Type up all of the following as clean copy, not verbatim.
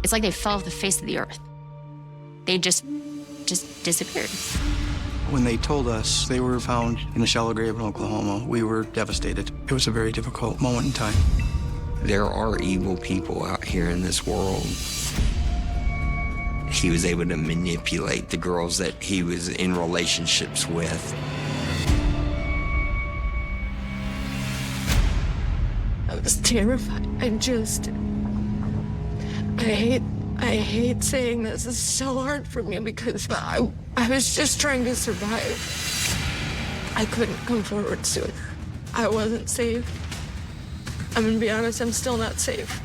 It's like they fell off the face of the earth. They just disappeared. When they told us they were found in a shallow grave in Oklahoma, we were devastated. It was a very difficult moment in time. There are evil people out here in this world. He was able to manipulate the girls that he was in relationships with. I was terrified. I hate saying this. It's so hard for me because I was just trying to survive. I couldn't come forward sooner. I wasn't safe. I'm gonna be honest, I'm still not safe.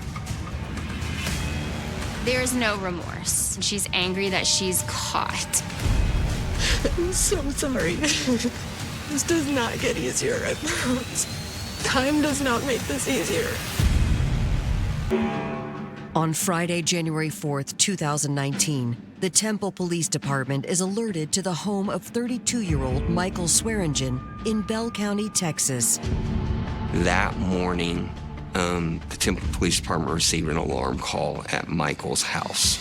There's no remorse. She's angry that she's caught. I'm so sorry. This does not get easier, I promise. Time does not make this easier. On Friday, January 4th, 2019, the Temple Police Department is alerted to the home of 32-year-old Michael Swearingen in Bell County, Texas. That morning, the Temple Police Department received an alarm call at Michael's house.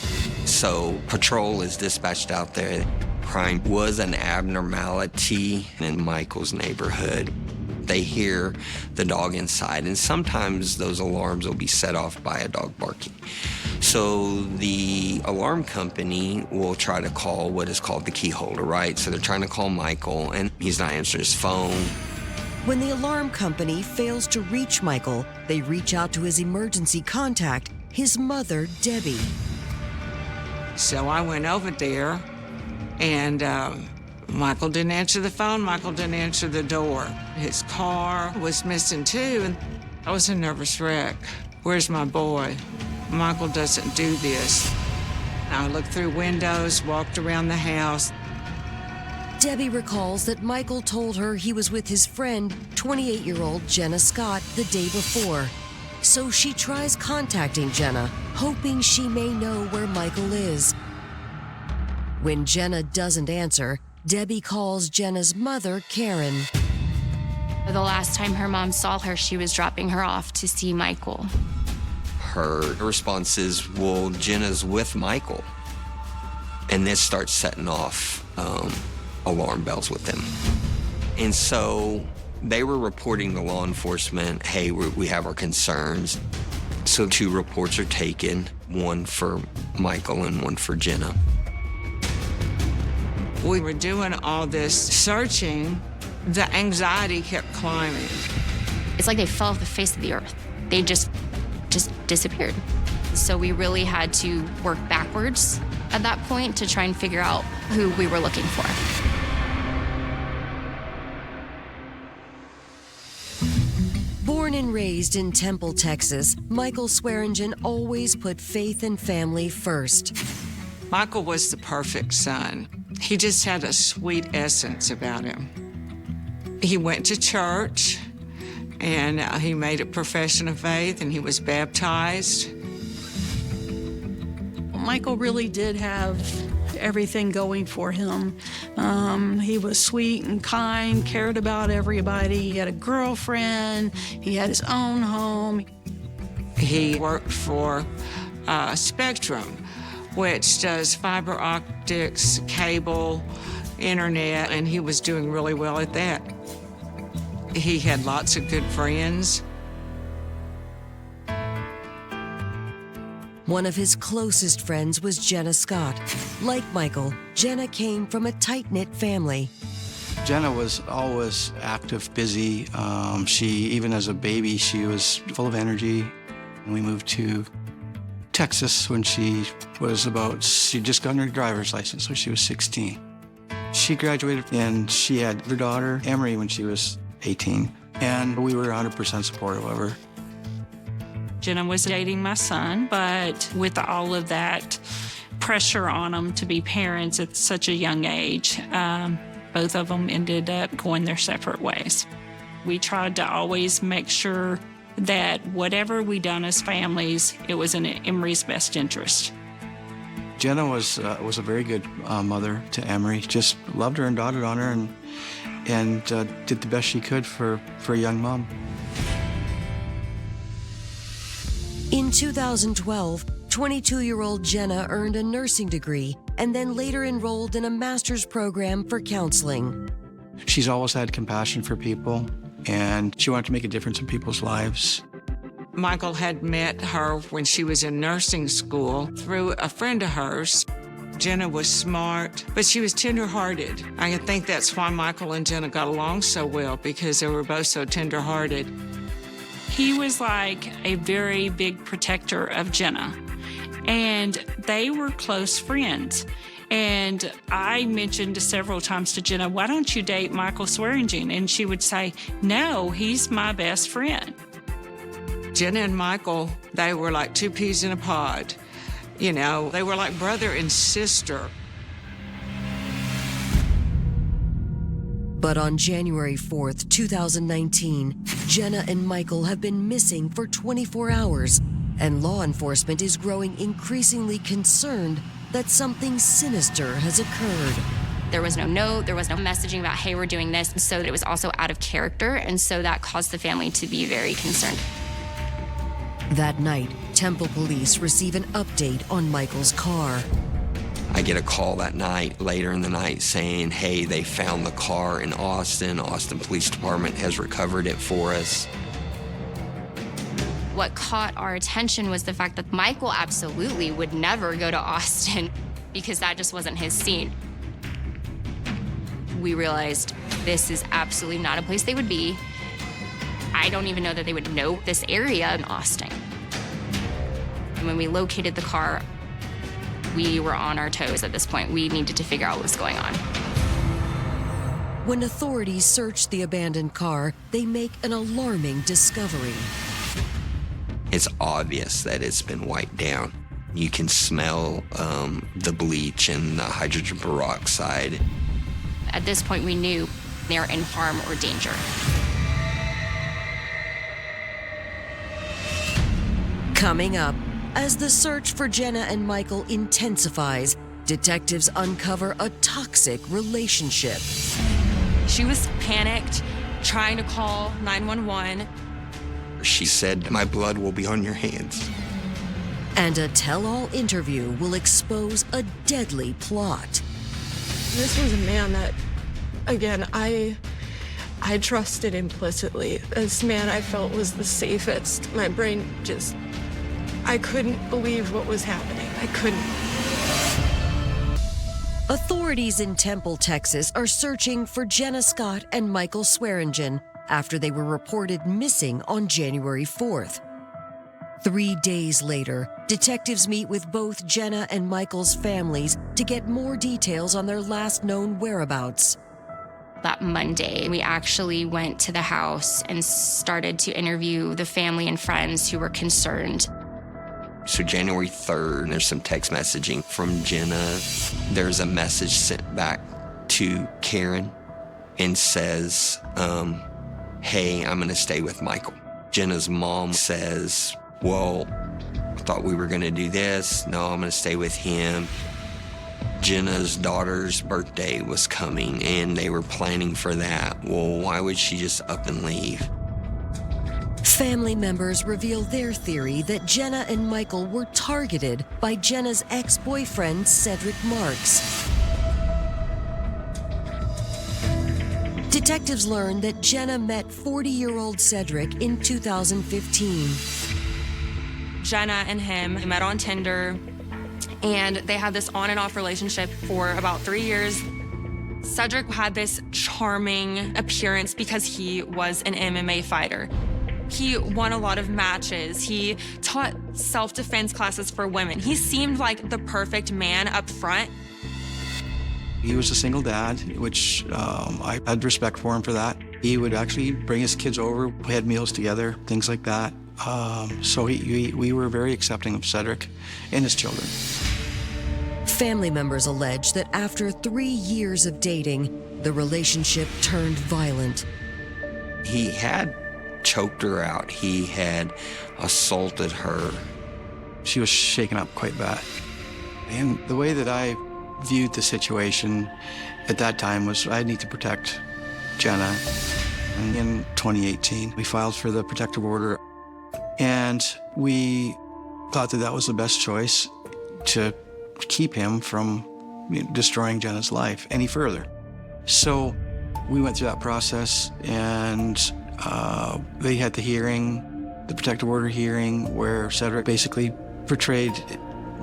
So patrol is dispatched out there. Crime was an abnormality in Michael's neighborhood. They hear the dog inside, and sometimes those alarms will be set off by a dog barking. So the alarm company will try to call what is called the key holder, right? So they're trying to call Michael, and he's not answering his phone. When the alarm company fails to reach Michael, they reach out to his emergency contact, his mother, Debbie. So I went over there, and Michael didn't answer the phone. Michael didn't answer the door. His car was missing too, and I was a nervous wreck. Where's my boy? Michael doesn't do this. I looked through windows, walked around the house. Debbie recalls that Michael told her he was with his friend, 28-year-old Jenna Scott, the day before. So she tries contacting Jenna, hoping she may know where Michael is. When Jenna doesn't answer, Debbie calls Jenna's mother, Karen. The last time her mom saw her, she was dropping her off to see Michael. Her response is, well, Jenna's with Michael. And this starts setting off alarm bells with them. And so they were reporting to law enforcement, hey, we have our concerns. So 2 reports are taken, one for Michael and one for Jenna. We were doing all this searching. The anxiety kept climbing. It's like they fell off the face of the earth. They just disappeared. So we really had to work backwards at that point to try and figure out who we were looking for. Born and raised in Temple, Texas, Michael Swearingen always put faith and family first. Michael was the perfect son. He just had a sweet essence about him. He went to church, and he made a profession of faith, and he was baptized. Michael really did have everything going for him. He was sweet and kind, cared about everybody. He had a girlfriend. He had his own home. He worked for Spectrum, which does fiber optics, cable, internet, and he was doing really well at that. He had lots of good friends. One of his closest friends was Jenna Scott. Like Michael, Jenna came from a tight-knit family. Jenna was always active, busy. Even as a baby, she was full of energy. We moved to Texas when she'd just gotten her driver's license when she was 16. She graduated, and she had her daughter, Emery, when she was 18, and we were 100% supportive of her. Jenna was dating my son, but with all of that pressure on them to be parents at such a young age, both of them ended up going their separate ways. We tried to always make sure that whatever we done as families, it was in Emery's best interest. Jenna was a very good mother to Emery. Just loved her and doted on her, and did the best she could for a young mom. In 2012, 22-year-old Jenna earned a nursing degree and then later enrolled in a master's program for counseling. She's always had compassion for people, and she wanted to make a difference in people's lives. Michael had met her when she was in nursing school through a friend of hers. Jenna was smart, but she was tender-hearted. I think that's why Michael and Jenna got along so well, because they were both so tender-hearted. He was like a very big protector of Jenna, and they were close friends. And I mentioned several times to Jenna, why don't you date Michael Swearingen? And she would say, no, he's my best friend. Jenna and Michael, they were like two peas in a pod. You know, they were like brother and sister. But on January 4th, 2019, Jenna and Michael have been missing for 24 hours, and law enforcement is growing increasingly concerned that something sinister has occurred. There was no note, there was no messaging about, hey, we're doing this, so it was also out of character, and so that caused the family to be very concerned. That night, Temple police receive an update on Michael's car. I get a call that night, later in the night, saying, hey, they found the car in Austin. Austin Police Department has recovered it for us. What caught our attention was the fact that Michael absolutely would never go to Austin because that just wasn't his scene. We realized this is absolutely not a place they would be. I don't even know that they would know this area in Austin. When we located the car, we were on our toes at this point. We needed to figure out what was going on. When authorities search the abandoned car, they make an alarming discovery. It's obvious that it's been wiped down. You can smell the bleach and the hydrogen peroxide. At this point, we knew they were in harm or danger. Coming up, as the search for Jenna and Michael intensifies, detectives uncover a toxic relationship. She was panicked, trying to call 911. She said, my blood will be on your hands. And a tell-all interview will expose a deadly plot. This was a man that, again, I trusted implicitly. This man I felt was the safest. My brain just, I couldn't believe what was happening. I couldn't. Authorities in Temple, Texas are searching for Jenna Scott and Michael Swearingen after they were reported missing on January 4th. 3 days later, detectives meet with both Jenna and Michael's families to get more details on their last known whereabouts. That Monday, we actually went to the house and started to interview the family and friends who were concerned. So January 3rd, there's some text messaging from Jenna. There's a message sent back to Karen and says, hey, I'm gonna stay with Michael. Jenna's mom says, well, I thought we were gonna do this. No, I'm gonna stay with him. Jenna's daughter's birthday was coming and they were planning for that. Well, why would she just up and leave? Family members reveal their theory that Jenna and Michael were targeted by Jenna's ex-boyfriend, Cedric Marks. Detectives learned that Jenna met 40-year-old Cedric in 2015. Jenna and him met on Tinder, and they had this on and off relationship for about 3 years. Cedric had this charming appearance because he was an MMA fighter. He won a lot of matches. He taught self-defense classes for women. He seemed like the perfect man up front. He was a single dad, which I had respect for him for that. He would actually bring his kids over, we had meals together, things like that. So we were very accepting of Cedric and his children. Family members allege that after 3 years of dating, the relationship turned violent. He had choked her out. He had assaulted her. She was shaken up quite bad. And the way that I viewed the situation at that time was I need to protect Jenna. And in 2018, we filed for the protective order and we thought that that was the best choice to keep him from destroying Jenna's life any further. So we went through that process, and they had the hearing, the protective order hearing, where Cedric basically portrayed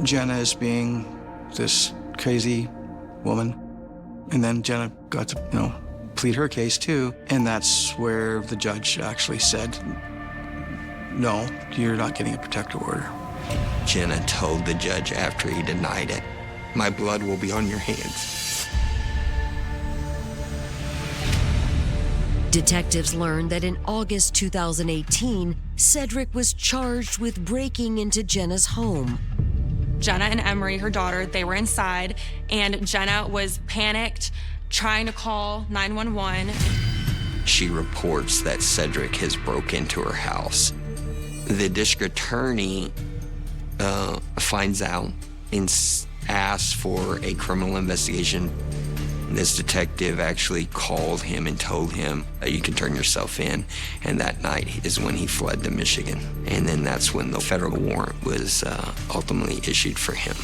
Jenna as being this crazy woman. And then Jenna got to, plead her case too. And that's where the judge actually said, no, you're not getting a protective order. Jenna told the judge after he denied it, "My blood will be on your hands." Detectives learned that in August 2018, Cedric was charged with breaking into Jenna's home. Jenna and Emery, her daughter, they were inside, and Jenna was panicked, trying to call 911. She reports that Cedric has broke into her house. The district attorney finds out and asks for a criminal investigation. This detective actually called him and told him, you can turn yourself in. And that night is when he fled to Michigan. And then that's when the federal warrant was ultimately issued for him.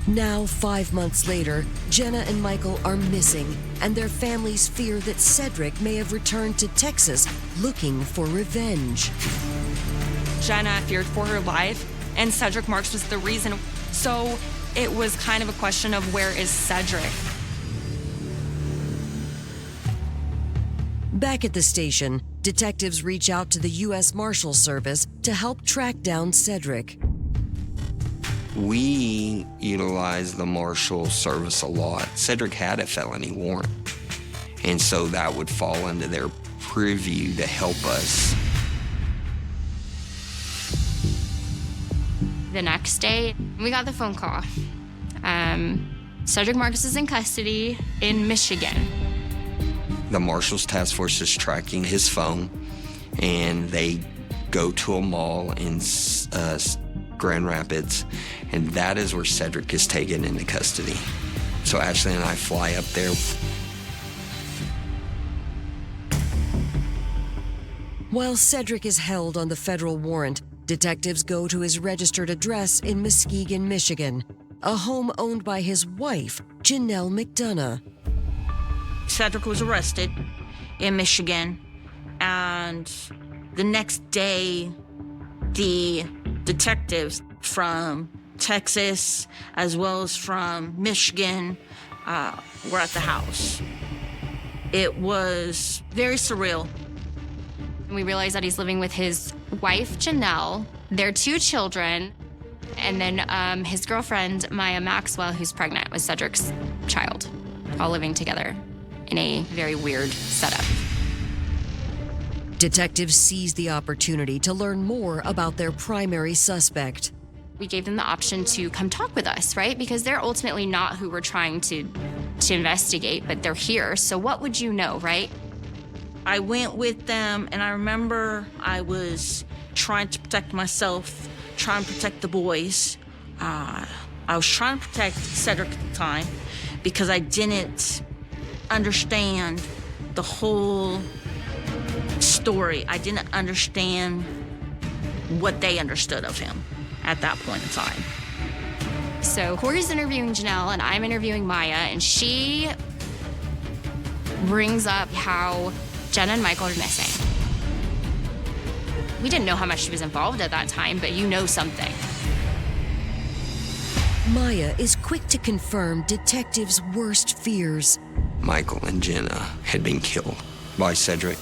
Now, 5 months later, Jenna and Michael are missing, and their families fear that Cedric may have returned to Texas looking for revenge. Jenna feared for her life, and Cedric Marks was the reason. So it was kind of a question of, where is Cedric? Back at the station, detectives reach out to the U.S. Marshals Service to help track down Cedric. We utilize the Marshal Service a lot. Cedric had a felony warrant, and so that would fall into their purview to help us. The next day, we got the phone call. Cedric Marks is in custody in Michigan. The Marshals Task Force is tracking his phone, and they go to a mall in Grand Rapids, and that is where Cedric is taken into custody. So Ashley and I fly up there. While Cedric is held on the federal warrant, detectives go to his registered address in Muskegon, Michigan, a home owned by his wife, Janelle McDonough. Cedric was arrested in Michigan, and the next day, the detectives from Texas as well as from Michigan were at the house. It was very surreal. We realized that he's living with his wife, Janelle, their 2 children, and then his girlfriend, Maya Maxwell, who's pregnant with Cedric's child, all living together in a very weird setup. Detectives seize the opportunity to learn more about their primary suspect. We gave them the option to come talk with us, right? Because they're ultimately not who we're trying to investigate, but they're here. So what would you know, right? I went with them, and I remember I was trying to protect myself, trying to protect the boys. I was trying to protect Cedric at the time because I didn't understand the whole story. I didn't understand what they understood of him at that point in time. So Corey's interviewing Janelle, and I'm interviewing Maya, and she brings up how Jenna and Michael are missing. We didn't know how much she was involved at that time, but you know something. Maya is quick to confirm detectives' worst fears. Michael and Jenna had been killed by Cedric.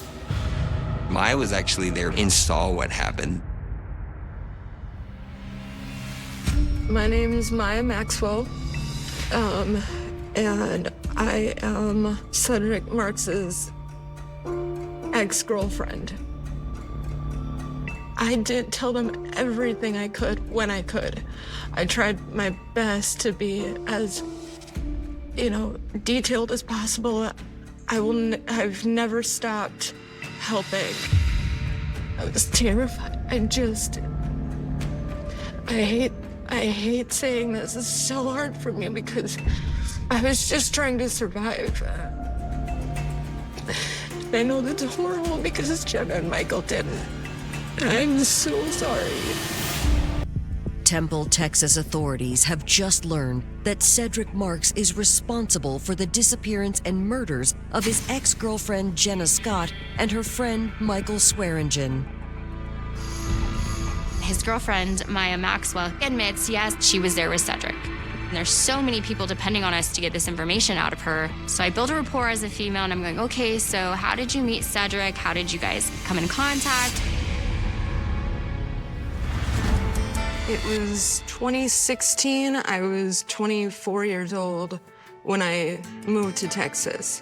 Maya was actually there and saw what happened. My name is Maya Maxwell, and I am Cedric Marks's ex-girlfriend. I did tell them everything I could when I could. I tried my best to be as, detailed as possible. I've never stopped helping. I was terrified. I hate saying this. It's so hard for me because I was just trying to survive. I know that's horrible because Jenna and Michael didn't. I'm so sorry. Temple, Texas authorities have just learned that Cedric Marks is responsible for the disappearance and murders of his ex-girlfriend Jenna Scott and her friend Michael Swearingen. His girlfriend, Maya Maxwell, admits, yes, she was there with Cedric. And there's so many people depending on us to get this information out of her. So I build a rapport as a female, and I'm going, okay, so how did you meet Cedric? How did you guys come in contact? It was 2016. I was 24 years old when I moved to Texas.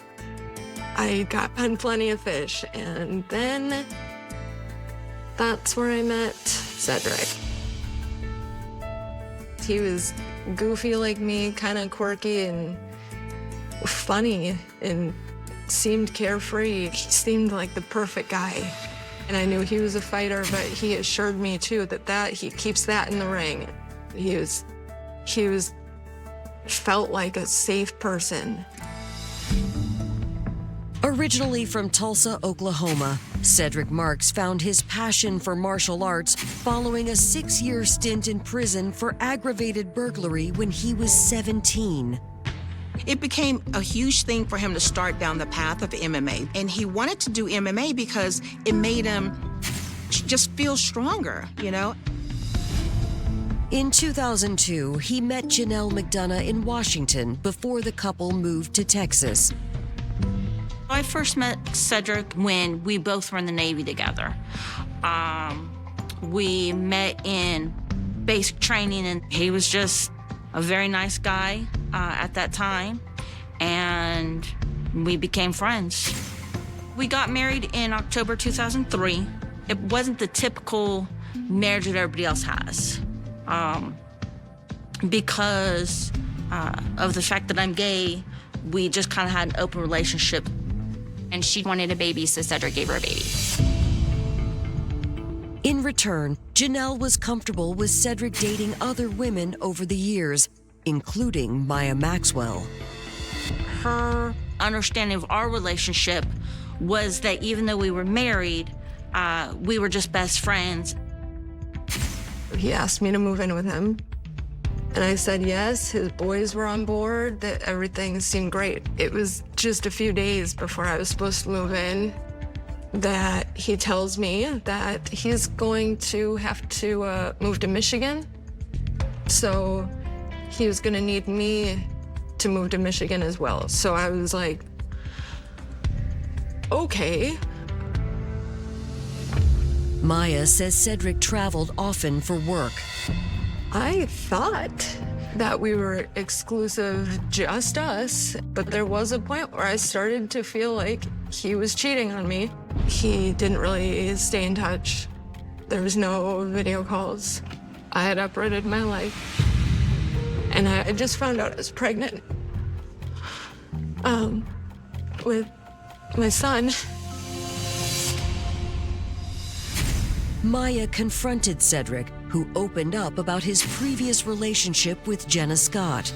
I got on Plenty of Fish, and then that's where I met Cedric. He was goofy like me, kind of quirky and funny, and seemed carefree. He seemed like the perfect guy. And I knew he was a fighter, but he assured me too that he keeps that in the ring. He felt like a safe person. Originally from Tulsa, Oklahoma, Cedric Marks found his passion for martial arts following a 6-year stint in prison for aggravated burglary when he was 17. It became a huge thing for him to start down the path of MMA. And he wanted to do MMA because it made him just feel stronger, you know? In 2002, he met Janelle McDonough in Washington before the couple moved to Texas. I first met Cedric when we both were in the Navy together. We met in basic training, and he was just a very nice guy at that time, and we became friends. We got married in October 2003. It wasn't the typical marriage that everybody else has. Because of the fact that I'm gay, we just kind of had an open relationship. And she wanted a baby, so Cedric gave her a baby. In return, Janelle was comfortable with Cedric dating other women over the years, including Maya Maxwell. Her understanding of our relationship was that even though we were married, we were just best friends. He asked me to move in with him, and I said yes. His boys were on board, that everything seemed great. It was just a few days before I was supposed to move in that he tells me that he's going to have to move to Michigan. So he was gonna need me to move to Michigan as well. So I was like, okay. Maya says Cedric traveled often for work. I thought that we were exclusive, just us, but there was a point where I started to feel like he was cheating on me. He didn't really stay in touch. There was no video calls. I had uprooted my life. And I just found out I was pregnant with my son. Maya confronted Cedric, who opened up about his previous relationship with Jenna Scott.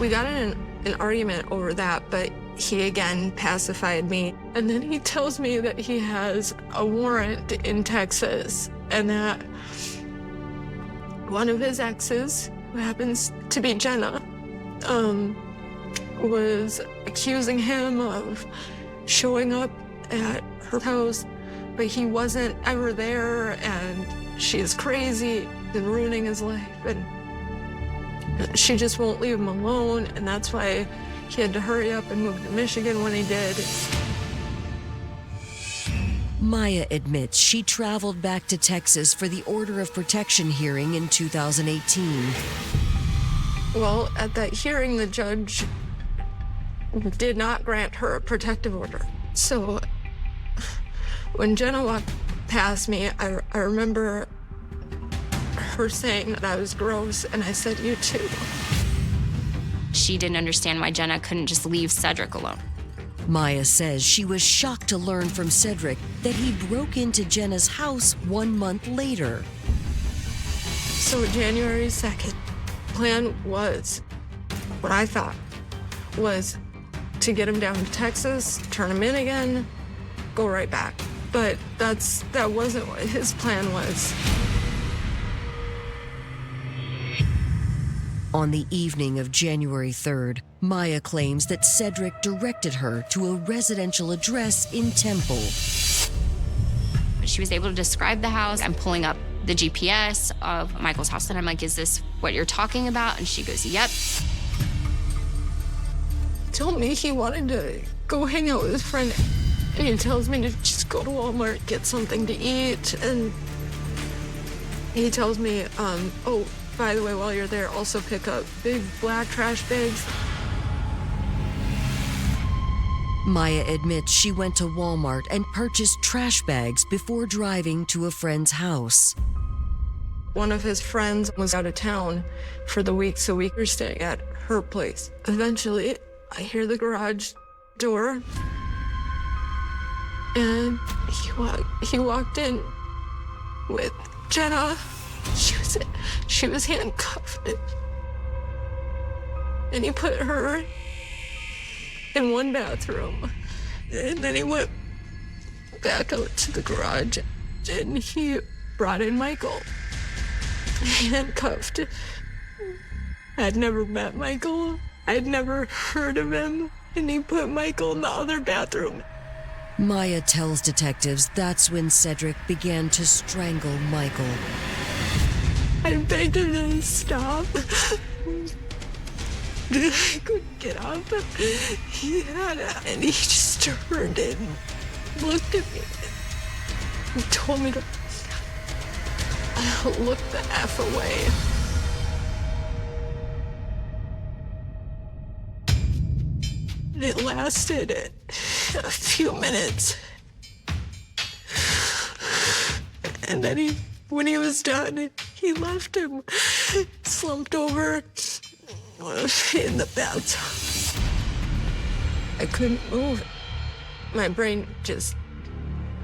We got in an argument over that, but he again pacified me. And then he tells me that he has a warrant in Texas and that one of his exes, who happens to be Jenna, was accusing him of showing up at her house, but he wasn't ever there, and she's crazy and ruining his life, and she just won't leave him alone, and that's why he had to hurry up and move to Michigan when he did. Maya admits she traveled back to Texas for the order of protection hearing in 2018. Well, at that hearing, the judge did not grant her a protective order. So when Jenna walked past me, I remember her saying that I was gross, and I said, "You too." She didn't understand why Jenna couldn't just leave Cedric alone. Maya says she was shocked to learn from Cedric that he broke into Jenna's house 1 month later. So January 2nd, plan was, what I thought was to get him down to Texas, turn him in again, go right back. But that wasn't what his plan was. On the evening of January 3rd, Maya claims that Cedric directed her to a residential address in Temple. She was able to describe the house. I'm pulling up the GPS of Michael's house, and I'm like, is this what you're talking about? And she goes, yep. He told me he wanted to go hang out with his friend, and he tells me to just go to Walmart, get something to eat, and he tells me, oh, by the way, while you're there, also pick up big black trash bags. Maya admits she went to Walmart and purchased trash bags before driving to a friend's house. One of his friends was out of town for the week, so we were staying at her place. Eventually, I hear the garage door, and he walked in with Jenna. She was handcuffed, and he put her in one bathroom, and then he went back out to the garage, and he brought in Michael, handcuffed. I'd never met Michael. I'd never heard of him, and he put Michael in the other bathroom. Maya tells detectives that's when Cedric began to strangle Michael. I begged him to stop. I couldn't get up. He had it, and he just turned and looked at me. He told me to look the F away. It lasted a few minutes. And then when he was done, he left him slumped over in the bathtub. I couldn't move. My brain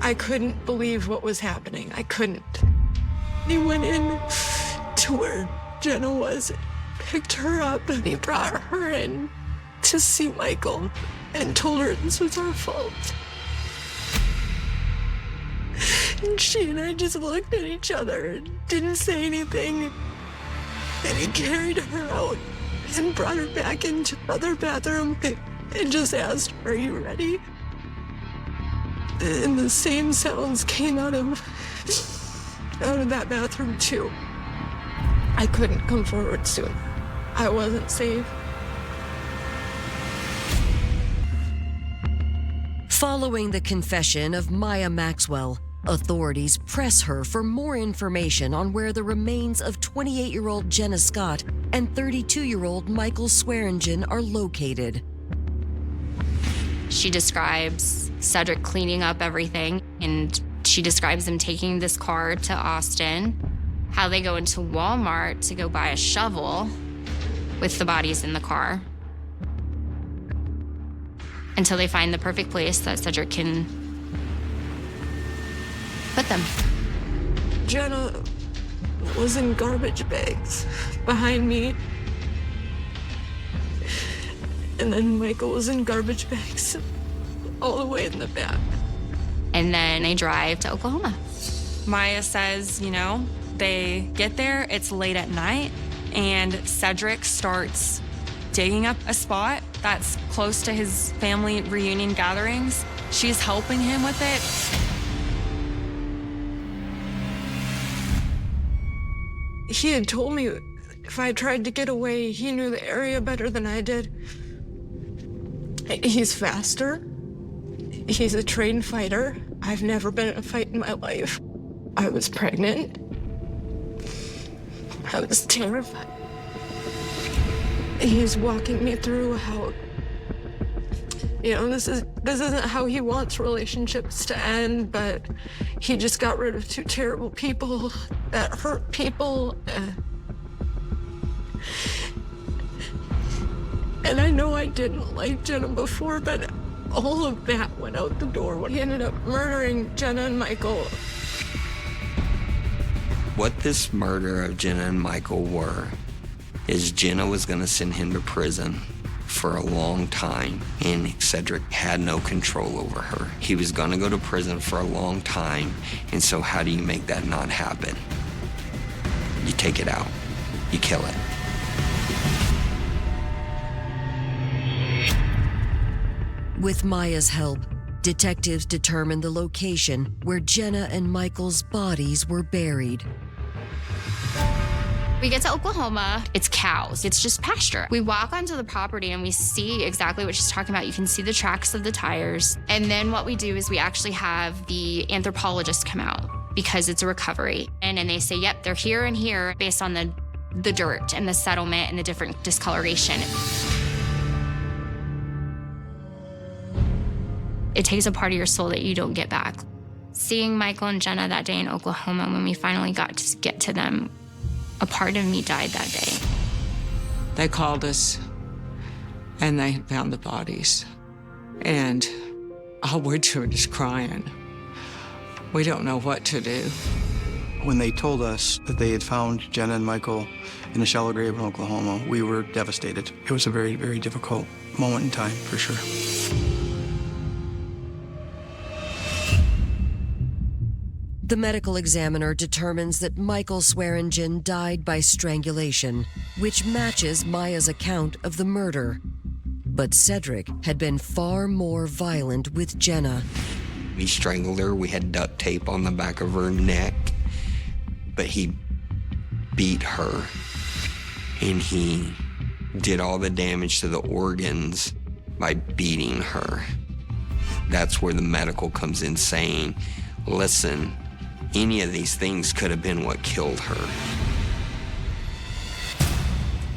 I couldn't believe what was happening. I couldn't. He went in to where Jenna was, picked her up, and he brought her in to see Michael and told her this was our fault. And she and I just looked at each other and didn't say anything. And he carried her out and brought her back into the other bathroom and just asked, "Are you ready?" And the same sounds came out of that bathroom too. I couldn't come forward soon. I wasn't safe. Following the confession of Maya Maxwell, authorities press her for more information on where the remains of 28-year-old Jenna Scott and 32-year-old Michael Swearingen are located. She describes Cedric cleaning up everything, and she describes him taking this car to Austin, how they go into Walmart to go buy a shovel with the bodies in the car, until they find the perfect place that Cedric can put them. Jenna was in garbage bags behind me. And then Michael was in garbage bags all the way in the back. And then they drive to Oklahoma. Maya says, they get there, it's late at night, and Cedric starts digging up a spot that's close to his family reunion gatherings. She's helping him with it. He had told me if I tried to get away, he knew the area better than I did. He's faster. He's a trained fighter. I've never been in a fight in my life. I was pregnant. I was terrified. He's walking me through how, this isn't how he wants relationships to end, but he just got rid of two terrible people that hurt people. And I know I didn't like Jenna before, but all of that went out the door when he ended up murdering Jenna and Michael. What this murder of Jenna and Michael were is Jenna was going to send him to prison for a long time, and Cedric had no control over her. He was going to go to prison for a long time, and so how do you make that not happen? You take it out. You kill it. With Maya's help, detectives determined the location where Jenna and Michael's bodies were buried. We get to Oklahoma, it's cows, it's just pasture. We walk onto the property and we see exactly what she's talking about. You can see the tracks of the tires. And then what we do is we actually have the anthropologist come out because it's a recovery. And they say, yep, they're here and here based on the dirt and the settlement and the different discoloration. It takes a part of your soul that you don't get back. Seeing Michael and Jenna that day in Oklahoma, when we finally got to get to them, a part of me died that day. They called us and they found the bodies. And all we're doing is crying. We don't know what to do. When they told us that they had found Jenna and Michael in a shallow grave in Oklahoma, we were devastated. It was a very, very difficult moment in time, for sure. The medical examiner determines that Michael Swearingen died by strangulation, which matches Maya's account of the murder. But Cedric had been far more violent with Jenna. We strangled her. We had duct tape on the back of her neck. But he beat her. And he did all the damage to the organs by beating her. That's where the medical comes in saying, listen, any of these things could have been what killed her.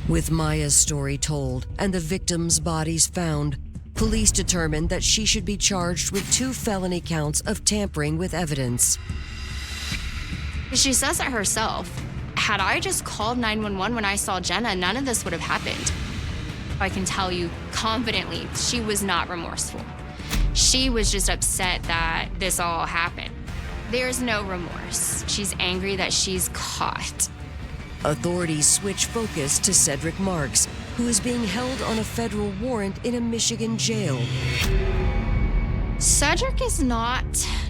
With Maya's story told and the victims' bodies found, police determined that she should be charged with 2 felony counts of tampering with evidence. She says it herself. Had I just called 911 when I saw Jenna, none of this would have happened. I can tell you confidently, she was not remorseful. She was just upset that this all happened. There's no remorse. She's angry that she's caught. Authorities switch focus to Cedric Marks, who is being held on a federal warrant in a Michigan jail. Cedric is not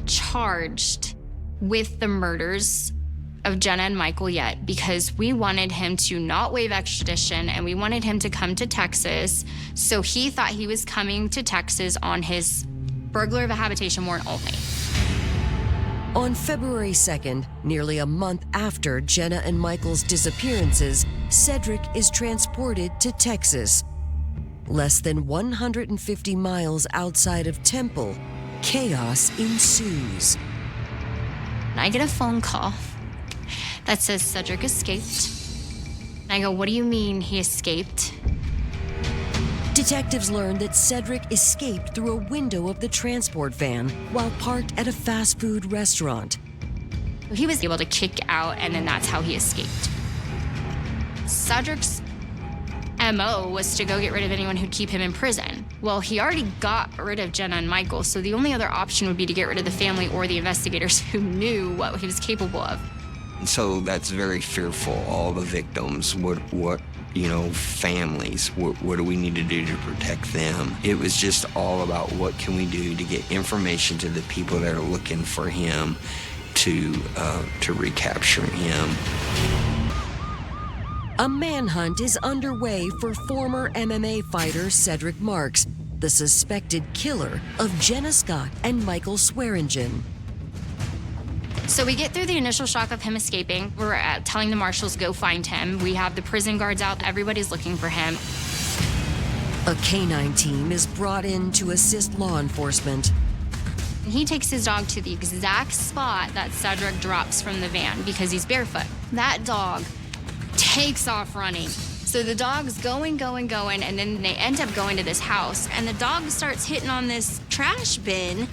charged with the murders of Jenna and Michael yet because we wanted him to not waive extradition and we wanted him to come to Texas. So he thought he was coming to Texas on his burglar of a habitation warrant only. On February 2nd, nearly a month after Jenna and Michael's disappearances, Cedric is transported to Texas. Less than 150 miles outside of Temple, chaos ensues. I get a phone call that says Cedric escaped. I go, what do you mean he escaped? Detectives learn that Cedric escaped through a window of the transport van while parked at a fast food restaurant. He was able to kick out, and then that's how he escaped. Cedric's MO was to go get rid of anyone who'd keep him in prison. Well, he already got rid of Jenna and Michael, so the only other option would be to get rid of the family or the investigators who knew what he was capable of. So that's very fearful. All the victims, families, what do we need to do to protect them? It was just all about what can we do to get information to the people that are looking for him to recapture him. A manhunt is underway for former MMA fighter Cedric Marks, the suspected killer of Jenna Scott and Michael Swearingen. So we get through the initial shock of him escaping. We're telling the marshals, go find him. We have the prison guards out. Everybody's looking for him. A canine team is brought in to assist law enforcement. He takes his dog to the exact spot that Cedric drops from the van because he's barefoot. That dog takes off running. So the dog's going, and then they end up going to this house, and the dog starts hitting on this trash bin,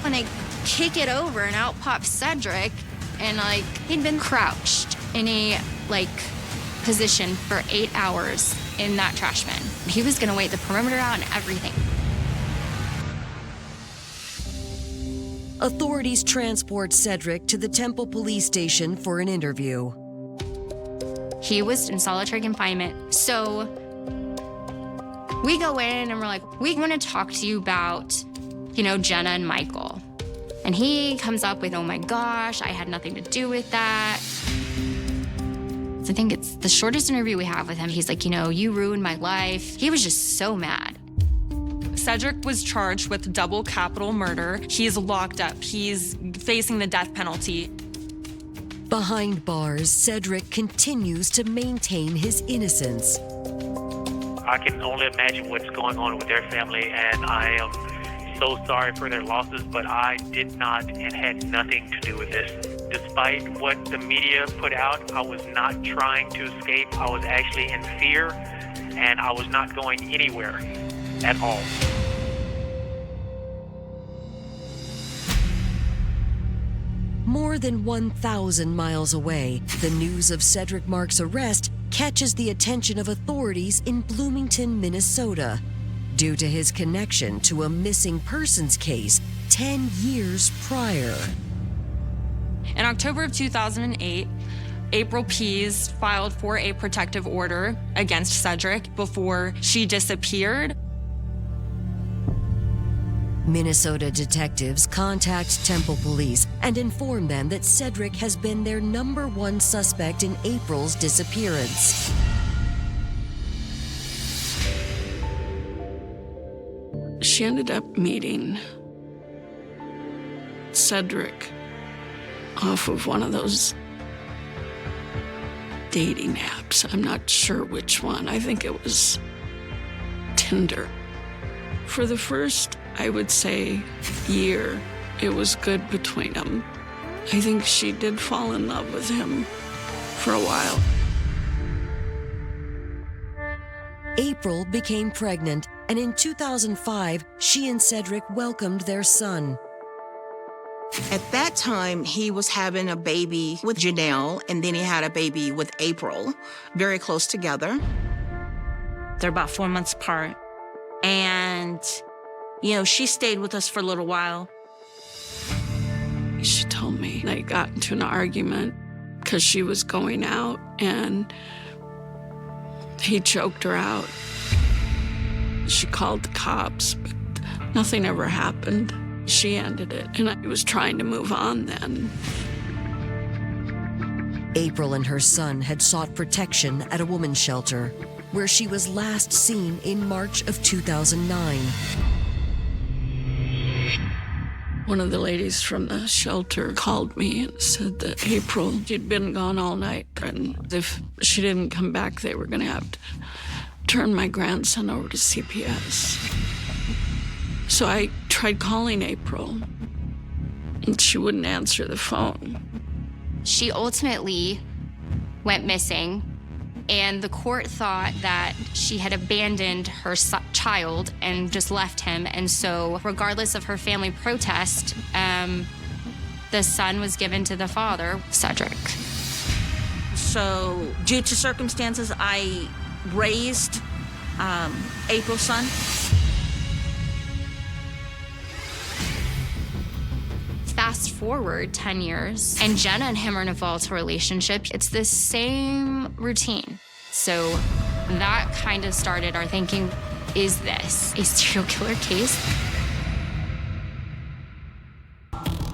and they kick it over, and out pops Cedric, and he'd been crouched in a position for 8 hours in that trash bin. He was gonna wait the perimeter out and everything. Authorities transport Cedric to the Temple police station for an interview. He was in solitary confinement. So we go in and we're like, we want to talk to you about, Jenna and Michael. And he comes up with, oh my gosh, I had nothing to do with that. So I think it's the shortest interview we have with him. He's like, you ruined my life. He was just so mad. Cedric was charged with double capital murder. He's locked up. He's facing the death penalty. Behind bars, Cedric continues to maintain his innocence. I can only imagine what's going on with their family, and I am so sorry for their losses, but I did not and had nothing to do with this. Despite what the media put out, I was not trying to escape. I was actually in fear, and I was not going anywhere at all. More than 1,000 miles away, the news of Cedric Mark's arrest catches the attention of authorities in Bloomington, Minnesota, due to his connection to a missing persons case 10 years prior. In October of 2008, April Pease filed for a protective order against Cedric before she disappeared. Minnesota detectives contact Temple Police and inform them that Cedric has been their #1 suspect in April's disappearance. She ended up meeting Cedric off of one of those dating apps. I'm not sure which one. I think it was Tinder. For the first, I would say, year, it was good between them. I think she did fall in love with him for a while. April became pregnant, and in 2005, she and Cedric welcomed their son. At that time, he was having a baby with Janelle, and then he had a baby with April, very close together. They're about 4 months apart. And, she stayed with us for a little while. She told me they got into an argument because she was going out, and he choked her out. She called the cops, but nothing ever happened. She ended it, and I was trying to move on then. April and her son had sought protection at a women's shelter, where she was last seen in March of 2009. One of the ladies from the shelter called me and said that April, she'd been gone all night, and if she didn't come back, they were going to have to turn my grandson over to CPS. So I tried calling April, and she wouldn't answer the phone. She ultimately went missing, and the court thought that she had abandoned her child and just left him. And so, regardless of her family protest, the son was given to the father, Cedric. So, due to circumstances, I raised April's son. Fast forward 10 years, and Jenna and him are in a volatile relationship. It's the same routine. So that kind of started our thinking, is this a serial killer case?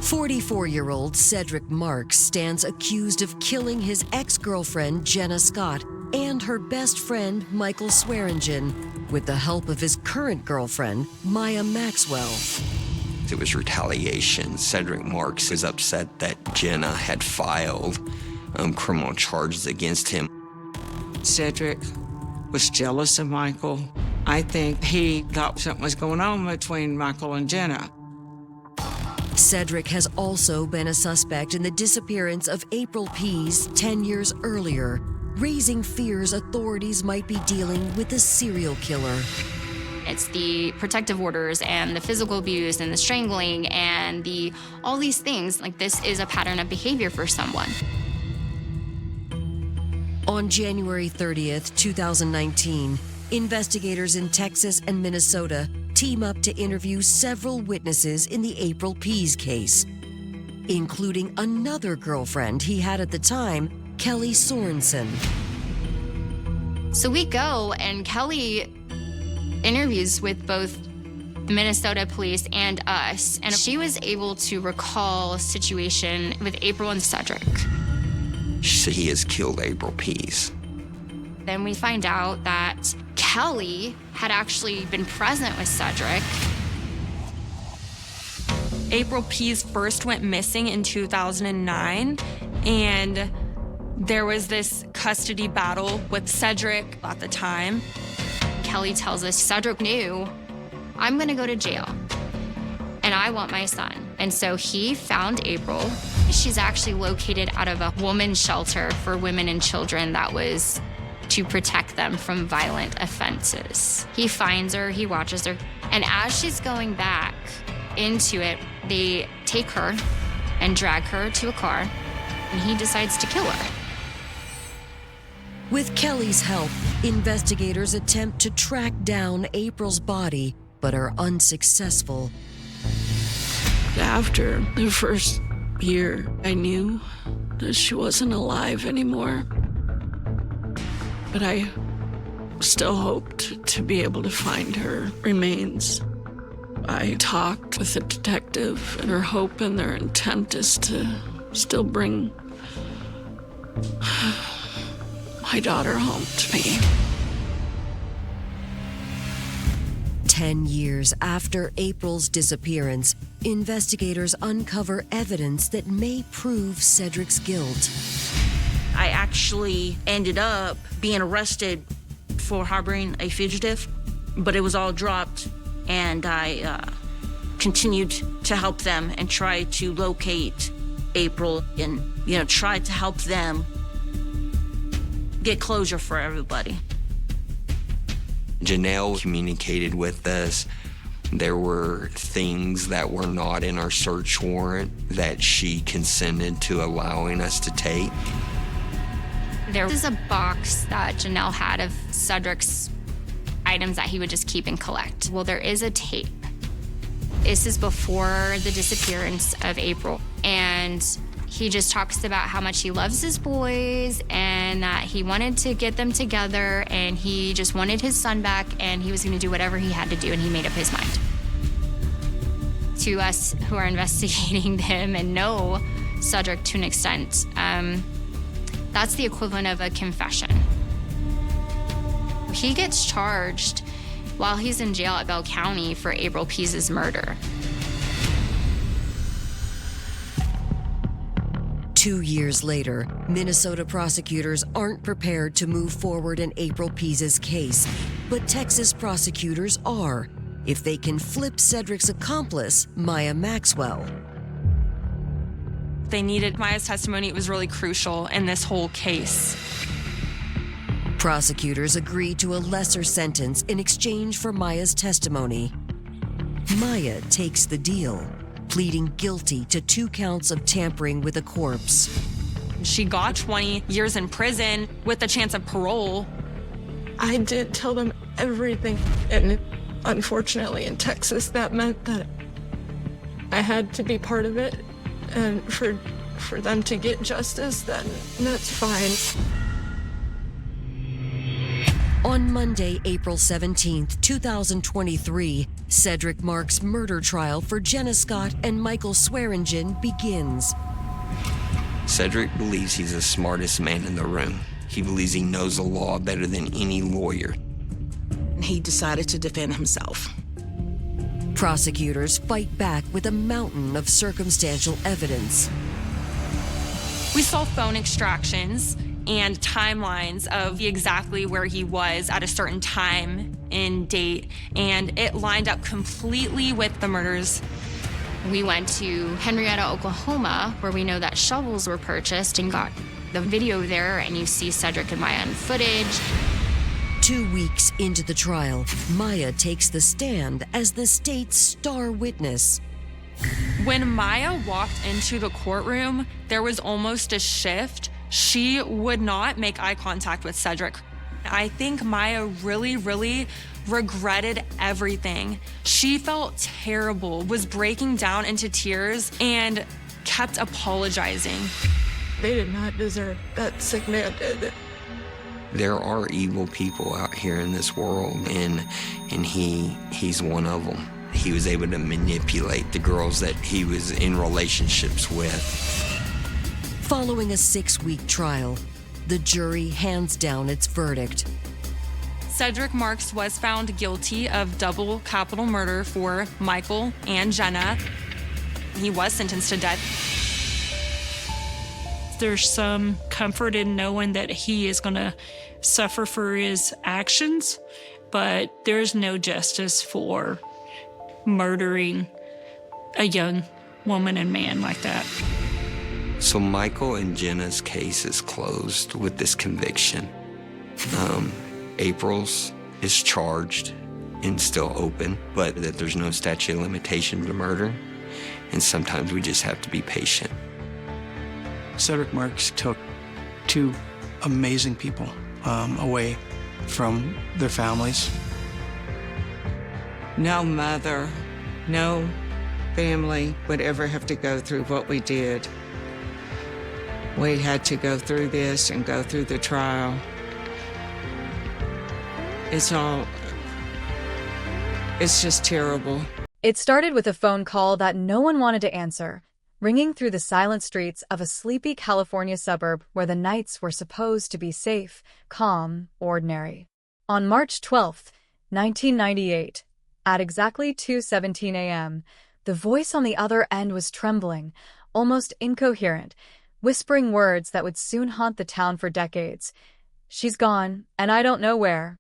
44-year-old Cedric Marks stands accused of killing his ex-girlfriend, Jenna Scott, and her best friend, Michael Swearingen, with the help of his current girlfriend, Maya Maxwell. It was retaliation. Cedric Marks was upset that Jenna had filed criminal charges against him. Cedric was jealous of Michael. I think he thought something was going on between Michael and Jenna. Cedric has also been a suspect in the disappearance of April Pease 10 years earlier, raising fears authorities might be dealing with a serial killer. It's the protective orders and the physical abuse and the strangling and all these things. Like, this is a pattern of behavior for someone. On January 30th, 2019, investigators in Texas and Minnesota team up to interview several witnesses in the April Pease case, including another girlfriend he had at the time, Kelly Sorensen. So we go, and Kelly interviews with both the Minnesota police and us, and she was able to recall a situation with April and Cedric. She said he has killed April Pease. Then we find out that Kelly had actually been present with Cedric. April Pease first went missing in 2009, and there was this custody battle with Cedric at the time. Kelly tells us Cedric knew, I'm gonna go to jail and I want my son. And so he found April. She's actually located out of a woman's shelter for women and children that was to protect them from violent offenses. He finds her, he watches her, and as she's going back into it, they take her and drag her to a car, and he decides to kill her. With Kelly's help, investigators attempt to track down April's body, but are unsuccessful. After the first year, I knew that she wasn't alive anymore. But I still hoped to be able to find her remains. I talked with the detective, and her hope and their intent is to still bring my daughter home to me. 10 years after April's disappearance, investigators uncover evidence that may prove Cedric's guilt. I actually ended up being arrested for harboring a fugitive, but it was all dropped, and I continued to help them and try to locate April and, try to help them get closure for everybody. Janelle communicated with us. There were things that were not in our search warrant that she consented to allowing us to take. There was a box that Janelle had of Cedric's items that he would just keep and collect. Well, there is a tape. This is before the disappearance of April. And he just talks about how much he loves his boys and that he wanted to get them together and he just wanted his son back and he was going to do whatever he had to do, and he made up his mind. To us who are investigating him and know Cedric to an extent, that's the equivalent of a confession. He gets charged while he's in jail at Bell County for April Pease's murder. 2 years later, Minnesota prosecutors aren't prepared to move forward in April Pease's case, but Texas prosecutors are, if they can flip Cedric's accomplice, Maya Maxwell. They needed Maya's testimony. It was really crucial in this whole case. Prosecutors agreed to a lesser sentence in exchange for Maya's testimony. Maya takes the deal, pleading guilty to 2 counts of tampering with a corpse. She got 20 years in prison with the chance of parole. I did tell them everything, and unfortunately in Texas, that meant that I had to be part of it, and for them to get justice, then that's fine. On Monday, April 17th, 2023, Cedric Mark's murder trial for Jenna Scott and Michael Swearingen begins. Cedric believes he's the smartest man in the room. He believes he knows the law better than any lawyer. He decided to defend himself. Prosecutors fight back with a mountain of circumstantial evidence. We saw phone extractions and timelines of exactly where he was at a certain time and date, and it lined up completely with the murders. We went to Henrietta, Oklahoma, where we know that shovels were purchased, and got the video there, and you see Cedric and Maya in footage. 2 weeks into the trial, Maya takes the stand as the state's star witness. When Maya walked into the courtroom, there was almost a shift. She would not make eye contact with Cedric. I think Maya really, really regretted everything. She felt terrible, was breaking down into tears, and kept apologizing. They did not deserve that sick man did. There are evil people out here in this world, and he's one of them. He was able to manipulate the girls that he was in relationships with. Following a 6-week trial, the jury hands down its verdict. Cedric Marks was found guilty of double capital murder for Michael and Jenna. He was sentenced to death. There's some comfort in knowing that he is going to suffer for his actions, but there's no justice for murdering a young woman and man like that. So Michael and Jenna's case is closed with this conviction. April's is charged and still open, but that there's no statute of limitation to murder, and sometimes we just have to be patient. Cedric Marks took two amazing people away from their families. No mother, no family would ever have to go through what we did. We had to go through this and go through the trial. It's just terrible. It started with a phone call that no one wanted to answer, ringing through the silent streets of a sleepy California suburb where the nights were supposed to be safe, calm, ordinary. On March 12th, 1998, at exactly 2:17 a.m., the voice on the other end was trembling, almost incoherent, whispering words that would soon haunt the town for decades. "She's gone, and I don't know where."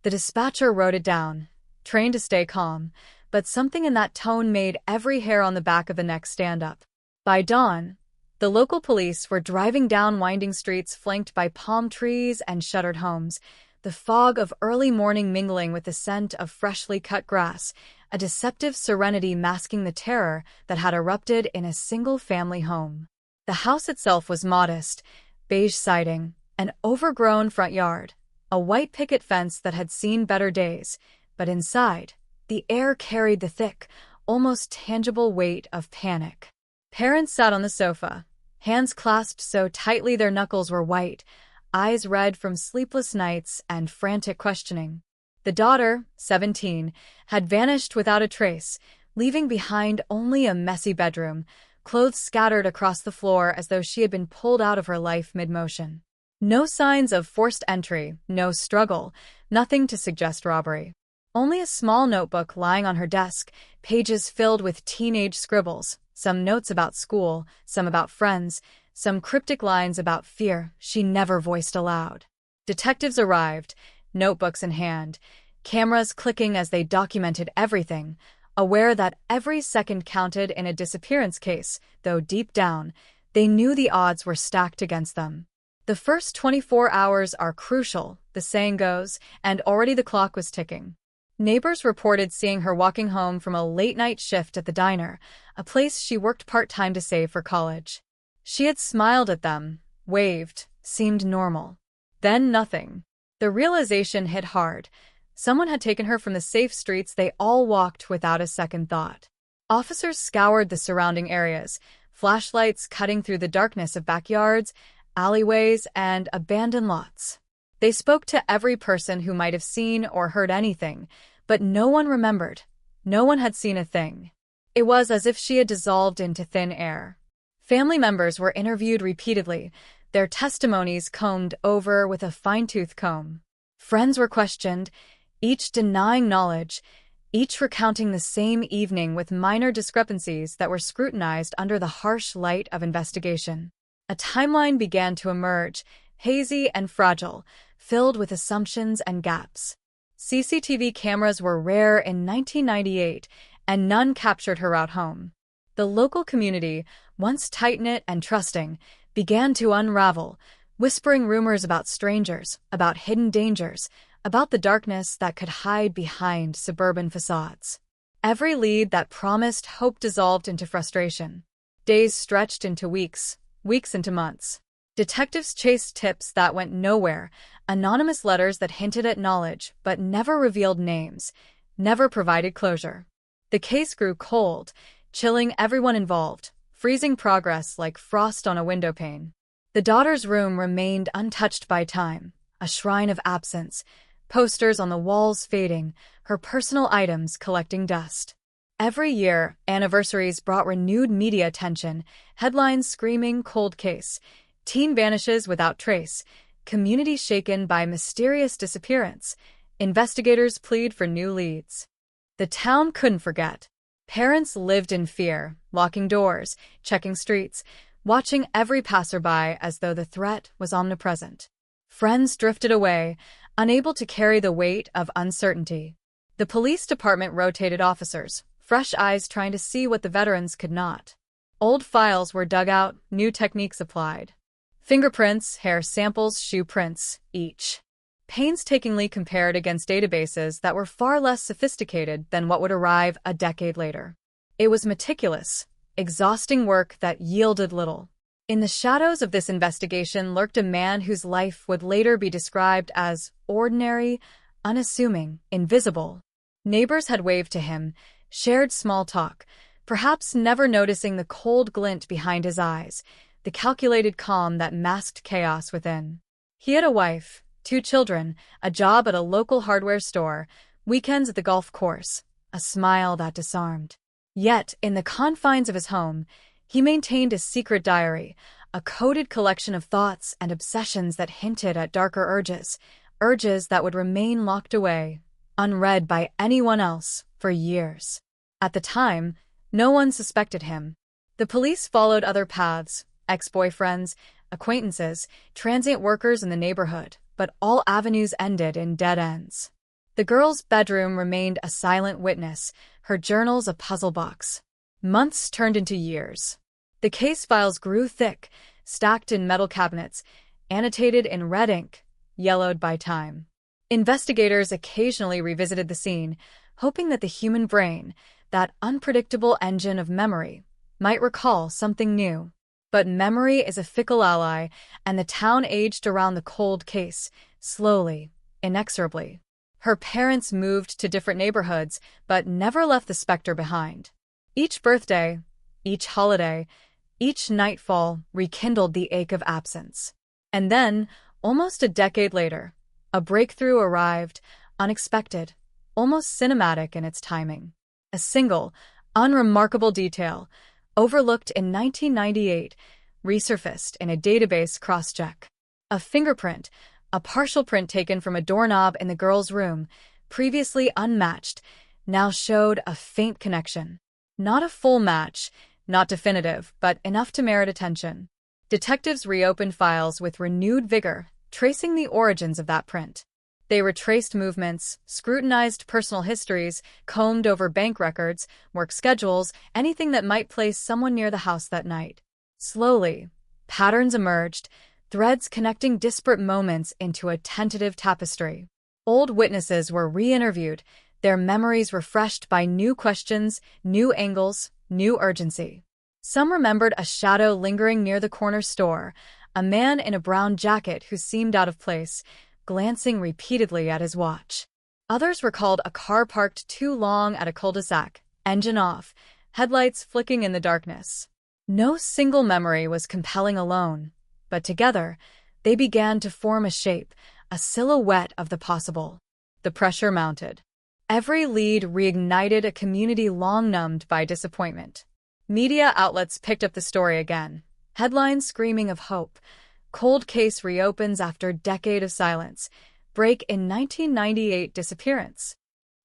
The dispatcher wrote it down, trained to stay calm, but something in that tone made every hair on the back of the neck stand up. By dawn, the local police were driving down winding streets flanked by palm trees and shuttered homes, the fog of early morning mingling with the scent of freshly cut grass, a deceptive serenity masking the terror that had erupted in a single-family home. The house itself was modest, beige siding, an overgrown front yard, a white picket fence that had seen better days, but inside, the air carried the thick, almost tangible weight of panic. Parents sat on the sofa, hands clasped so tightly their knuckles were white, eyes red from sleepless nights and frantic questioning. The daughter, 17, had vanished without a trace, leaving behind only a messy bedroom, clothes scattered across the floor as though she had been pulled out of her life mid-motion. No signs of forced entry, no struggle, nothing to suggest robbery. Only a small notebook lying on her desk, pages filled with teenage scribbles, some notes about school, some about friends, some cryptic lines about fear she never voiced aloud. Detectives arrived, notebooks in hand, cameras clicking as they documented everything, aware that every second counted in a disappearance case, though deep down, they knew the odds were stacked against them. The first 24 hours are crucial, the saying goes, and already the clock was ticking. Neighbors reported seeing her walking home from a late-night shift at the diner, a place she worked part-time to save for college. She had smiled at them, waved, seemed normal. Then nothing. The realization hit hard. Someone had taken her from the safe streets they all walked without a second thought. Officers scoured the surrounding areas, flashlights cutting through the darkness of backyards, alleyways, and abandoned lots. They spoke to every person who might have seen or heard anything, but no one remembered. No one had seen a thing. It was as if she had dissolved into thin air. Family members were interviewed repeatedly, their testimonies combed over with a fine-tooth comb. Friends were questioned, each denying knowledge, each recounting the same evening with minor discrepancies that were scrutinized under the harsh light of investigation. A timeline began to emerge, hazy and fragile, filled with assumptions and gaps. CCTV cameras were rare in 1998, and none captured her route home. The local community, once tight-knit and trusting, began to unravel, whispering rumors about strangers, about hidden dangers, about the darkness that could hide behind suburban facades. Every lead that promised hope dissolved into frustration. Days stretched into weeks, weeks into months. Detectives chased tips that went nowhere, anonymous letters that hinted at knowledge but never revealed names, never provided closure. The case grew cold, chilling everyone involved, freezing progress like frost on a windowpane. The daughter's room remained untouched by time, a shrine of absence, posters on the walls fading, her personal items collecting dust. Every year, anniversaries brought renewed media attention, headlines screaming cold case, teen vanishes without trace, community shaken by mysterious disappearance, Investigators plead for new leads. The town couldn't forget. Parents lived in fear, locking doors, checking streets, watching every passerby as though the threat was omnipresent. Friends drifted away, unable to carry the weight of uncertainty. The police department rotated officers, fresh eyes trying to see what the veterans could not. Old files were dug out, new techniques applied. Fingerprints, hair samples, shoe prints, each painstakingly compared against databases that were far less sophisticated than what would arrive a decade later. It was meticulous, exhausting work that yielded little. In the shadows of this investigation lurked a man whose life would later be described as ordinary, unassuming, invisible. Neighbors had waved to him, shared small talk, perhaps never noticing the cold glint behind his eyes, the calculated calm that masked chaos within. He had a wife, 2 children, a job at a local hardware store, weekends at the golf course, a smile that disarmed. Yet, in the confines of his home, he maintained a secret diary, a coded collection of thoughts and obsessions that hinted at darker urges that would remain locked away, unread by anyone else, for years. At the time, no one suspected him. The police followed other paths, ex-boyfriends, acquaintances, transient workers in the neighborhood, but all avenues ended in dead ends. The girl's bedroom remained a silent witness, her journals a puzzle box. Months turned into years. The case files grew thick, stacked in metal cabinets, annotated in red ink, yellowed by time. Investigators occasionally revisited the scene, hoping that the human brain, that unpredictable engine of memory, might recall something new. But memory is a fickle ally, and the town aged around the cold case, slowly, inexorably. Her parents moved to different neighborhoods, but never left the specter behind. Each birthday, each holiday, each nightfall rekindled the ache of absence. And then, almost a decade later, a breakthrough arrived, unexpected, almost cinematic in its timing. A single, unremarkable detail, overlooked in 1998, resurfaced in a database cross-check. A fingerprint, a partial print taken from a doorknob in the girl's room, previously unmatched, now showed a faint connection. Not a full match, not definitive, but enough to merit attention. Detectives reopened files with renewed vigor, tracing the origins of that print. They retraced movements, scrutinized personal histories, combed over bank records, work schedules, anything that might place someone near the house that night. Slowly, patterns emerged, threads connecting disparate moments into a tentative tapestry. Old witnesses were re-interviewed, their memories refreshed by new questions, new angles, new urgency. Some remembered a shadow lingering near the corner store, a man in a brown jacket who seemed out of place, glancing repeatedly at his watch. Others recalled a car parked too long at a cul-de-sac, engine off, headlights flicking in the darkness. No single memory was compelling alone, but together, they began to form a shape, a silhouette of the possible. The pressure mounted. Every lead reignited a community long numbed by disappointment. Media outlets picked up the story again, headlines screaming of hope. Cold case reopens after decade of silence. Break in 1998 disappearance.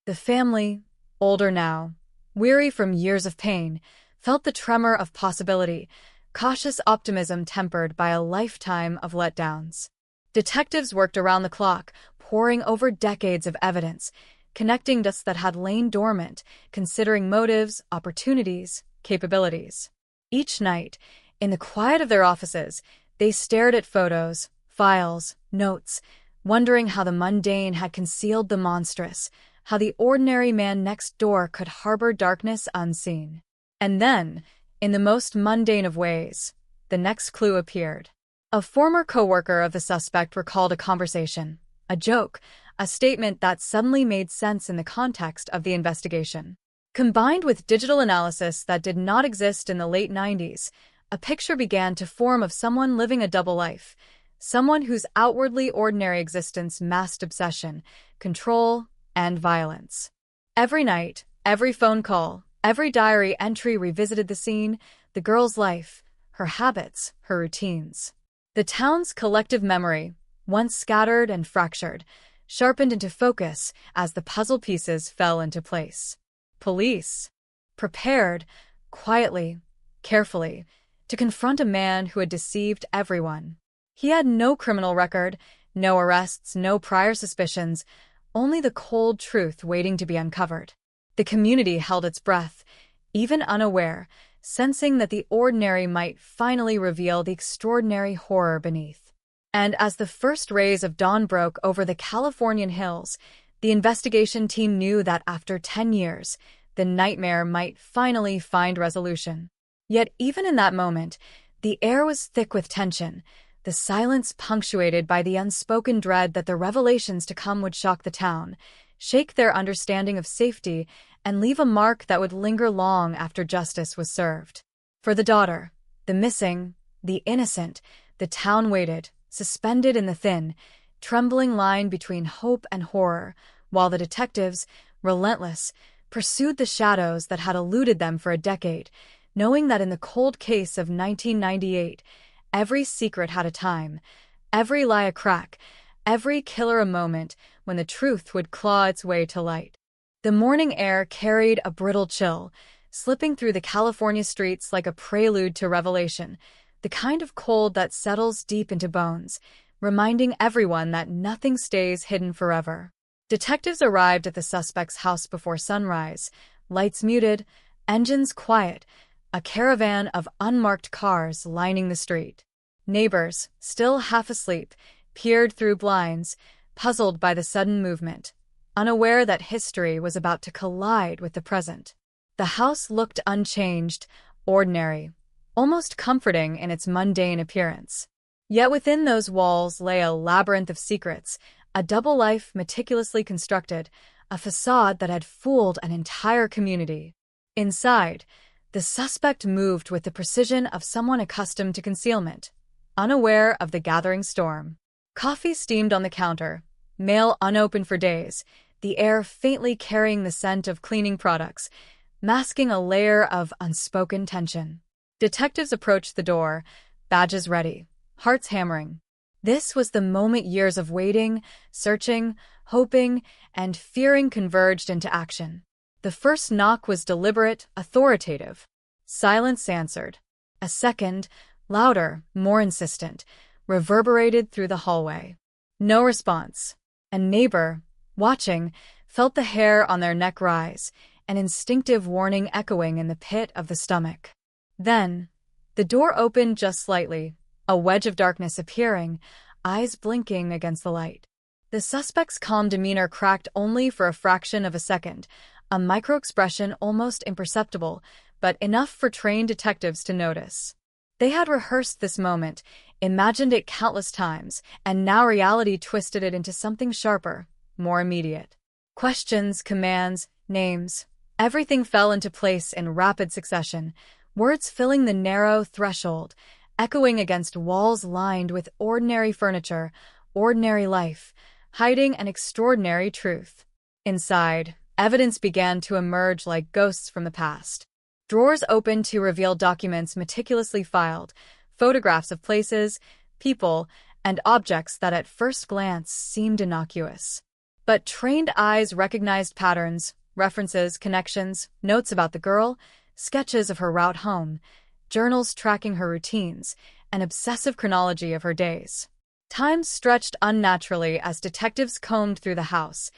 The family, older now, weary from years of pain, felt the tremor of possibility, cautious optimism tempered by a lifetime of letdowns. Detectives worked around the clock, poring over decades of evidence, connecting dots that had lain dormant, considering motives, opportunities, capabilities. Each night, in the quiet of their offices, they stared at photos, files, notes, wondering how the mundane had concealed the monstrous, how the ordinary man next door could harbor darkness unseen. And then, in the most mundane of ways, the next clue appeared. A former coworker of the suspect recalled a conversation, a joke, a statement that suddenly made sense in the context of the investigation. Combined with digital analysis that did not exist in the late 90s, a picture began to form of someone living a double life, someone whose outwardly ordinary existence masked obsession, control, and violence. Every night, every phone call, every diary entry revisited the scene, the girl's life, her habits, her routines. The town's collective memory, once scattered and fractured, sharpened into focus as the puzzle pieces fell into place. Police, prepared, quietly, carefully, to confront a man who had deceived everyone. He had no criminal record, no arrests, no prior suspicions, only the cold truth waiting to be uncovered. The community held its breath, even unaware, sensing that the ordinary might finally reveal the extraordinary horror beneath. And as the first rays of dawn broke over the Californian hills, the investigation team knew that after 10 years, the nightmare might finally find resolution. Yet even in that moment, the air was thick with tension, the silence punctuated by the unspoken dread that the revelations to come would shock the town, shake their understanding of safety, and leave a mark that would linger long after justice was served. For the daughter, the missing, the innocent, the town waited, suspended in the thin, trembling line between hope and horror, while the detectives, relentless, pursued the shadows that had eluded them for a decade, knowing that in the cold case of 1998, every secret had a time, every lie a crack, every killer a moment when the truth would claw its way to light. The morning air carried a brittle chill, slipping through the California streets like a prelude to revelation, the kind of cold that settles deep into bones, reminding everyone that nothing stays hidden forever. Detectives arrived at the suspect's house before sunrise, lights muted, engines quiet, a caravan of unmarked cars lining the street. Neighbors, still half asleep, peered through blinds, puzzled by the sudden movement, unaware that history was about to collide with the present. The house looked unchanged, ordinary, almost comforting in its mundane appearance. Yet within those walls lay a labyrinth of secrets, a double life meticulously constructed, a facade that had fooled an entire community. Inside, the suspect moved with the precision of someone accustomed to concealment, unaware of the gathering storm. Coffee steamed on the counter, mail unopened for days, the air faintly carrying the scent of cleaning products, masking a layer of unspoken tension. Detectives approached the door, badges ready, hearts hammering. This was the moment years of waiting, searching, hoping, and fearing converged into action. The first knock was deliberate, authoritative. Silence answered. A second, louder, more insistent, reverberated through the hallway. No response. A neighbor, watching, felt the hair on their neck rise, an instinctive warning echoing in the pit of the stomach. Then, the door opened just slightly, a wedge of darkness appearing, eyes blinking against the light. The suspect's calm demeanor cracked only for a fraction of a second, a micro-expression almost imperceptible, but enough for trained detectives to notice. They had rehearsed this moment, imagined it countless times, and now reality twisted it into something sharper, more immediate. Questions, commands, names, everything fell into place in rapid succession, words filling the narrow threshold, echoing against walls lined with ordinary furniture, ordinary life, hiding an extraordinary truth. Inside, evidence began to emerge like ghosts from the past. Drawers opened to reveal documents meticulously filed, photographs of places, people, and objects that at first glance seemed innocuous. But trained eyes recognized patterns, references, connections, notes about the girl, sketches of her route home, journals tracking her routines, an obsessive chronology of her days. Time stretched unnaturally as detectives combed through the house,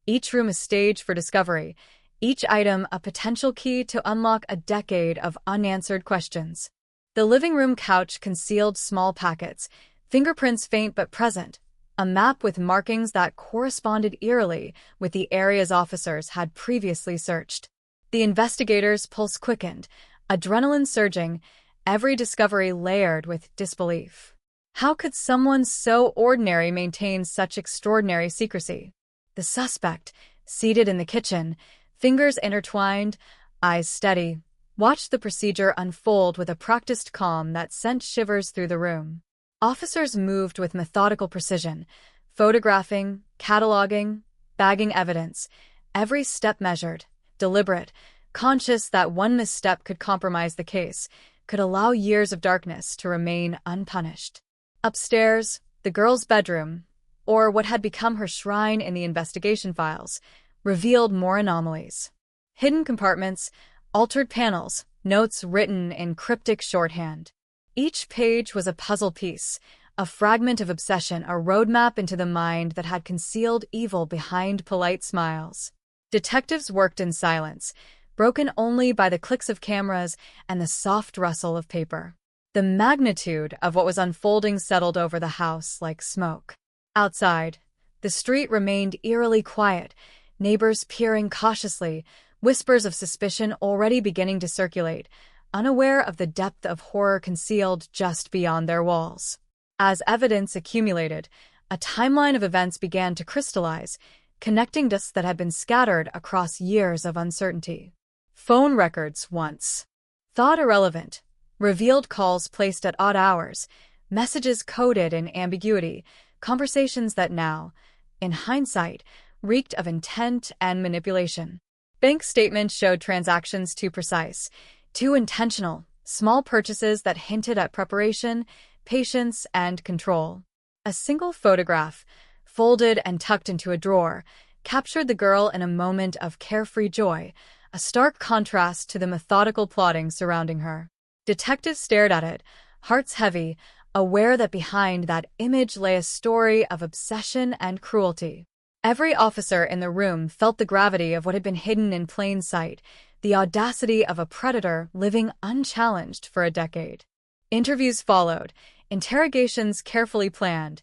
each room a stage for discovery, each item a potential key to unlock a decade of unanswered questions. The living room couch concealed small packets, fingerprints faint but present, a map with markings that corresponded eerily with the areas officers had previously searched. The investigators' pulse quickened, adrenaline surging, every discovery layered with disbelief. How could someone so ordinary maintain such extraordinary secrecy? The suspect, seated in the kitchen, fingers intertwined, eyes steady, watched the procedure unfold with a practiced calm that sent shivers through the room. Officers moved with methodical precision, photographing, cataloging, bagging evidence, every step measured, deliberate, conscious that one misstep could compromise the case, could allow years of darkness to remain unpunished. Upstairs, the girl's bedroom, or what had become her shrine in the investigation files, revealed more anomalies. Hidden compartments, altered panels, notes written in cryptic shorthand. Each page was a puzzle piece, a fragment of obsession, a roadmap into the mind that had concealed evil behind polite smiles. Detectives worked in silence, broken only by the clicks of cameras and the soft rustle of paper. The magnitude of what was unfolding settled over the house like smoke. Outside, the street remained eerily quiet, neighbors peering cautiously, whispers of suspicion already beginning to circulate, unaware of the depth of horror concealed just beyond their walls. As evidence accumulated, a timeline of events began to crystallize, connecting dots that had been scattered across years of uncertainty. Phone records once thought irrelevant, revealed calls placed at odd hours, messages coded in ambiguity, conversations that now, in hindsight, reeked of intent and manipulation. Bank statements showed transactions too precise, too intentional, small purchases that hinted at preparation, patience, and control. A single photograph, folded and tucked into a drawer, captured the girl in a moment of carefree joy, a stark contrast to the methodical plotting surrounding her. Detectives stared at it, hearts heavy, aware that behind that image lay a story of obsession and cruelty. Every officer in the room felt the gravity of what had been hidden in plain sight, the audacity of a predator living unchallenged for a decade. Interviews followed, interrogations carefully planned,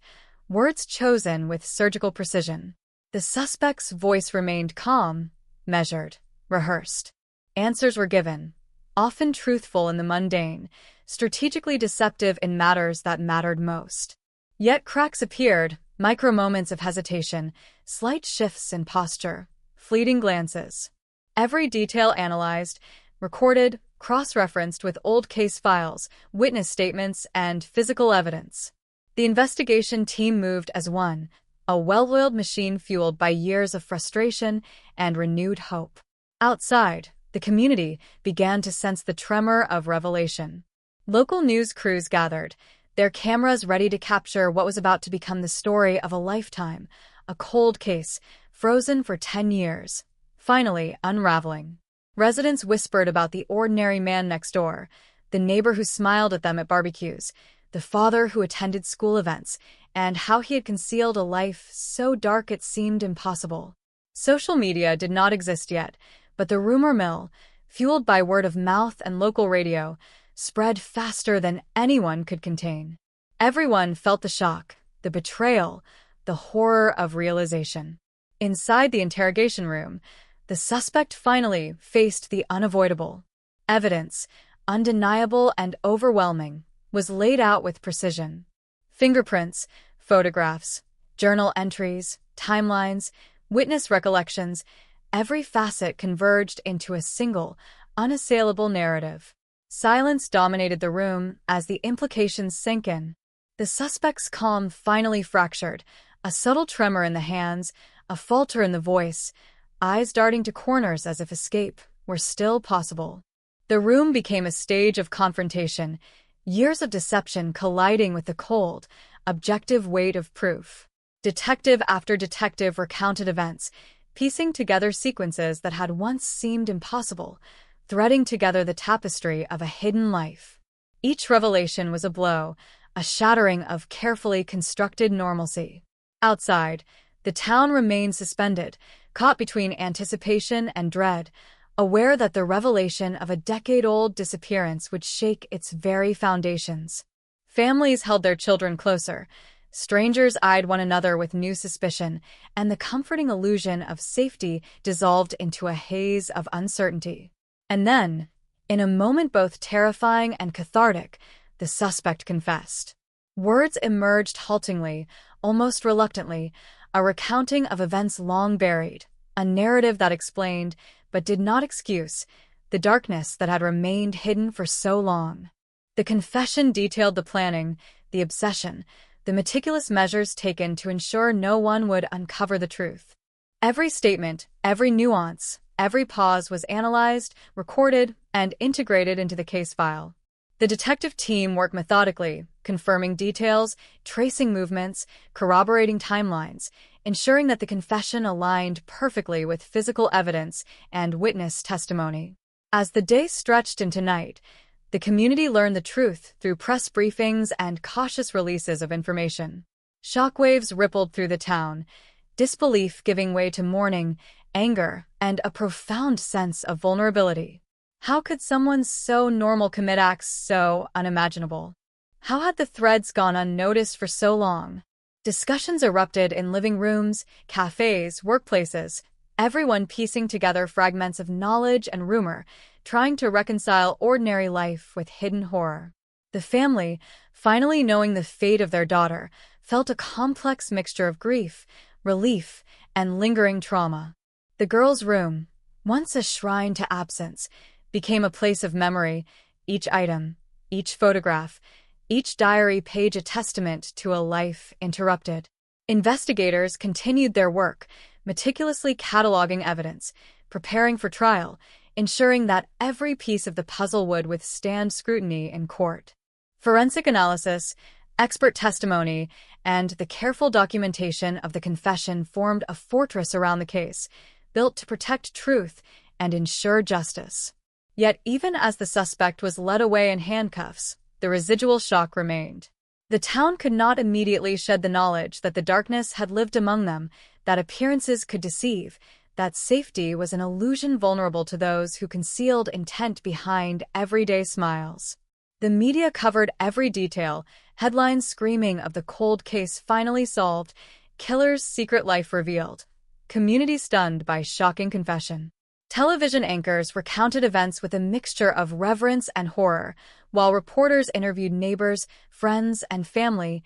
words chosen with surgical precision. The suspect's voice remained calm, measured, rehearsed. Answers were given, often truthful in the mundane, strategically deceptive in matters that mattered most. Yet cracks appeared, micro-moments of hesitation, slight shifts in posture, fleeting glances. Every detail analyzed, recorded, cross-referenced with old case files, witness statements, and physical evidence. The investigation team moved as one, a well-oiled machine fueled by years of frustration and renewed hope. Outside, the community began to sense the tremor of revelation. Local news crews gathered, their cameras ready to capture what was about to become the story of a lifetime, a cold case, frozen for 10 years, finally unraveling. Residents whispered about the ordinary man next door, the neighbor who smiled at them at barbecues, the father who attended school events, and how he had concealed a life so dark it seemed impossible. Social media did not exist yet, but the rumor mill, fueled by word of mouth and local radio, spread faster than anyone could contain. Everyone felt the shock, the betrayal, the horror of realization. Inside the interrogation room, the suspect finally faced the unavoidable. Evidence, undeniable and overwhelming, was laid out with precision. Fingerprints, photographs, journal entries, timelines, witness recollections, every facet converged into a single, unassailable narrative. Silence dominated the room as the implications sank in. The suspect's calm finally fractured, a subtle tremor in the hands, a falter in the voice, eyes darting to corners as if escape were still possible. The room became a stage of confrontation, years of deception colliding with the cold, objective weight of proof. Detective after detective recounted events, piecing together sequences that had once seemed impossible, threading together the tapestry of a hidden life. Each revelation was a blow, a shattering of carefully constructed normalcy. Outside, the town remained suspended, caught between anticipation and dread, aware that the revelation of a decade-old disappearance would shake its very foundations. Families held their children closer, strangers eyed one another with new suspicion, and the comforting illusion of safety dissolved into a haze of uncertainty. And then, in a moment both terrifying and cathartic, the suspect confessed. Words emerged haltingly, almost reluctantly, a recounting of events long buried, a narrative that explained, but did not excuse, the darkness that had remained hidden for so long. The confession detailed the planning, the obsession, the meticulous measures taken to ensure no one would uncover the truth. Every statement, every nuance, every pause was analyzed, recorded, and integrated into the case file. The detective team worked methodically, confirming details, tracing movements, corroborating timelines, ensuring that the confession aligned perfectly with physical evidence and witness testimony. As the day stretched into night, the community learned the truth through press briefings and cautious releases of information. Shockwaves rippled through the town, disbelief giving way to mourning, anger, and a profound sense of vulnerability. How could someone so normal commit acts so unimaginable? How had the threads gone unnoticed for so long? Discussions erupted in living rooms, cafes, workplaces, everyone piecing together fragments of knowledge and rumor, trying to reconcile ordinary life with hidden horror. The family, finally knowing the fate of their daughter, felt a complex mixture of grief, relief, and lingering trauma. The girl's room, once a shrine to absence, became a place of memory, each item, each photograph, each diary page a testament to a life interrupted. Investigators continued their work, meticulously cataloging evidence, preparing for trial, ensuring that every piece of the puzzle would withstand scrutiny in court. Forensic analysis, expert testimony, and the careful documentation of the confession formed a fortress around the case, built to protect truth and ensure justice. Yet even as the suspect was led away in handcuffs, the residual shock remained. The town could not immediately shed the knowledge that the darkness had lived among them, that appearances could deceive, that safety was an illusion vulnerable to those who concealed intent behind everyday smiles. The media covered every detail, headlines screaming of the cold case finally solved, killer's secret life revealed, community stunned by shocking confession. Television anchors recounted events with a mixture of reverence and horror, while reporters interviewed neighbors, friends, and family,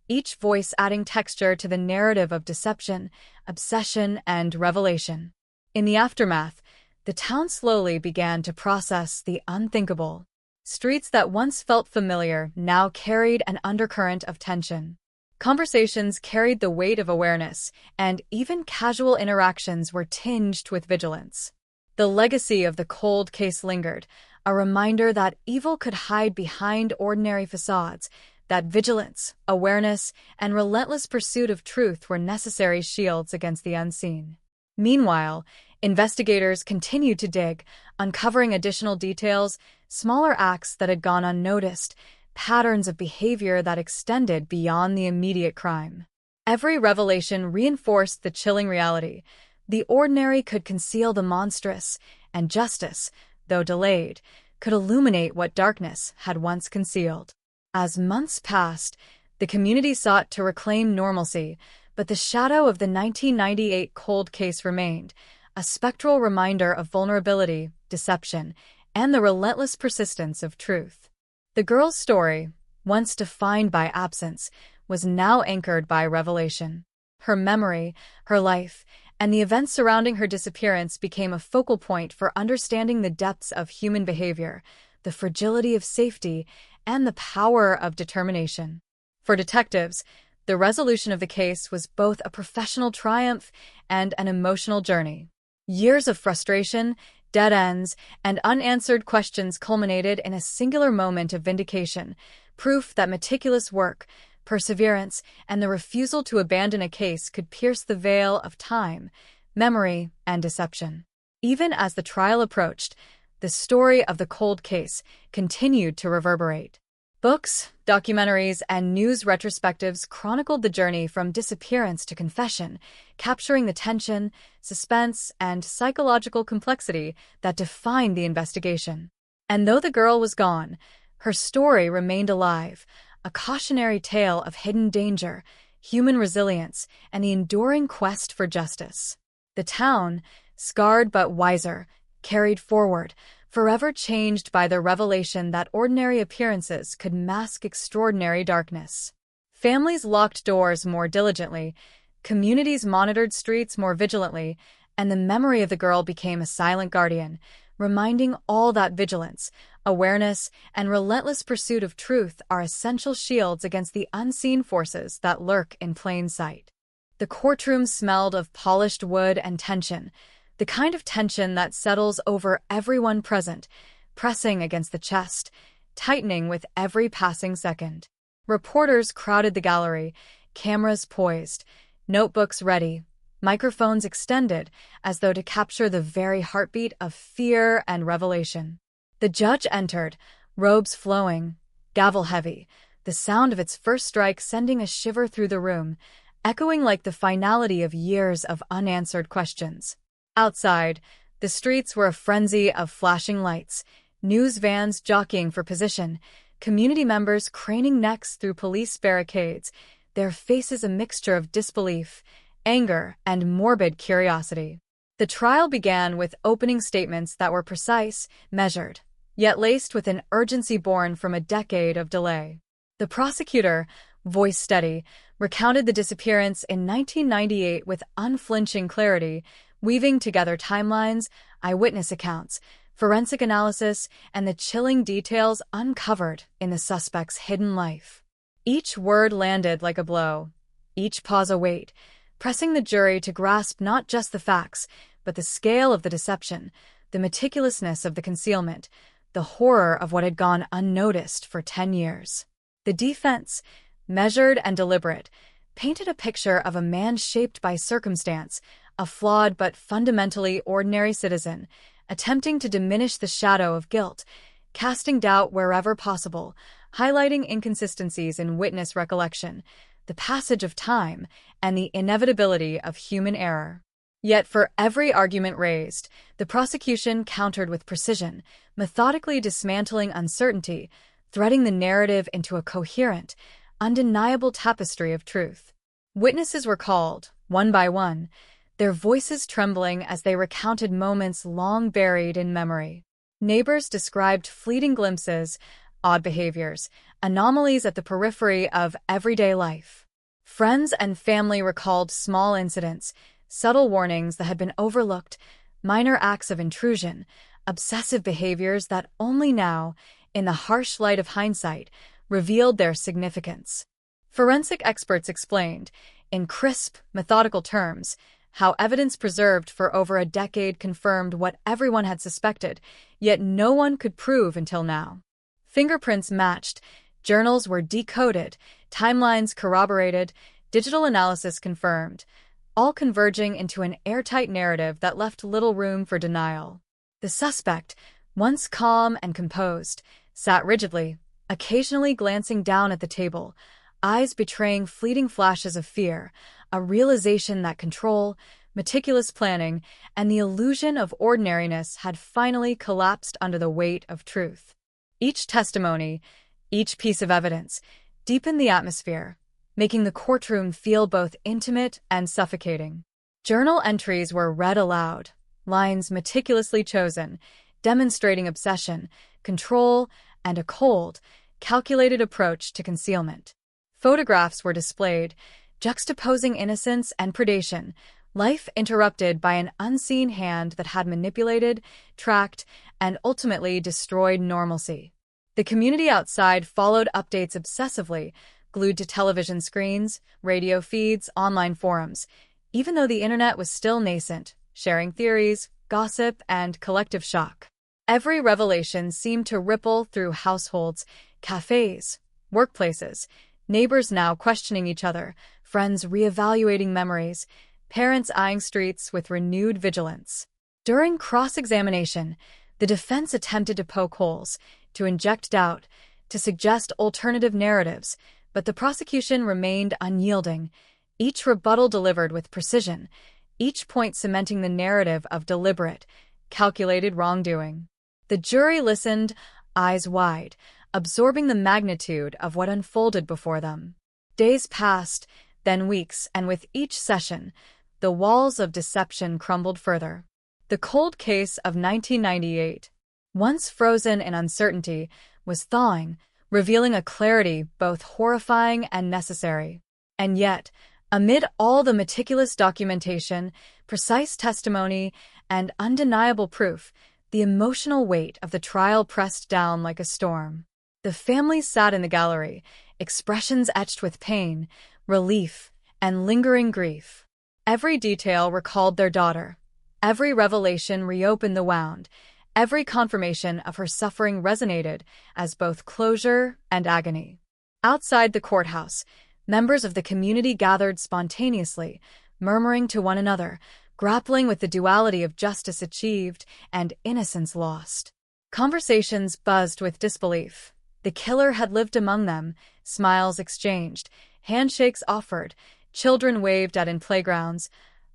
each voice adding texture to the narrative of deception, obsession, and revelation. In the aftermath, the town slowly began to process the unthinkable. Streets that once felt familiar now carried an undercurrent of tension. Conversations carried the weight of awareness, and even casual interactions were tinged with vigilance. The legacy of the cold case lingered, a reminder that evil could hide behind ordinary facades, that vigilance, awareness, and relentless pursuit of truth were necessary shields against the unseen. Meanwhile, investigators continued to dig, uncovering additional details, smaller acts that had gone unnoticed, patterns of behavior that extended beyond the immediate crime. Every revelation reinforced the chilling reality. The ordinary could conceal the monstrous, and justice, though delayed, could illuminate what darkness had once concealed. As months passed, the community sought to reclaim normalcy, but the shadow of the 1998 cold case remained, a spectral reminder of vulnerability, deception, and the relentless persistence of truth. The girl's story, once defined by absence, was now anchored by revelation. Her memory, her life, and the events surrounding her disappearance became a focal point for understanding the depths of human behavior, the fragility of safety, and the power of determination. For detectives, the resolution of the case was both a professional triumph and an emotional journey. Years of frustration, dead ends, and unanswered questions culminated in a singular moment of vindication, proof that meticulous work, perseverance, and the refusal to abandon a case could pierce the veil of time, memory, and deception. Even as the trial approached, the story of the cold case continued to reverberate. Books, documentaries, and news retrospectives chronicled the journey from disappearance to confession, capturing the tension, suspense, and psychological complexity that defined the investigation. And though the girl was gone, her story remained alive, a cautionary tale of hidden danger, human resilience, and the enduring quest for justice. The town, scarred but wiser, carried forward, forever changed by the revelation that ordinary appearances could mask extraordinary darkness. Families locked doors more diligently, communities monitored streets more vigilantly, and the memory of the girl became a silent guardian, reminding all that vigilance, awareness, and relentless pursuit of truth are essential shields against the unseen forces that lurk in plain sight. The courtroom smelled of polished wood and tension, the kind of tension that settles over everyone present, pressing against the chest, tightening with every passing second. Reporters crowded the gallery, cameras poised, notebooks ready, microphones extended as though to capture the very heartbeat of fear and revelation. The judge entered, robes flowing, gavel heavy, the sound of its first strike sending a shiver through the room, echoing like the finality of years of unanswered questions. Outside, the streets were a frenzy of flashing lights, news vans jockeying for position, community members craning necks through police barricades, their faces a mixture of disbelief, anger, and morbid curiosity. The trial began with opening statements that were precise, measured, yet laced with an urgency born from a decade of delay. The prosecutor, voice steady, recounted the disappearance in 1998 with unflinching clarity, weaving together timelines, eyewitness accounts, forensic analysis, and the chilling details uncovered in the suspect's hidden life. Each word landed like a blow, each pause a weight, pressing the jury to grasp not just the facts, but the scale of the deception, the meticulousness of the concealment, the horror of what had gone unnoticed for 10 years. The defense, measured and deliberate, painted a picture of a man shaped by circumstance, a flawed but fundamentally ordinary citizen, attempting to diminish the shadow of guilt, casting doubt wherever possible, highlighting inconsistencies in witness recollection, the passage of time, and the inevitability of human error. Yet for every argument raised, the prosecution countered with precision, methodically dismantling uncertainty, threading the narrative into a coherent, undeniable tapestry of truth. Witnesses were called, one by one, their voices trembling as they recounted moments long buried in memory. Neighbors described fleeting glimpses, odd behaviors, anomalies at the periphery of everyday life. Friends and family recalled small incidents, subtle warnings that had been overlooked, minor acts of intrusion, obsessive behaviors that only now, in the harsh light of hindsight, revealed their significance. Forensic experts explained, in crisp, methodical terms, how evidence preserved for over a decade confirmed what everyone had suspected, yet no one could prove until now. Fingerprints matched, journals were decoded, timelines corroborated, digital analysis confirmed, all converging into an airtight narrative that left little room for denial. The suspect, once calm and composed, sat rigidly, occasionally glancing down at the table, eyes betraying fleeting flashes of fear, a realization that control, meticulous planning, and the illusion of ordinariness had finally collapsed under the weight of truth. Each testimony, each piece of evidence, deepened the atmosphere, making the courtroom feel both intimate and suffocating. Journal entries were read aloud, lines meticulously chosen, demonstrating obsession, control, and a cold, calculated approach to concealment. Photographs were displayed, juxtaposing innocence and predation, life interrupted by an unseen hand that had manipulated, tracked, and ultimately destroyed normalcy. The community outside followed updates obsessively, glued to television screens, radio feeds, online forums, even though the internet was still nascent, sharing theories, gossip, and collective shock. Every revelation seemed to ripple through households, cafes, workplaces, neighbors now questioning each other, friends reevaluating memories, parents eyeing streets with renewed vigilance. During cross-examination, the defense attempted to poke holes, to inject doubt, to suggest alternative narratives, but the prosecution remained unyielding, each rebuttal delivered with precision, each point cementing the narrative of deliberate, calculated wrongdoing. The jury listened, eyes wide, absorbing the magnitude of what unfolded before them. Days passed, then weeks, and with each session, the walls of deception crumbled further. The cold case of 1998, once frozen in uncertainty, was thawing, revealing a clarity both horrifying and necessary. And yet, amid all the meticulous documentation, precise testimony, and undeniable proof, the emotional weight of the trial pressed down like a storm. The families sat in the gallery, expressions etched with pain, relief, and lingering grief. Every detail recalled their daughter. Every revelation reopened the wound, Every confirmation of her suffering resonated as both closure and agony. Outside the courthouse, members of the community gathered spontaneously, murmuring to one another, grappling with the duality of justice achieved and innocence lost. Conversations buzzed with disbelief. The killer had lived among them, smiles exchanged, handshakes offered, children waved at in playgrounds,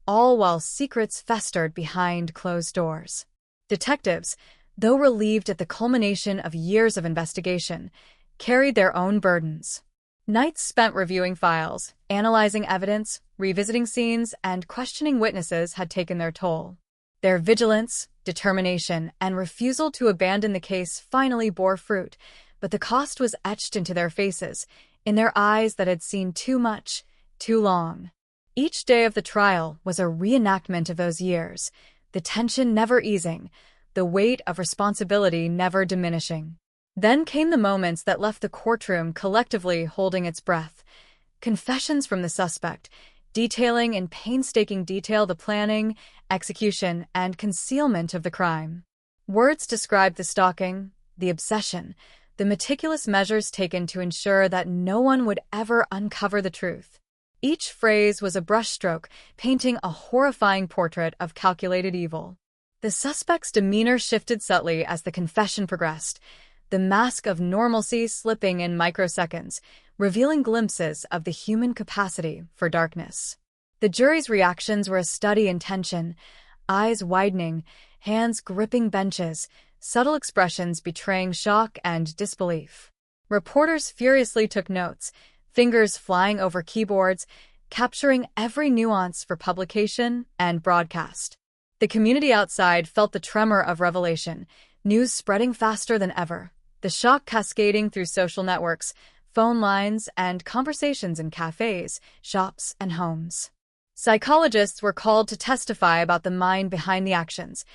all while secrets festered behind closed doors. Detectives, though relieved at the culmination of years of investigation, carried their own burdens. Nights spent reviewing files, analyzing evidence, revisiting scenes, and questioning witnesses had taken their toll. Their vigilance, determination, and refusal to abandon the case finally bore fruit, but the cost was etched into their faces, in their eyes that had seen too much, too long. Each day of the trial was a reenactment of those years, the tension never easing, the weight of responsibility never diminishing. Then came the moments that left the courtroom collectively holding its breath. Confessions from the suspect, detailing in painstaking detail the planning, execution, and concealment of the crime. Words described the stalking, the obsession, the meticulous measures taken to ensure that no one would ever uncover the truth. Each phrase was a brushstroke, painting a horrifying portrait of calculated evil. The suspect's demeanor shifted subtly as the confession progressed, the mask of normalcy slipping in microseconds, revealing glimpses of the human capacity for darkness. The jury's reactions were a study in tension, eyes widening, hands gripping benches, subtle expressions betraying shock and disbelief. Reporters furiously took notes, fingers flying over keyboards, capturing every nuance for publication and broadcast. The community outside felt the tremor of revelation, news spreading faster than ever, the shock cascading through social networks, phone lines, and conversations in cafes, shops, and homes. Psychologists were called to testify about the mind behind the actions,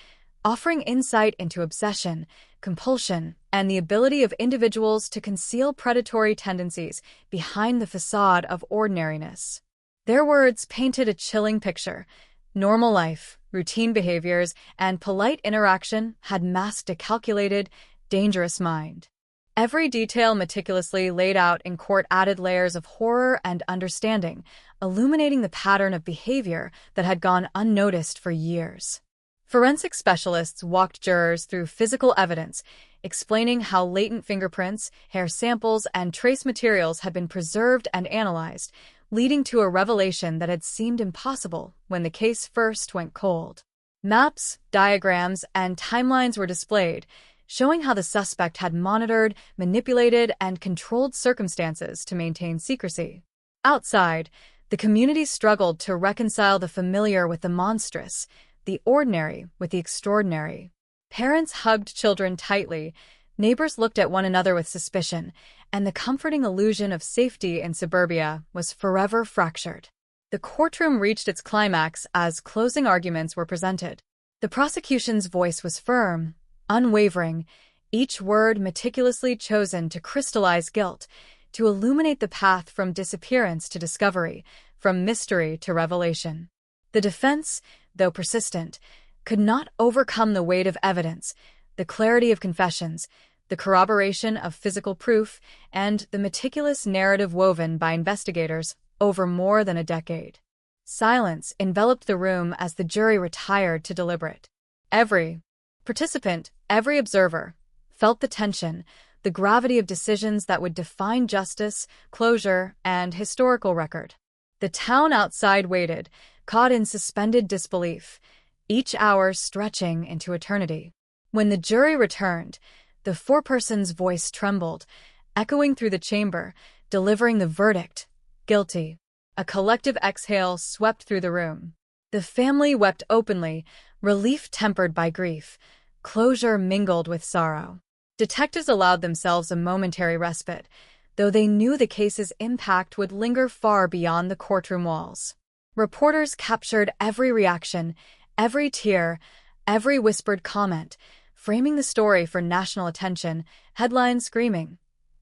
offering insight into obsession, compulsion, and the ability of individuals to conceal predatory tendencies behind the facade of ordinariness. Their words painted a chilling picture. Normal life, routine behaviors, and polite interaction had masked a calculated, dangerous mind. Every detail meticulously laid out in court added layers of horror and understanding, illuminating the pattern of behavior that had gone unnoticed for years. Forensic specialists walked jurors through physical evidence, explaining how latent fingerprints, hair samples, and trace materials had been preserved and analyzed, leading to a revelation that had seemed impossible when the case first went cold. Maps, diagrams, and timelines were displayed, showing how the suspect had monitored, manipulated, and controlled circumstances to maintain secrecy. Outside, the community struggled to reconcile the familiar with the monstrous, the ordinary with the extraordinary. Parents hugged children tightly, neighbors looked at one another with suspicion, and the comforting illusion of safety in suburbia was forever fractured. The courtroom reached its climax as closing arguments were presented. The prosecution's voice was firm, unwavering, each word meticulously chosen to crystallize guilt, to illuminate the path from disappearance to discovery, from mystery to revelation. The defense, though persistent, could not overcome the weight of evidence, the clarity of confessions, the corroboration of physical proof, and the meticulous narrative woven by investigators over more than a decade. Silence enveloped the room as the jury retired to deliberate. Every participant, every observer, felt the tension, the gravity of decisions that would define justice, closure, and historical record. The town outside waited, caught in suspended disbelief, each hour stretching into eternity. When the jury returned, the foreperson's voice trembled, echoing through the chamber, delivering the verdict, guilty. A collective exhale swept through the room. The family wept openly, relief tempered by grief, closure mingled with sorrow. Detectives allowed themselves a momentary respite, though they knew the case's impact would linger far beyond the courtroom walls. Reporters captured every reaction, every tear, every whispered comment, framing the story for national attention, headlines screaming,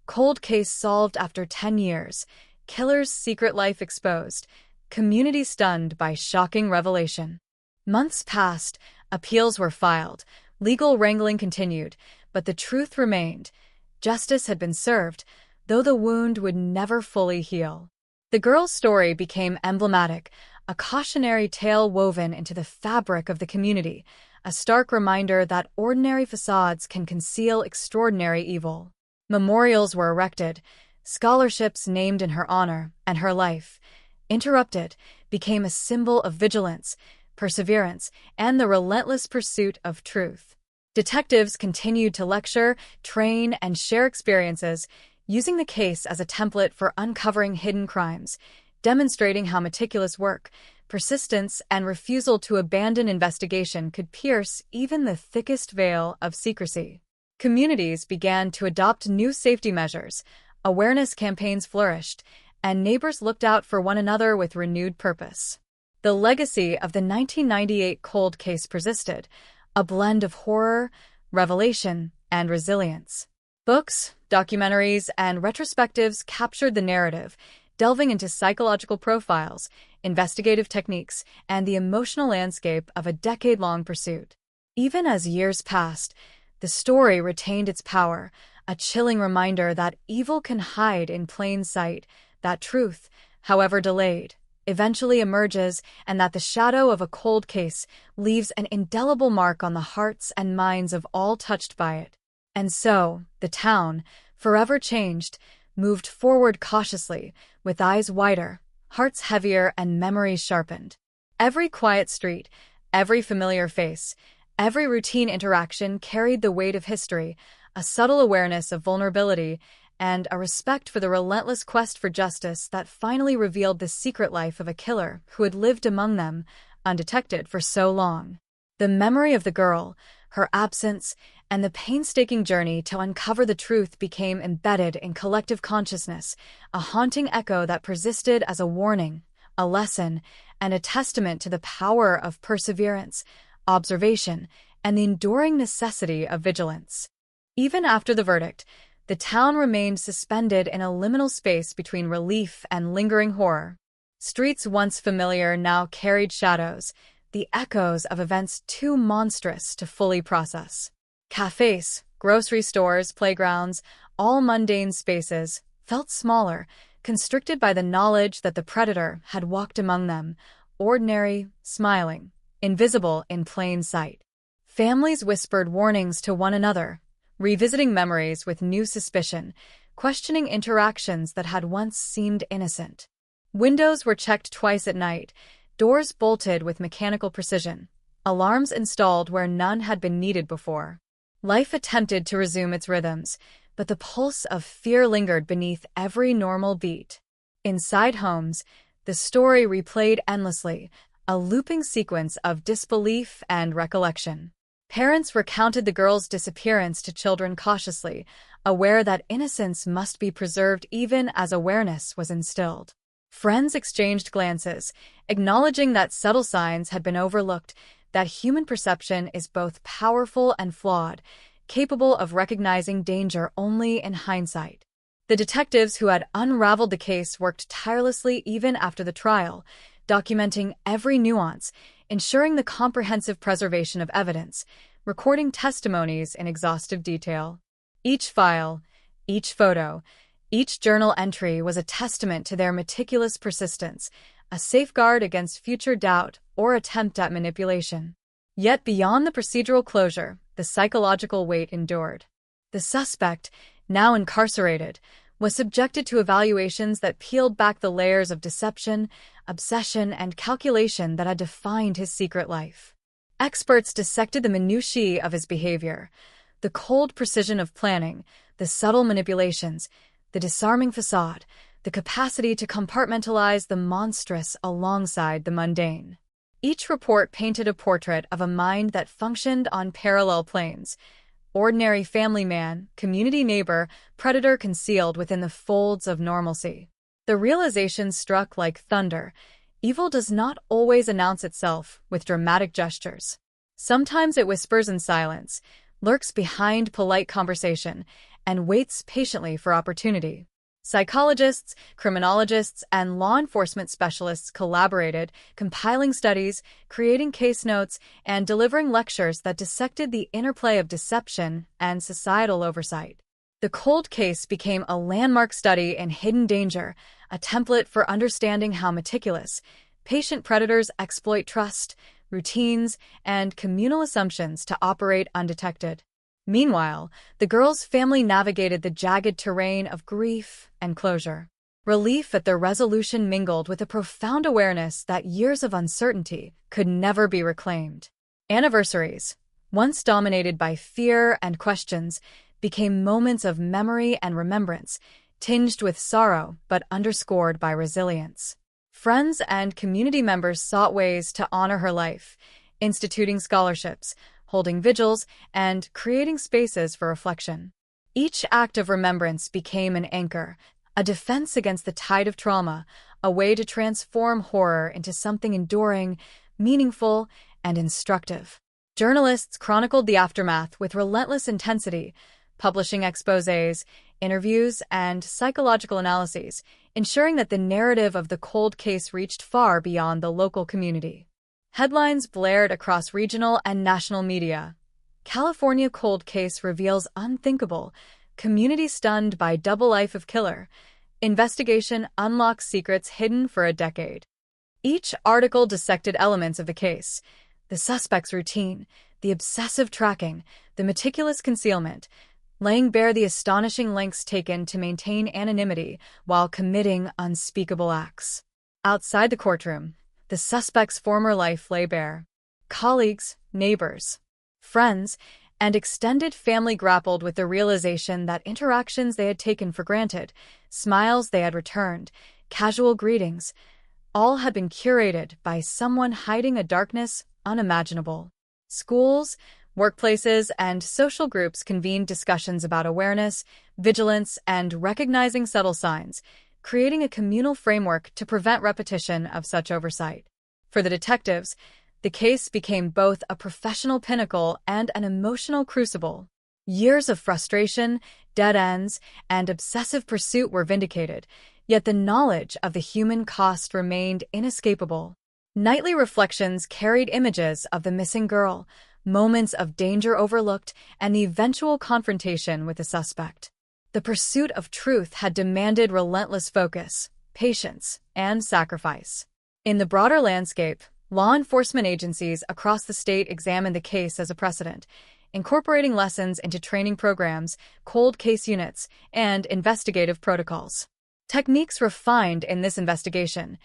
"Cold case solved after 10 years, killer's secret life exposed, community stunned by shocking revelation." Months passed, appeals were filed, Legal wrangling continued, but the truth remained. Justice had been served, though the wound would never fully heal. The girl's story became emblematic, a cautionary tale woven into the fabric of the community, a stark reminder that ordinary facades can conceal extraordinary evil. Memorials were erected, scholarships named in her honor, and her life, interrupted, became a symbol of vigilance, perseverance, and the relentless pursuit of truth. Detectives continued to lecture, train, and share experiences, using the case as a template for uncovering hidden crimes, demonstrating how meticulous work, persistence, and refusal to abandon investigation could pierce even the thickest veil of secrecy. Communities began to adopt new safety measures, awareness campaigns flourished, and neighbors looked out for one another with renewed purpose. The legacy of the 1998 cold case persisted, a blend of horror, revelation, and resilience. Books, documentaries, and retrospectives captured the narrative, delving into psychological profiles, investigative techniques, and the emotional landscape of a decade-long pursuit. Even as years passed, the story retained its power, a chilling reminder that evil can hide in plain sight, that truth, however delayed, eventually emerges, and that the shadow of a cold case leaves an indelible mark on the hearts and minds of all touched by it. And so, the town, forever changed, moved forward cautiously, with eyes wider, hearts heavier, and memories sharpened. Every quiet street, every familiar face, every routine interaction carried the weight of history, a subtle awareness of vulnerability, and a respect for the relentless quest for justice that finally revealed the secret life of a killer who had lived among them, undetected for so long. The memory of the girl, her absence, and the painstaking journey to uncover the truth became embedded in collective consciousness, a haunting echo that persisted as a warning, a lesson, and a testament to the power of perseverance, observation, and the enduring necessity of vigilance. Even after the verdict, the town remained suspended in a liminal space between relief and lingering horror. Streets once familiar now carried shadows, the echoes of events too monstrous to fully process. Cafes, grocery stores, playgrounds, all mundane spaces, felt smaller, constricted by the knowledge that the predator had walked among them, ordinary, smiling, invisible in plain sight. Families whispered warnings to one another, revisiting memories with new suspicion, questioning interactions that had once seemed innocent. Windows were checked twice at night, doors bolted with mechanical precision, alarms installed where none had been needed before. Life attempted to resume its rhythms, but the pulse of fear lingered beneath every normal beat. Inside homes, the story replayed endlessly, a looping sequence of disbelief and recollection. Parents recounted the girl's disappearance to children cautiously, aware that innocence must be preserved even as awareness was instilled. Friends exchanged glances, acknowledging that subtle signs had been overlooked, that human perception is both powerful and flawed, capable of recognizing danger only in hindsight. The detectives who had unraveled the case worked tirelessly even after the trial, documenting every nuance, ensuring the comprehensive preservation of evidence, recording testimonies in exhaustive detail. Each file, each photo, each journal entry was a testament to their meticulous persistence, a safeguard against future doubt or attempt at manipulation. Yet beyond the procedural closure, the psychological weight endured. The suspect, now incarcerated, was subjected to evaluations that peeled back the layers of deception, obsession, and calculation that had defined his secret life. Experts dissected the minutiae of his behavior, the cold precision of planning, the subtle manipulations, the disarming facade, the capacity to compartmentalize the monstrous alongside the mundane. Each report painted a portrait of a mind that functioned on parallel planes. Ordinary family man, community neighbor, predator concealed within the folds of normalcy. The realization struck like thunder. Evil does not always announce itself with dramatic gestures. Sometimes it whispers in silence, lurks behind polite conversation, and waits patiently for opportunity. Psychologists, criminologists, and law enforcement specialists collaborated, compiling studies, creating case notes, and delivering lectures that dissected the interplay of deception and societal oversight. The cold case became a landmark study in hidden danger, a template for understanding how meticulous, patient predators exploit trust, routines, and communal assumptions to operate undetected. Meanwhile, the girl's family navigated the jagged terrain of grief and closure. Relief at their resolution mingled with a profound awareness that years of uncertainty could never be reclaimed. Anniversaries, once dominated by fear and questions, became moments of memory and remembrance, tinged with sorrow but underscored by resilience. Friends and community members sought ways to honor her life, instituting scholarships, holding vigils, and creating spaces for reflection. Each act of remembrance became an anchor, a defense against the tide of trauma, a way to transform horror into something enduring, meaningful, and instructive. Journalists chronicled the aftermath with relentless intensity, publishing exposés, interviews, and psychological analyses, ensuring that the narrative of the cold case reached far beyond the local community. Headlines blared across regional and national media. California cold case reveals unthinkable. Community stunned by double life of killer. Investigation unlocks secrets hidden for a decade. Each article dissected elements of the case: the suspect's routine, the obsessive tracking, the meticulous concealment, laying bare the astonishing lengths taken to maintain anonymity while committing unspeakable acts. Outside the courtroom, the suspect's former life lay bare. Colleagues, neighbors, friends, and extended family grappled with the realization that interactions they had taken for granted, smiles they had returned, casual greetings, all had been curated by someone hiding a darkness unimaginable. Schools, workplaces, and social groups convened discussions about awareness, vigilance, and recognizing subtle signs, creating a communal framework to prevent repetition of such oversight. For the detectives, the case became both a professional pinnacle and an emotional crucible. Years of frustration, dead ends, and obsessive pursuit were vindicated, yet the knowledge of the human cost remained inescapable. Nightly reflections carried images of the missing girl, moments of danger overlooked, and the eventual confrontation with the suspect. The pursuit of truth had demanded relentless focus, patience, and sacrifice. In the broader landscape, law enforcement agencies across the state examined the case as a precedent, incorporating lessons into training programs, cold case units, and investigative protocols. Techniques refined in this investigation: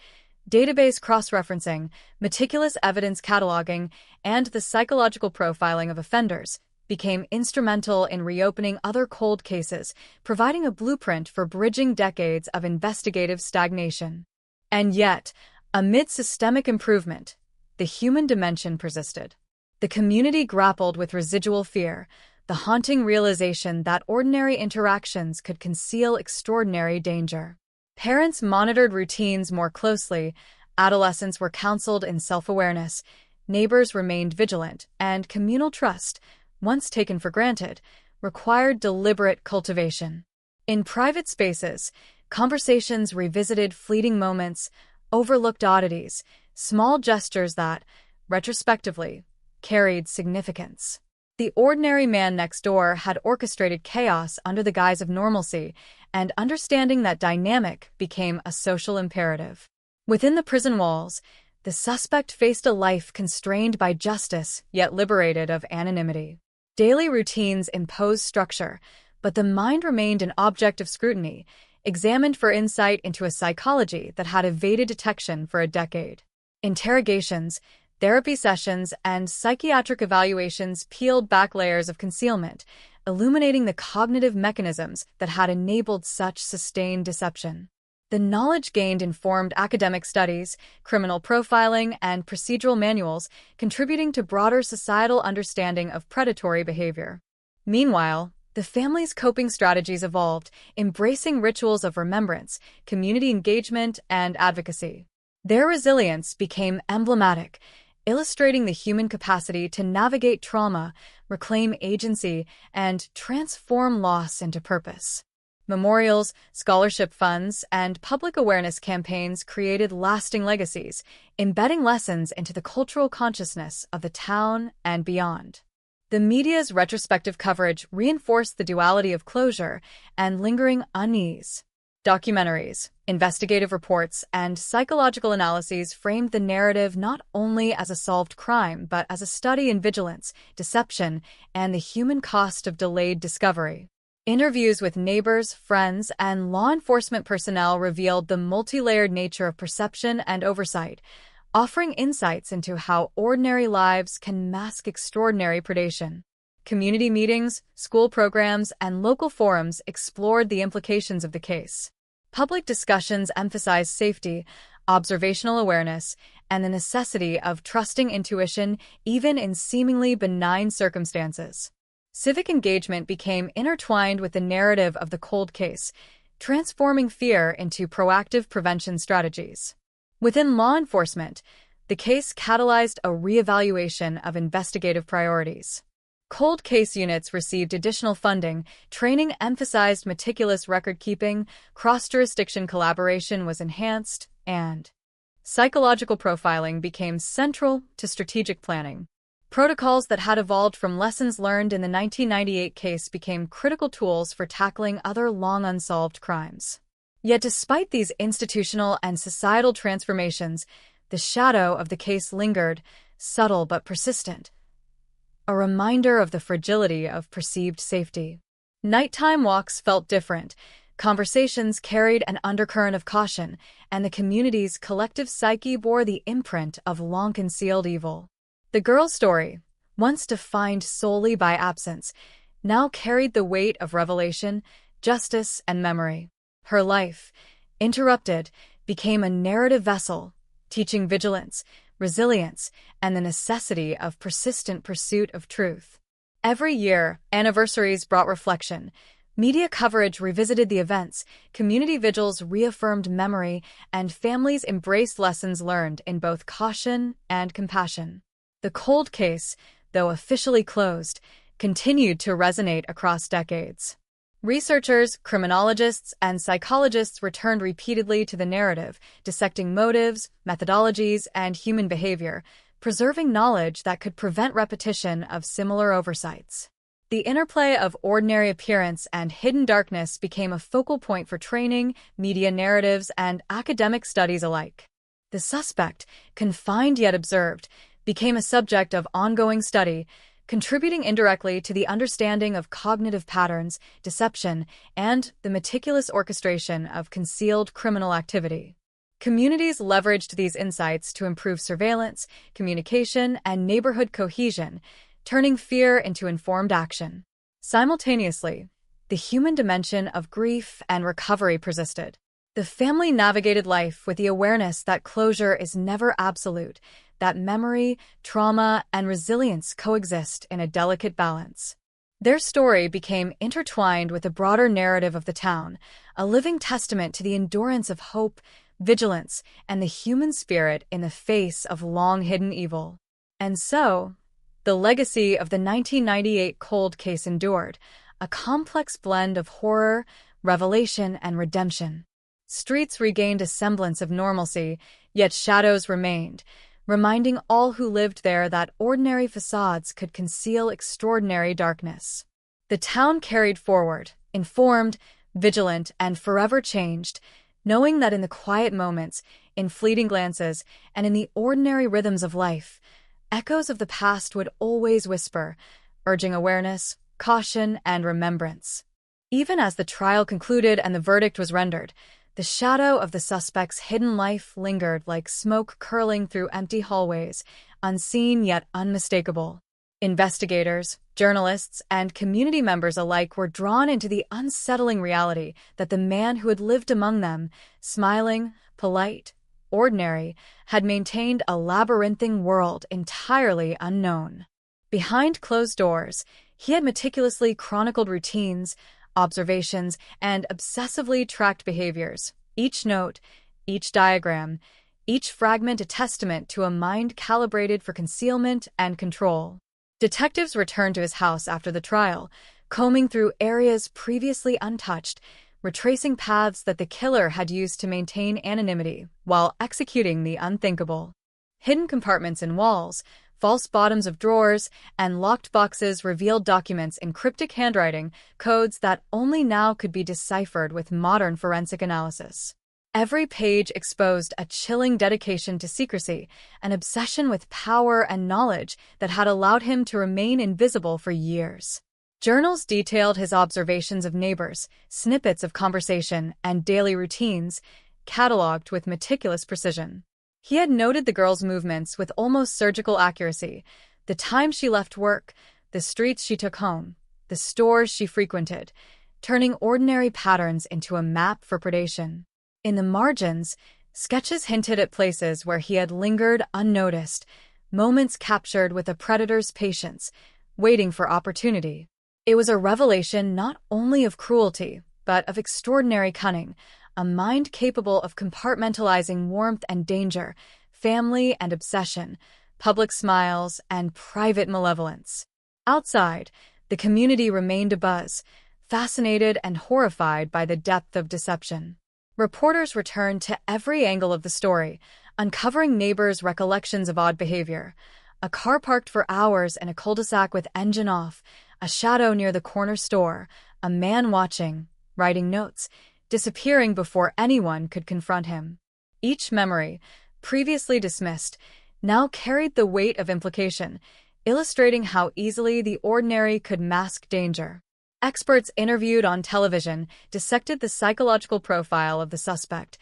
database cross-referencing, meticulous evidence cataloging, and the psychological profiling of offenders became instrumental in reopening other cold cases, providing a blueprint for bridging decades of investigative stagnation. And yet, amid systemic improvement, the human dimension persisted. The community grappled with residual fear, the haunting realization that ordinary interactions could conceal extraordinary danger. Parents monitored routines more closely, adolescents were counseled in self-awareness, neighbors remained vigilant, and communal trust, once taken for granted, required deliberate cultivation. In private spaces, conversations revisited fleeting moments, overlooked oddities, small gestures that, retrospectively, carried significance. The ordinary man next door had orchestrated chaos under the guise of normalcy, and understanding that dynamic became a social imperative. Within the prison walls, the suspect faced a life constrained by justice, yet liberated of anonymity. Daily routines imposed structure, but the mind remained an object of scrutiny, examined for insight into a psychology that had evaded detection for a decade. Interrogations, therapy sessions, and psychiatric evaluations peeled back layers of concealment, illuminating the cognitive mechanisms that had enabled such sustained deception. The knowledge gained informed academic studies, criminal profiling, and procedural manuals, contributing to broader societal understanding of predatory behavior. Meanwhile, the family's coping strategies evolved, embracing rituals of remembrance, community engagement, and advocacy. Their resilience became emblematic, illustrating the human capacity to navigate trauma, reclaim agency, and transform loss into purpose. Memorials, scholarship funds, and public awareness campaigns created lasting legacies, embedding lessons into the cultural consciousness of the town and beyond. The media's retrospective coverage reinforced the duality of closure and lingering unease. Documentaries, investigative reports, and psychological analyses framed the narrative not only as a solved crime, but as a study in vigilance, deception, and the human cost of delayed discovery. Interviews with neighbors, friends, and law enforcement personnel revealed the multi-layered nature of perception and oversight, offering insights into how ordinary lives can mask extraordinary predation. Community meetings, school programs, and local forums explored the implications of the case. Public discussions emphasized safety, observational awareness, and the necessity of trusting intuition even in seemingly benign circumstances. Civic engagement became intertwined with the narrative of the cold case, transforming fear into proactive prevention strategies. Within law enforcement, the case catalyzed a reevaluation of investigative priorities. Cold case units received additional funding, training emphasized meticulous record-keeping, cross-jurisdiction collaboration was enhanced, and psychological profiling became central to strategic planning. Protocols that had evolved from lessons learned in the 1998 case became critical tools for tackling other long-unsolved crimes. Yet despite these institutional and societal transformations, the shadow of the case lingered, subtle but persistent, a reminder of the fragility of perceived safety. Nighttime walks felt different. Conversations carried an undercurrent of caution, and the community's collective psyche bore the imprint of long-concealed evil. The girl's story, once defined solely by absence, now carried the weight of revelation, justice, and memory. Her life, interrupted, became a narrative vessel, teaching vigilance, resilience, and the necessity of persistent pursuit of truth. Every year, anniversaries brought reflection. Media coverage revisited the events, community vigils reaffirmed memory, and families embraced lessons learned in both caution and compassion. The cold case, though officially closed, continued to resonate across decades. Researchers, criminologists, and psychologists returned repeatedly to the narrative, dissecting motives, methodologies, and human behavior, preserving knowledge that could prevent repetition of similar oversights. The interplay of ordinary appearance and hidden darkness became a focal point for training, media narratives, and academic studies alike. The suspect, confined yet observed, became a subject of ongoing study, contributing indirectly to the understanding of cognitive patterns, deception, and the meticulous orchestration of concealed criminal activity. Communities leveraged these insights to improve surveillance, communication, and neighborhood cohesion, turning fear into informed action. Simultaneously, the human dimension of grief and recovery persisted. The family navigated life with the awareness that closure is never absolute, that memory, trauma, and resilience coexist in a delicate balance. Their story became intertwined with the broader narrative of the town, a living testament to the endurance of hope, vigilance, and the human spirit in the face of long-hidden evil. And so, the legacy of the 1998 cold case endured, a complex blend of horror, revelation, and redemption. Streets regained a semblance of normalcy, yet shadows remained, reminding all who lived there that ordinary facades could conceal extraordinary darkness. The town carried forward, informed, vigilant, and forever changed, knowing that in the quiet moments, in fleeting glances, and in the ordinary rhythms of life, echoes of the past would always whisper, urging awareness, caution, and remembrance. Even as the trial concluded and the verdict was rendered, the shadow of the suspect's hidden life lingered like smoke curling through empty hallways, unseen yet unmistakable. Investigators, journalists, and community members alike were drawn into the unsettling reality that the man who had lived among them, smiling, polite, ordinary, had maintained a labyrinthine world entirely unknown. Behind closed doors, he had meticulously chronicled routines, observations, and obsessively tracked behaviors, each note, each diagram, each fragment a testament to a mind calibrated for concealment and control. Detectives returned to his house after the trial, combing through areas previously untouched, retracing paths that the killer had used to maintain anonymity while executing the unthinkable. Hidden compartments in walls, false bottoms of drawers, and locked boxes revealed documents in cryptic handwriting, codes that only now could be deciphered with modern forensic analysis. Every page exposed a chilling dedication to secrecy, an obsession with power and knowledge that had allowed him to remain invisible for years. Journals detailed his observations of neighbors, snippets of conversation, and daily routines, cataloged with meticulous precision. He had noted the girl's movements with almost surgical accuracy, the time she left work, the streets she took home, the stores she frequented, turning ordinary patterns into a map for predation. In the margins, sketches hinted at places where he had lingered unnoticed, moments captured with a predator's patience, waiting for opportunity. It was a revelation not only of cruelty, but of extraordinary cunning, a mind capable of compartmentalizing warmth and danger, family and obsession, public smiles and private malevolence. Outside, the community remained abuzz, fascinated and horrified by the depth of deception. Reporters returned to every angle of the story, uncovering neighbors' recollections of odd behavior. A car parked for hours in a cul-de-sac with engine off, a shadow near the corner store, a man watching, writing notes, disappearing before anyone could confront him. Each memory, previously dismissed, now carried the weight of implication, illustrating how easily the ordinary could mask danger. Experts interviewed on television dissected the psychological profile of the suspect: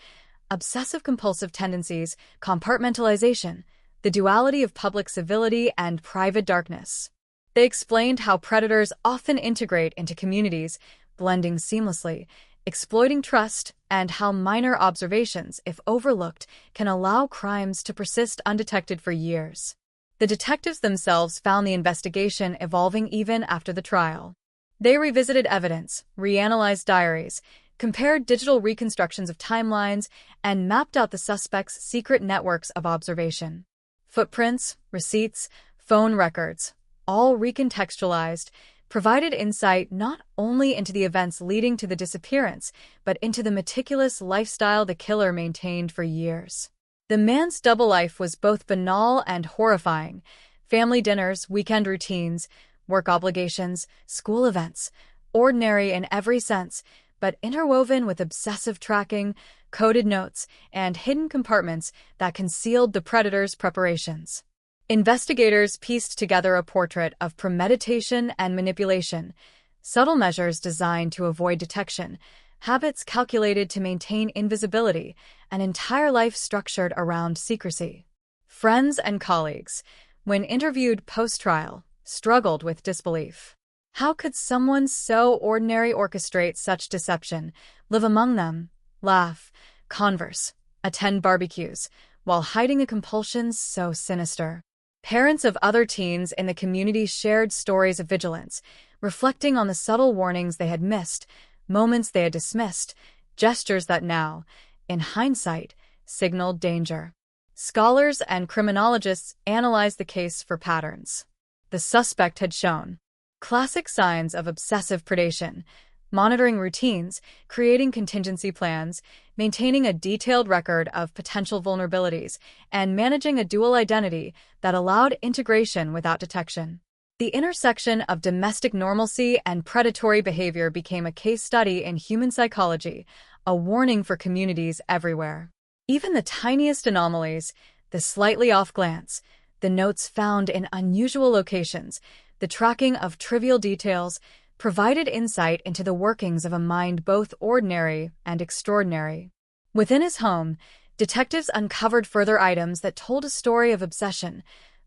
obsessive-compulsive tendencies, compartmentalization, the duality of public civility and private darkness. They explained how predators often integrate into communities, blending seamlessly, exploiting trust, and how minor observations, if overlooked, can allow crimes to persist undetected for years. The detectives themselves found the investigation evolving even after the trial. They revisited evidence, reanalyzed diaries, compared digital reconstructions of timelines, and mapped out the suspect's secret networks of observation. Footprints, receipts, phone records, all recontextualized, provided insight not only into the events leading to the disappearance, but into the meticulous lifestyle the killer maintained for years. The man's double life was both banal and horrifying: family dinners, weekend routines, work obligations, school events, ordinary in every sense, but interwoven with obsessive tracking, coded notes, and hidden compartments that concealed the predator's preparations. Investigators pieced together a portrait of premeditation and manipulation, subtle measures designed to avoid detection, habits calculated to maintain invisibility, an entire life structured around secrecy. Friends and colleagues, when interviewed post-trial, struggled with disbelief. How could someone so ordinary orchestrate such deception, live among them, laugh, converse, attend barbecues, while hiding a compulsion so sinister? Parents of other teens in the community shared stories of vigilance, reflecting on the subtle warnings they had missed, moments they had dismissed, gestures that now, in hindsight, signaled danger. Scholars and criminologists analyzed the case for patterns. The suspect had shown classic signs of obsessive predation: monitoring routines, creating contingency plans, maintaining a detailed record of potential vulnerabilities, and managing a dual identity that allowed integration without detection. The intersection of domestic normalcy and predatory behavior became a case study in human psychology, a warning for communities everywhere. Even the tiniest anomalies, the slightly off glance, the notes found in unusual locations, the tracking of trivial details, provided insight into the workings of a mind both ordinary and extraordinary. Within his home, detectives uncovered further items that told a story of obsession: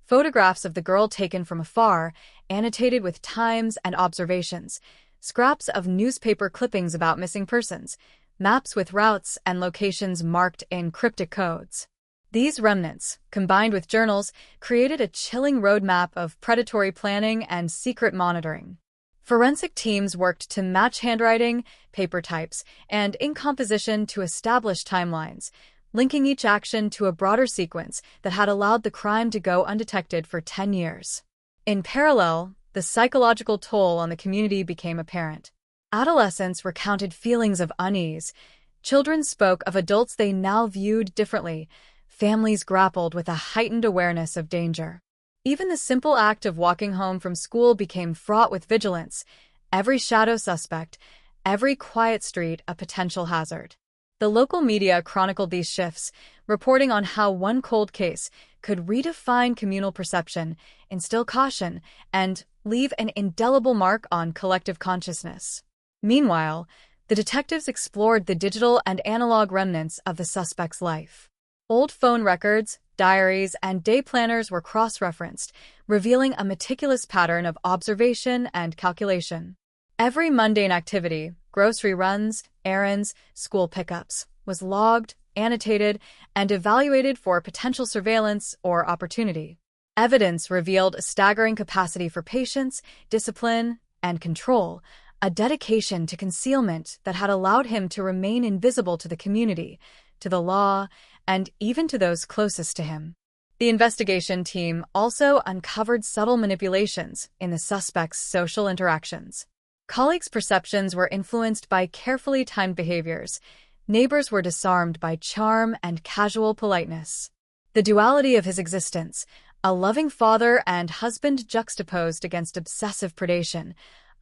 photographs of the girl taken from afar, annotated with times and observations, scraps of newspaper clippings about missing persons, maps with routes and locations marked in cryptic codes. These remnants, combined with journals, created a chilling roadmap of predatory planning and secret monitoring. Forensic teams worked to match handwriting, paper types, and ink composition to establish timelines, linking each action to a broader sequence that had allowed the crime to go undetected for 10 years. In parallel, the psychological toll on the community became apparent. Adolescents recounted feelings of unease. Children spoke of adults they now viewed differently. Families grappled with a heightened awareness of danger. Even the simple act of walking home from school became fraught with vigilance. Every shadow suspect, every quiet street a potential hazard. The local media chronicled these shifts, reporting on how one cold case could redefine communal perception, instill caution, and leave an indelible mark on collective consciousness. Meanwhile, the detectives explored the digital and analog remnants of the suspect's life. Old phone records, diaries, and day planners were cross-referenced, revealing a meticulous pattern of observation and calculation. Every mundane activity, grocery runs, errands, school pickups, was logged, annotated, and evaluated for potential surveillance or opportunity. Evidence revealed a staggering capacity for patience, discipline, and control, a dedication to concealment that had allowed him to remain invisible to the community, to the law, and even to those closest to him. The investigation team also uncovered subtle manipulations in the suspect's social interactions. Colleagues' perceptions were influenced by carefully timed behaviors. Neighbors were disarmed by charm and casual politeness. The duality of his existence, a loving father and husband juxtaposed against obsessive predation,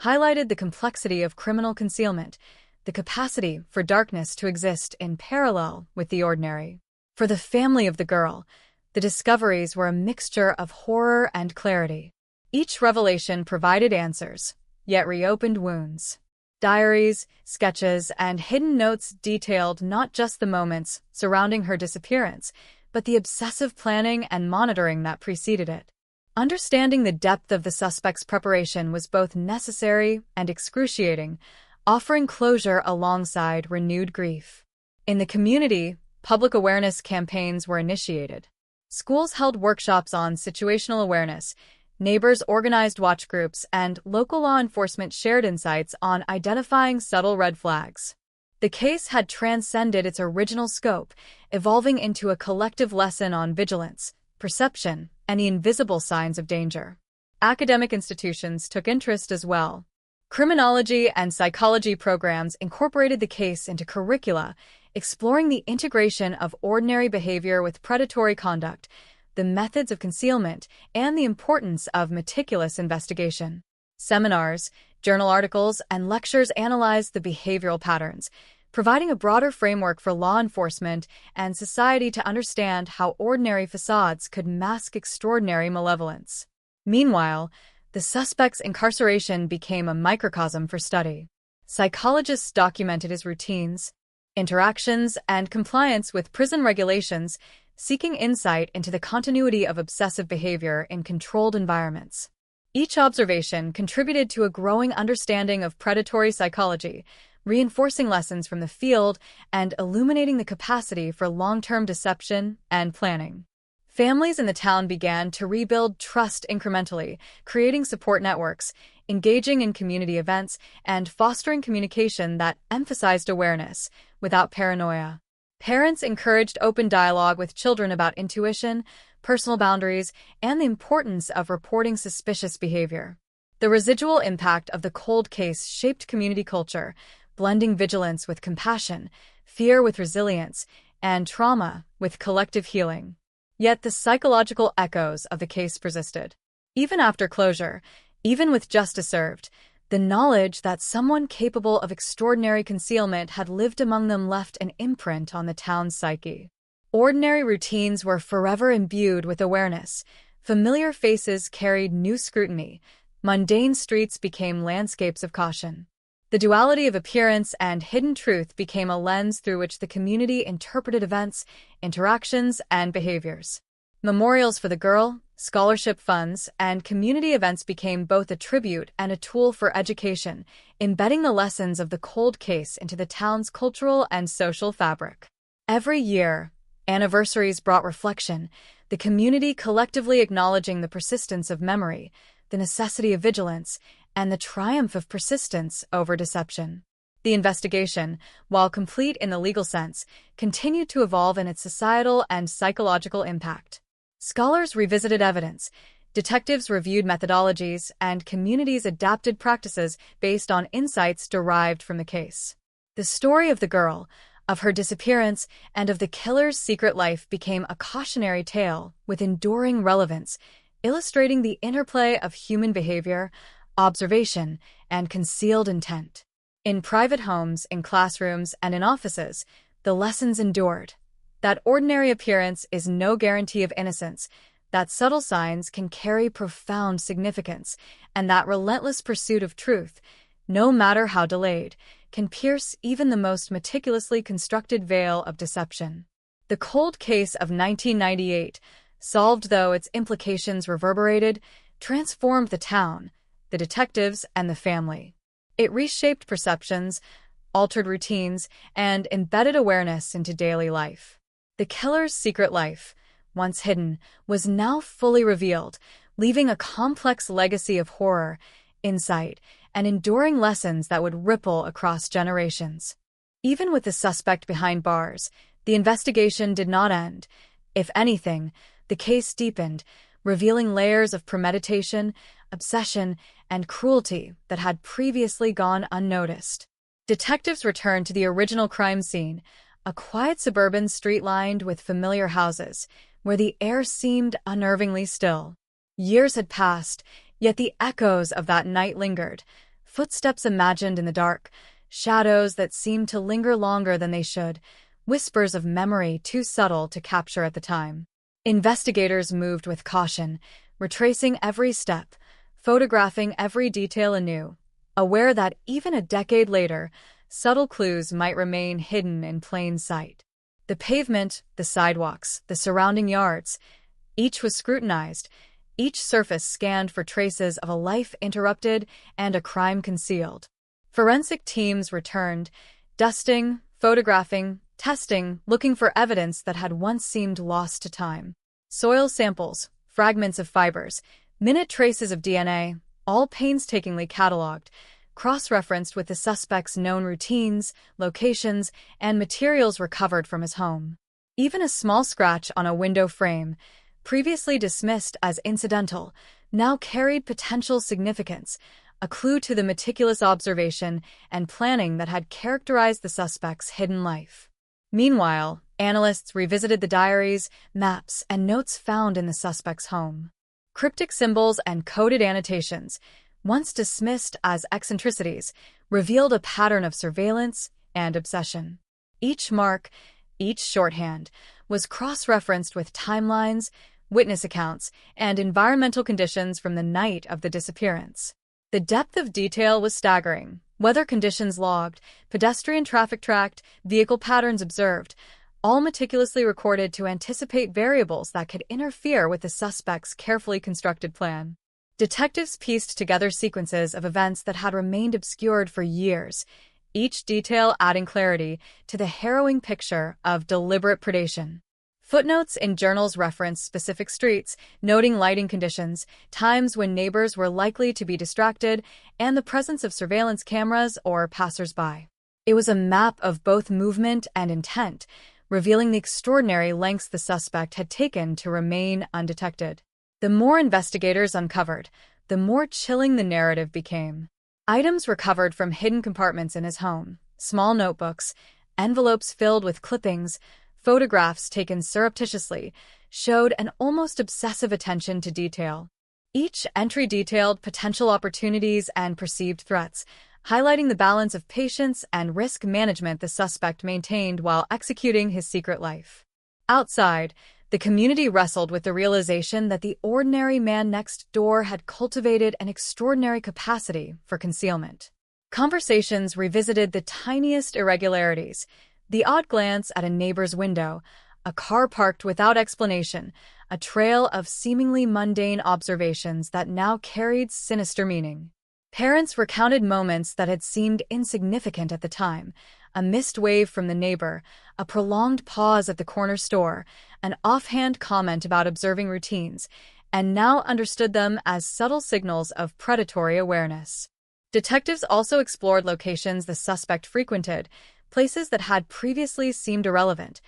highlighted the complexity of criminal concealment, the capacity for darkness to exist in parallel with the ordinary. For the family of the girl, the discoveries were a mixture of horror and clarity. Each revelation provided answers, yet reopened wounds. Diaries, sketches, and hidden notes detailed not just the moments surrounding her disappearance, but the obsessive planning and monitoring that preceded it. Understanding the depth of the suspect's preparation was both necessary and excruciating, offering closure alongside renewed grief. In the community, public awareness campaigns were initiated. Schools held workshops on situational awareness, neighbors organized watch groups, and local law enforcement shared insights on identifying subtle red flags. The case had transcended its original scope, evolving into a collective lesson on vigilance, perception, and the invisible signs of danger. Academic institutions took interest as well. Criminology and psychology programs incorporated the case into curricula, exploring the integration of ordinary behavior with predatory conduct, the methods of concealment, and the importance of meticulous investigation. Seminars, journal articles, and lectures analyzed the behavioral patterns, providing a broader framework for law enforcement and society to understand how ordinary facades could mask extraordinary malevolence. Meanwhile, the suspect's incarceration became a microcosm for study. Psychologists documented his routines, interactions, and compliance with prison regulations, seeking insight into the continuity of obsessive behavior in controlled environments. Each observation contributed to a growing understanding of predatory psychology, reinforcing lessons from the field and illuminating the capacity for long-term deception and planning. Families in the town began to rebuild trust incrementally, creating support networks, engaging in community events, and fostering communication that emphasized awareness without paranoia. Parents encouraged open dialogue with children about intuition, personal boundaries, and the importance of reporting suspicious behavior. The residual impact of the cold case shaped community culture, blending vigilance with compassion, fear with resilience, and trauma with collective healing. Yet the psychological echoes of the case persisted. Even after closure, even with justice served, the knowledge that someone capable of extraordinary concealment had lived among them left an imprint on the town's psyche. Ordinary routines were forever imbued with awareness. Familiar faces carried new scrutiny. Mundane streets became landscapes of caution. The duality of appearance and hidden truth became a lens through which the community interpreted events, interactions, and behaviors. Memorials for the girl, scholarship funds, and community events became both a tribute and a tool for education, embedding the lessons of the cold case into the town's cultural and social fabric. Every year, anniversaries brought reflection, the community collectively acknowledging the persistence of memory, the necessity of vigilance, and the triumph of persistence over deception. The investigation, while complete in the legal sense, continued to evolve in its societal and psychological impact. Scholars revisited evidence, Detectives reviewed methodologies, and communities adapted practices based on insights derived from the case. The story of the girl, of her disappearance, and of the killer's secret life became a cautionary tale with enduring relevance, illustrating the interplay of human behavior, observation, and concealed intent. In private homes, in classrooms, and in offices, the lessons endured. That ordinary appearance is no guarantee of innocence, that subtle signs can carry profound significance, and that relentless pursuit of truth, no matter how delayed, can pierce even the most meticulously constructed veil of deception. The cold case of 1998, solved though its implications reverberated, transformed the town, the detectives, and the family. It reshaped perceptions, altered routines, and embedded awareness into daily life. The killer's secret life, once hidden, was now fully revealed, leaving a complex legacy of horror, insight, and enduring lessons that would ripple across generations. Even with the suspect behind bars, the investigation did not end. If anything, the case deepened, revealing layers of premeditation, obsession, and cruelty that had previously gone unnoticed. Detectives returned to the original crime scene, a quiet suburban street lined with familiar houses, where the air seemed unnervingly still. Years had passed, yet the echoes of that night lingered, footsteps imagined in the dark, shadows that seemed to linger longer than they should, whispers of memory too subtle to capture at the time. Investigators moved with caution, retracing every step, photographing every detail anew, aware that even a decade later, subtle clues might remain hidden in plain sight. The pavement, the sidewalks, the surrounding yards, each was scrutinized, each surface scanned for traces of a life interrupted and a crime concealed. Forensic teams returned, dusting, photographing, testing, looking for evidence that had once seemed lost to time. Soil samples, fragments of fibers, minute traces of DNA, all painstakingly cataloged, cross-referenced with the suspect's known routines, locations, and materials recovered from his home. Even a small scratch on a window frame, previously dismissed as incidental, now carried potential significance, a clue to the meticulous observation and planning that had characterized the suspect's hidden life. Meanwhile, analysts revisited the diaries, maps, and notes found in the suspect's home. Cryptic symbols and coded annotations, once dismissed as eccentricities, revealed a pattern of surveillance and obsession. Each mark, each shorthand, was cross-referenced with timelines, witness accounts, and environmental conditions from the night of the disappearance. The depth of detail was staggering. Weather conditions logged, pedestrian traffic tracked, vehicle patterns observed, all meticulously recorded to anticipate variables that could interfere with the suspect's carefully constructed plan. Detectives pieced together sequences of events that had remained obscured for years, each detail adding clarity to the harrowing picture of deliberate predation. Footnotes in journals referenced specific streets, noting lighting conditions, times when neighbors were likely to be distracted, and the presence of surveillance cameras or passers-by. It was a map of both movement and intent, revealing the extraordinary lengths the suspect had taken to remain undetected. The more investigators uncovered, the more chilling the narrative became. Items recovered from hidden compartments in his home, small notebooks, envelopes filled with clippings, photographs taken surreptitiously, showed an almost obsessive attention to detail. Each entry detailed potential opportunities and perceived threats, highlighting the balance of patience and risk management the suspect maintained while executing his secret life. Outside, the community wrestled with the realization that the ordinary man next door had cultivated an extraordinary capacity for concealment. Conversations revisited the tiniest irregularities, the odd glance at a neighbor's window, a car parked without explanation, a trail of seemingly mundane observations that now carried sinister meaning. Parents recounted moments that had seemed insignificant at the time, a missed wave from the neighbor, a prolonged pause at the corner store, an offhand comment about observing routines, and now understood them as subtle signals of predatory awareness. Detectives also explored locations the suspect frequented, places that had previously seemed irrelevant: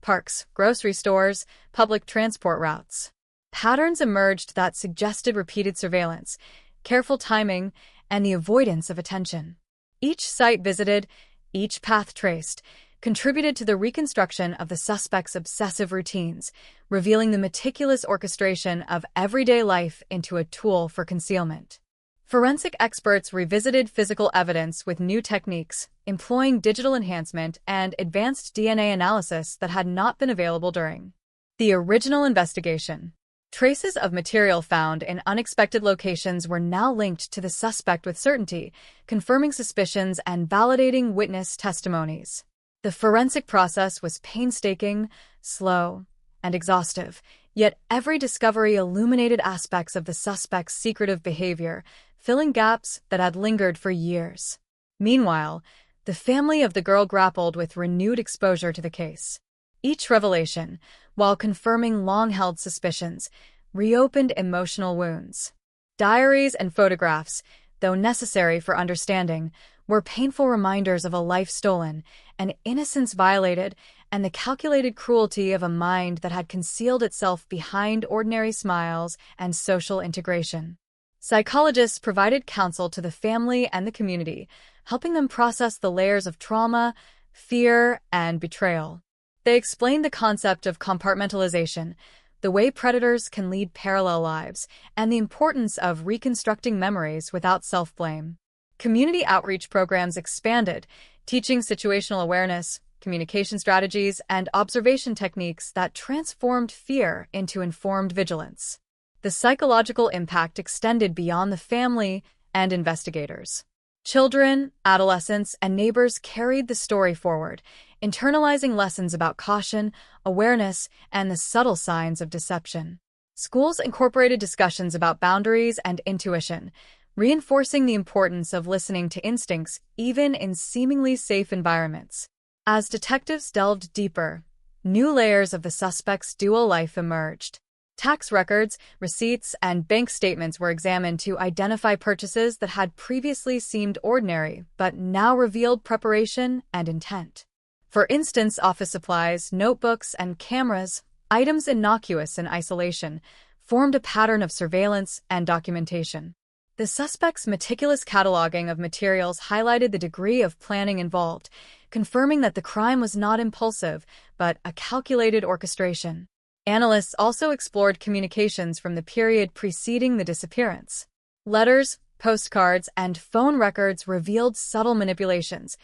parks, grocery stores, public transport routes. Patterns emerged that suggested repeated surveillance, careful timing, and the avoidance of attention. Each site visited, each path traced, contributed to the reconstruction of the suspect's obsessive routines, revealing the meticulous orchestration of everyday life into a tool for concealment. Forensic experts revisited physical evidence with new techniques, employing digital enhancement and advanced DNA analysis that had not been available during the original investigation. Traces of material found in unexpected locations were now linked to the suspect with certainty, confirming suspicions and validating witness testimonies. The forensic process was painstaking, slow, and exhaustive, yet every discovery illuminated aspects of the suspect's secretive behavior, filling gaps that had lingered for years. Meanwhile, the family of the girl grappled with renewed exposure to the case. Each revelation, while confirming long-held suspicions, reopened emotional wounds. Diaries and photographs, though necessary for understanding, were painful reminders of a life stolen, an innocence violated, and the calculated cruelty of a mind that had concealed itself behind ordinary smiles and social integration. Psychologists provided counsel to the family and the community, helping them process the layers of trauma, fear, and betrayal. They explained the concept of compartmentalization, the way predators can lead parallel lives, and the importance of reconstructing memories without self-blame. Community outreach programs expanded, teaching situational awareness, communication strategies, and observation techniques that transformed fear into informed vigilance. The psychological impact extended beyond the family and investigators. Children, adolescents, and neighbors carried the story forward, internalizing lessons about caution, awareness, and the subtle signs of deception. Schools incorporated discussions about boundaries and intuition, reinforcing the importance of listening to instincts even in seemingly safe environments. As detectives delved deeper, new layers of the suspect's dual life emerged. Tax records, receipts, and bank statements were examined to identify purchases that had previously seemed ordinary but now revealed preparation and intent. For instance, office supplies, notebooks, and cameras, items innocuous in isolation, formed a pattern of surveillance and documentation. The suspect's meticulous cataloging of materials highlighted the degree of planning involved, confirming that the crime was not impulsive, but a calculated orchestration. Analysts also explored communications from the period preceding the disappearance. Letters, postcards, and phone records revealed subtle manipulations,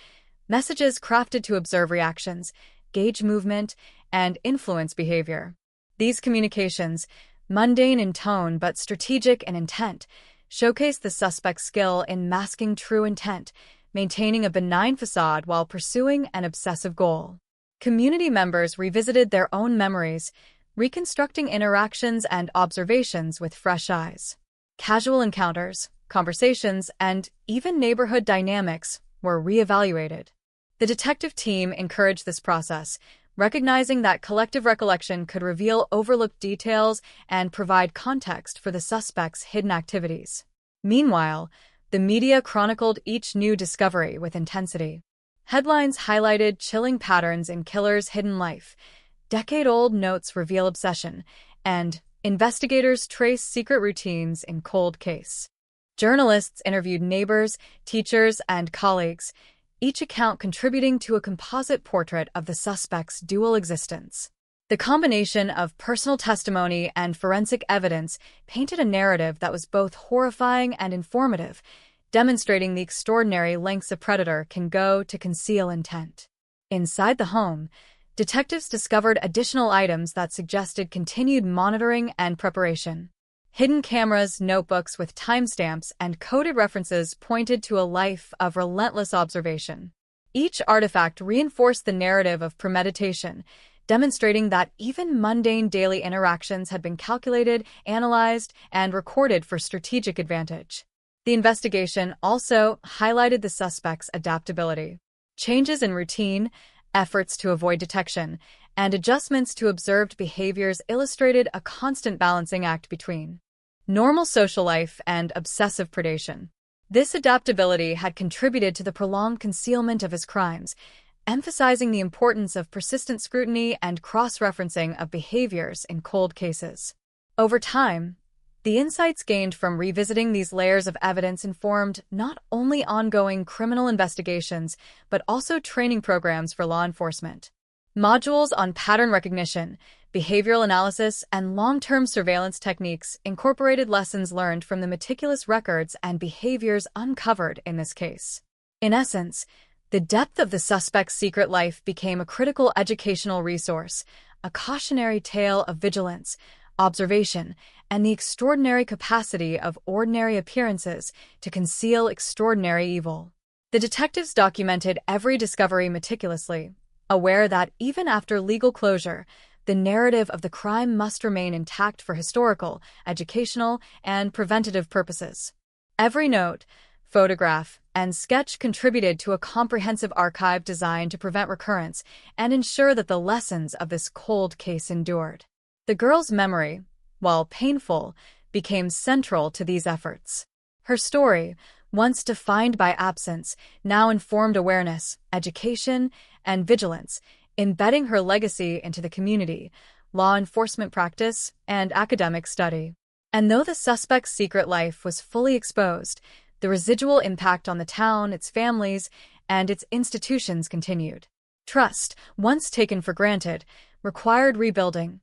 messages crafted to observe reactions, gauge movement, and influence behavior. These communications, mundane in tone but strategic in intent, showcase the suspect's skill in masking true intent, maintaining a benign facade while pursuing an obsessive goal. Community members revisited their own memories, reconstructing interactions and observations with fresh eyes. Casual encounters, conversations, and even neighborhood dynamics were reevaluated. The detective team encouraged this process, recognizing that collective recollection could reveal overlooked details and provide context for the suspect's hidden activities. Meanwhile, the media chronicled each new discovery with intensity. Headlines highlighted chilling patterns in killers' hidden life, decade-old notes reveal obsession, and investigators trace secret routines in cold case. Journalists interviewed neighbors, teachers, and colleagues, each account contributing to a composite portrait of the suspect's dual existence. The combination of personal testimony and forensic evidence painted a narrative that was both horrifying and informative, demonstrating the extraordinary lengths a predator can go to conceal intent. Inside the home, detectives discovered additional items that suggested continued monitoring and preparation. Hidden cameras, notebooks with timestamps, and coded references pointed to a life of relentless observation. Each artifact reinforced the narrative of premeditation, demonstrating that even mundane daily interactions had been calculated, analyzed, and recorded for strategic advantage. The investigation also highlighted the suspect's adaptability. Changes in routine, efforts to avoid detection, and adjustments to observed behaviors illustrated a constant balancing act between normal social life and obsessive predation. This adaptability had contributed to the prolonged concealment of his crimes, emphasizing the importance of persistent scrutiny and cross-referencing of behaviors in cold cases. Over time, the insights gained from revisiting these layers of evidence informed not only ongoing criminal investigations, but also training programs for law enforcement. Modules on pattern recognition, behavioral analysis, and long-term surveillance techniques incorporated lessons learned from the meticulous records and behaviors uncovered in this case. In essence, the depth of the suspect's secret life became a critical educational resource, a cautionary tale of vigilance, observation, and the extraordinary capacity of ordinary appearances to conceal extraordinary evil. The detectives documented every discovery meticulously, aware that even after legal closure, the narrative of the crime must remain intact for historical, educational, and preventative purposes. Every note, photograph, and sketch contributed to a comprehensive archive designed to prevent recurrence and ensure that the lessons of this cold case endured. The girl's memory, while painful, became central to these efforts. Her story, once defined by absence, now informed awareness, education, and vigilance, embedding her legacy into the community, law enforcement practice, and academic study. And though the suspect's secret life was fully exposed, the residual impact on the town, its families, and its institutions continued. Trust, once taken for granted, required rebuilding.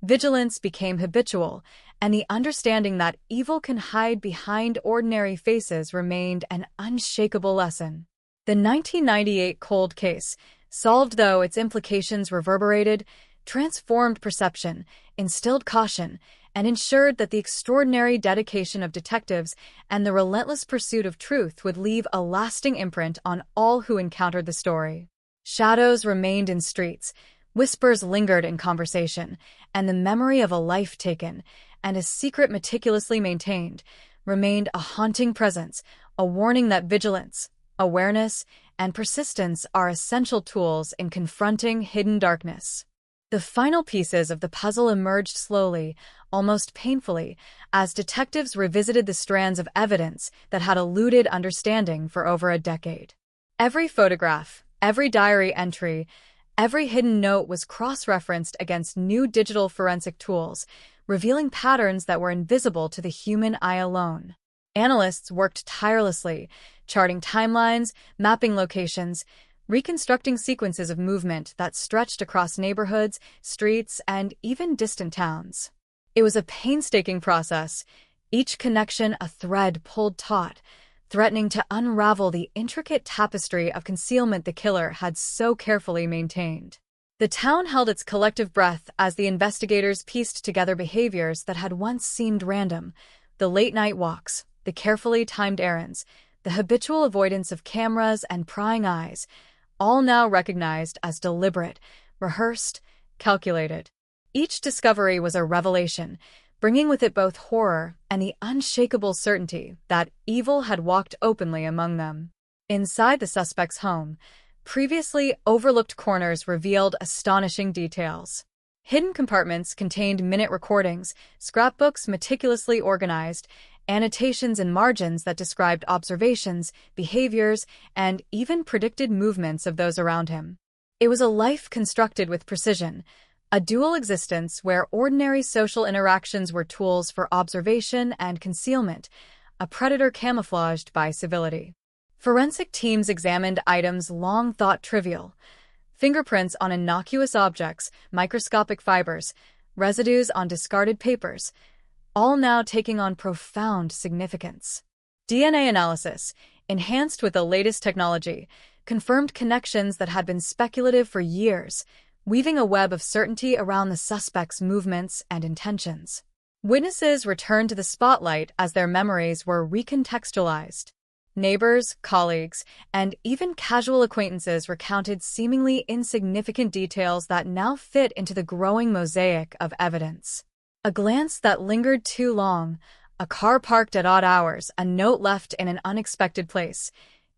Vigilance became habitual, and the understanding that evil can hide behind ordinary faces remained an unshakable lesson. The 1998 cold case, solved though its implications reverberated, transformed perception, instilled caution, and ensured that the extraordinary dedication of detectives and the relentless pursuit of truth would leave a lasting imprint on all who encountered the story. Shadows remained in streets, whispers lingered in conversation, and the memory of a life taken, and a secret meticulously maintained, remained a haunting presence, a warning that vigilance, awareness, and persistence are essential tools in confronting hidden darkness. The final pieces of the puzzle emerged slowly, almost painfully, as detectives revisited the strands of evidence that had eluded understanding for over a decade. Every photograph, every diary entry, every hidden note was cross-referenced against new digital forensic tools, revealing patterns that were invisible to the human eye alone. Analysts worked tirelessly, charting timelines, mapping locations, reconstructing sequences of movement that stretched across neighborhoods, streets, and even distant towns. It was a painstaking process, each connection a thread pulled taut, threatening to unravel the intricate tapestry of concealment the killer had so carefully maintained. The town held its collective breath as the investigators pieced together behaviors that had once seemed random: the late-night walks, the carefully timed errands, the habitual avoidance of cameras and prying eyes, all now recognized as deliberate, rehearsed, calculated. Each discovery was a revelation, bringing with it both horror and the unshakable certainty that evil had walked openly among them. Inside the suspect's home, previously overlooked corners revealed astonishing details. Hidden compartments contained minute recordings, scrapbooks meticulously organized, annotations and margins that described observations, behaviors, and even predicted movements of those around him. It was a life constructed with precision, a dual existence where ordinary social interactions were tools for observation and concealment, a predator camouflaged by civility. Forensic teams examined items long thought trivial: fingerprints on innocuous objects, microscopic fibers, residues on discarded papers, all now taking on profound significance. DNA analysis, enhanced with the latest technology, confirmed connections that had been speculative for years, weaving a web of certainty around the suspect's movements and intentions. Witnesses returned to the spotlight as their memories were recontextualized. Neighbors, colleagues, and even casual acquaintances recounted seemingly insignificant details that now fit into the growing mosaic of evidence. A glance that lingered too long, a car parked at odd hours, a note left in an unexpected place.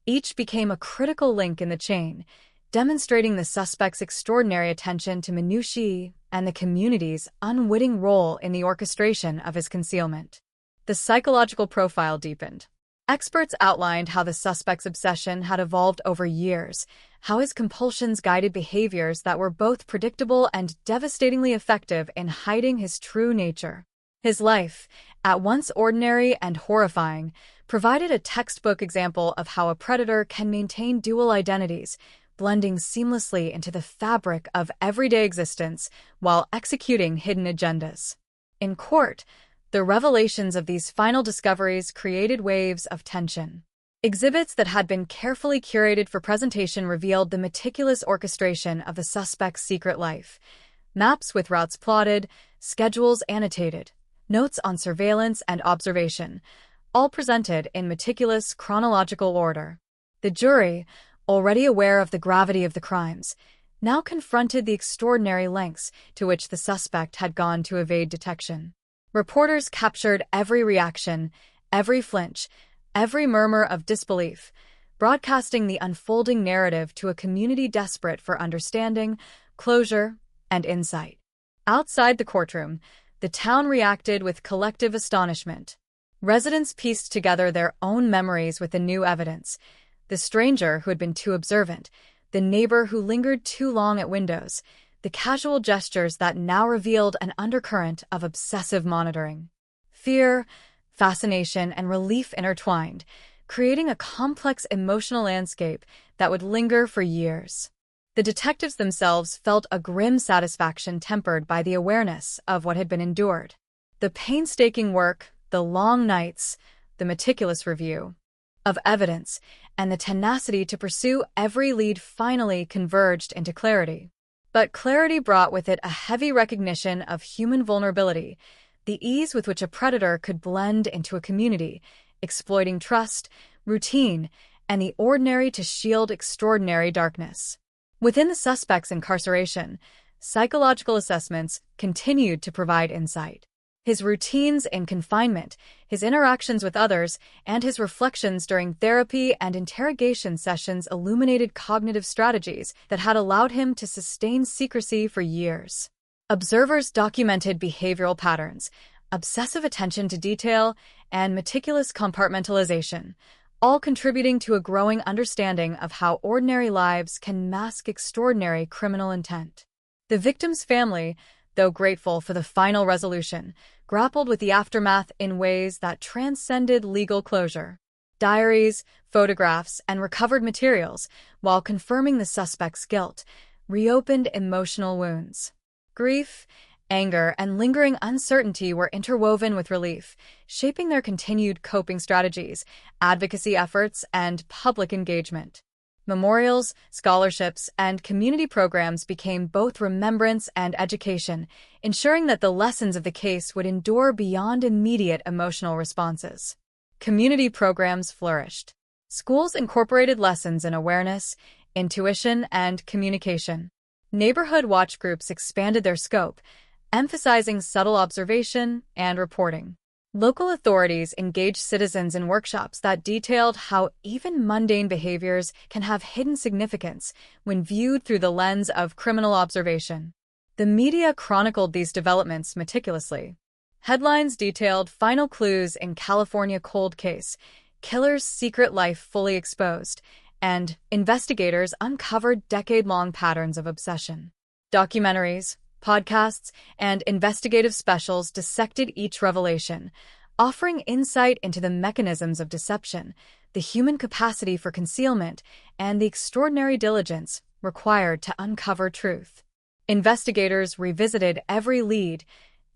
Each became a critical link in the chain, demonstrating the suspect's extraordinary attention to minutiae and the community's unwitting role in the orchestration of his concealment. The psychological profile deepened. Experts outlined how the suspect's obsession had evolved over years, how his compulsions guided behaviors that were both predictable and devastatingly effective in hiding his true nature. His life, at once ordinary and horrifying, provided a textbook example of how a predator can maintain dual identities, blending seamlessly into the fabric of everyday existence while executing hidden agendas. In court, the revelations of these final discoveries created waves of tension. Exhibits that had been carefully curated for presentation revealed the meticulous orchestration of the suspect's secret life. Maps with routes plotted, schedules annotated, notes on surveillance and observation, all presented in meticulous chronological order. The jury, already aware of the gravity of the crimes, now confronted the extraordinary lengths to which the suspect had gone to evade detection. Reporters captured every reaction, every flinch, every murmur of disbelief, broadcasting the unfolding narrative to a community desperate for understanding, closure, and insight. Outside the courtroom, the town reacted with collective astonishment. Residents pieced together their own memories with the new evidence: the stranger who had been too observant, the neighbor who lingered too long at windows, the casual gestures that now revealed an undercurrent of obsessive monitoring. Fear, fascination, and relief intertwined, creating a complex emotional landscape that would linger for years. The detectives themselves felt a grim satisfaction tempered by the awareness of what had been endured. The painstaking work, the long nights, the meticulous review of evidence, and the tenacity to pursue every lead finally converged into clarity. But clarity brought with it a heavy recognition of human vulnerability, the ease with which a predator could blend into a community, exploiting trust, routine, and the ordinary to shield extraordinary darkness. Within the suspect's incarceration, psychological assessments continued to provide insight. His routines in confinement, his interactions with others, and his reflections during therapy and interrogation sessions illuminated cognitive strategies that had allowed him to sustain secrecy for years. Observers documented behavioral patterns, obsessive attention to detail, and meticulous compartmentalization, all contributing to a growing understanding of how ordinary lives can mask extraordinary criminal intent. The victim's family, though grateful for the final resolution, grappled with the aftermath in ways that transcended legal closure. Diaries, photographs, and recovered materials, while confirming the suspect's guilt, reopened emotional wounds. Grief, anger, and lingering uncertainty were interwoven with relief, shaping their continued coping strategies, advocacy efforts, and public engagement. Memorials, scholarships, and community programs became both remembrance and education, ensuring that the lessons of the case would endure beyond immediate emotional responses. Community programs flourished. Schools incorporated lessons in awareness, intuition, and communication. Neighborhood watch groups expanded their scope, emphasizing subtle observation and reporting. Local authorities engaged citizens in workshops that detailed how even mundane behaviors can have hidden significance when viewed through the lens of criminal observation. The media chronicled these developments meticulously. Headlines detailed final clues in California cold case, killer's secret life fully exposed, and investigators uncovered decade-long patterns of obsession. Documentaries, podcasts, and investigative specials dissected each revelation, offering insight into the mechanisms of deception, the human capacity for concealment, and the extraordinary diligence required to uncover truth. Investigators revisited every lead,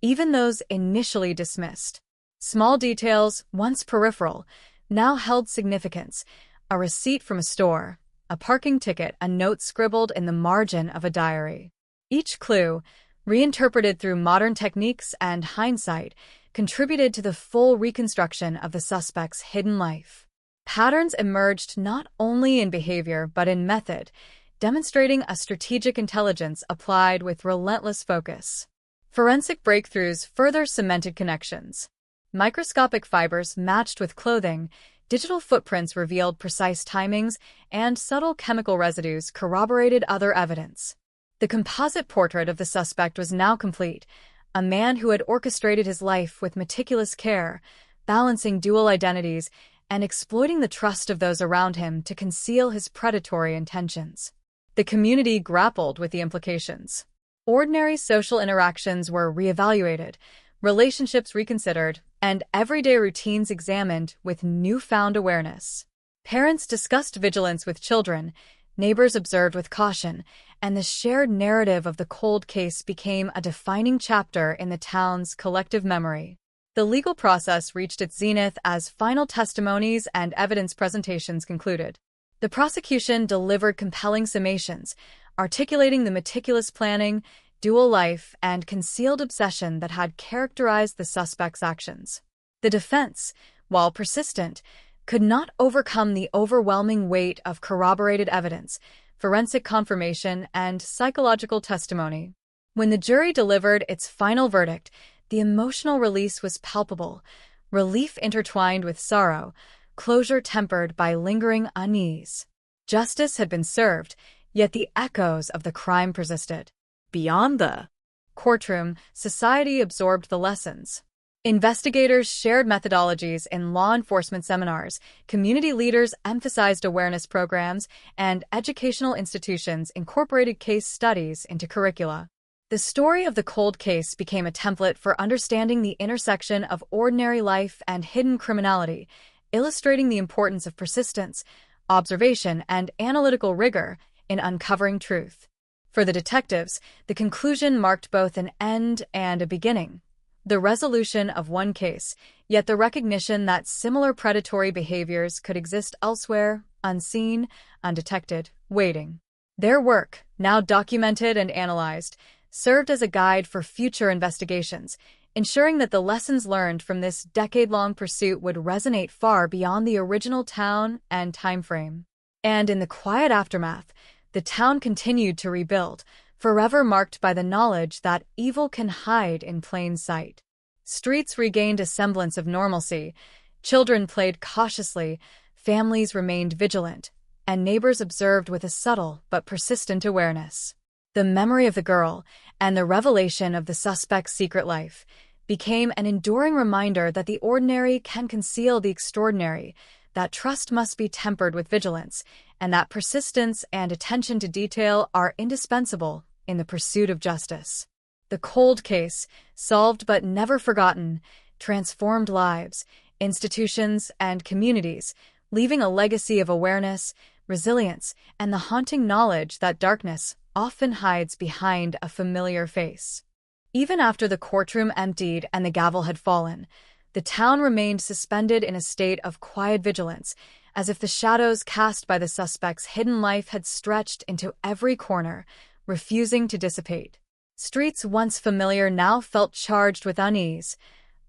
even those initially dismissed. Small details, once peripheral, now held significance: a receipt from a store, a parking ticket, a note scribbled in the margin of a diary. Each clue, reinterpreted through modern techniques and hindsight, contributed to the full reconstruction of the suspect's hidden life. Patterns emerged not only in behavior but in method, demonstrating a strategic intelligence applied with relentless focus. Forensic breakthroughs further cemented connections. Microscopic fibers matched with clothing, digital footprints revealed precise timings, and subtle chemical residues corroborated other evidence. The composite portrait of the suspect was now complete, a man who had orchestrated his life with meticulous care, balancing dual identities and exploiting the trust of those around him to conceal his predatory intentions. The community grappled with the implications. Ordinary social interactions were reevaluated, relationships reconsidered, and everyday routines examined with newfound awareness. Parents discussed vigilance with children, neighbors observed with caution, and the shared narrative of the cold case became a defining chapter in the town's collective memory. The legal process reached its zenith as final testimonies and evidence presentations concluded. The prosecution delivered compelling summations, articulating the meticulous planning, dual life, and concealed obsession that had characterized the suspect's actions. The defense, while persistent, could not overcome the overwhelming weight of corroborated evidence, forensic confirmation, and psychological testimony. When the jury delivered its final verdict, the emotional release was palpable, relief intertwined with sorrow, closure tempered by lingering unease. Justice had been served, yet the echoes of the crime persisted. Beyond the courtroom, society absorbed the lessons. Investigators shared methodologies in law enforcement seminars, community leaders emphasized awareness programs, and educational institutions incorporated case studies into curricula. The story of the cold case became a template for understanding the intersection of ordinary life and hidden criminality, illustrating the importance of persistence, observation, and analytical rigor in uncovering truth. For the detectives, the conclusion marked both an end and a beginning. The resolution of one case, yet the recognition that similar predatory behaviors could exist elsewhere, unseen, undetected, waiting. Their work, now documented and analyzed, served as a guide for future investigations, ensuring that the lessons learned from this decade-long pursuit would resonate far beyond the original town and timeframe. And in the quiet aftermath, the town continued to rebuild, forever marked by the knowledge that evil can hide in plain sight. Streets regained a semblance of normalcy, children played cautiously, families remained vigilant, and neighbors observed with a subtle but persistent awareness. The memory of the girl and the revelation of the suspect's secret life became an enduring reminder that the ordinary can conceal the extraordinary, that trust must be tempered with vigilance, and that persistence and attention to detail are indispensable in the pursuit of justice. The cold case, solved but never forgotten, transformed lives, institutions, and communities, leaving a legacy of awareness, resilience, and the haunting knowledge that darkness often hides behind a familiar face. Even after the courtroom emptied and the gavel had fallen, the town remained suspended in a state of quiet vigilance, as if the shadows cast by the suspect's hidden life had stretched into every corner, refusing to dissipate. Streets once familiar now felt charged with unease.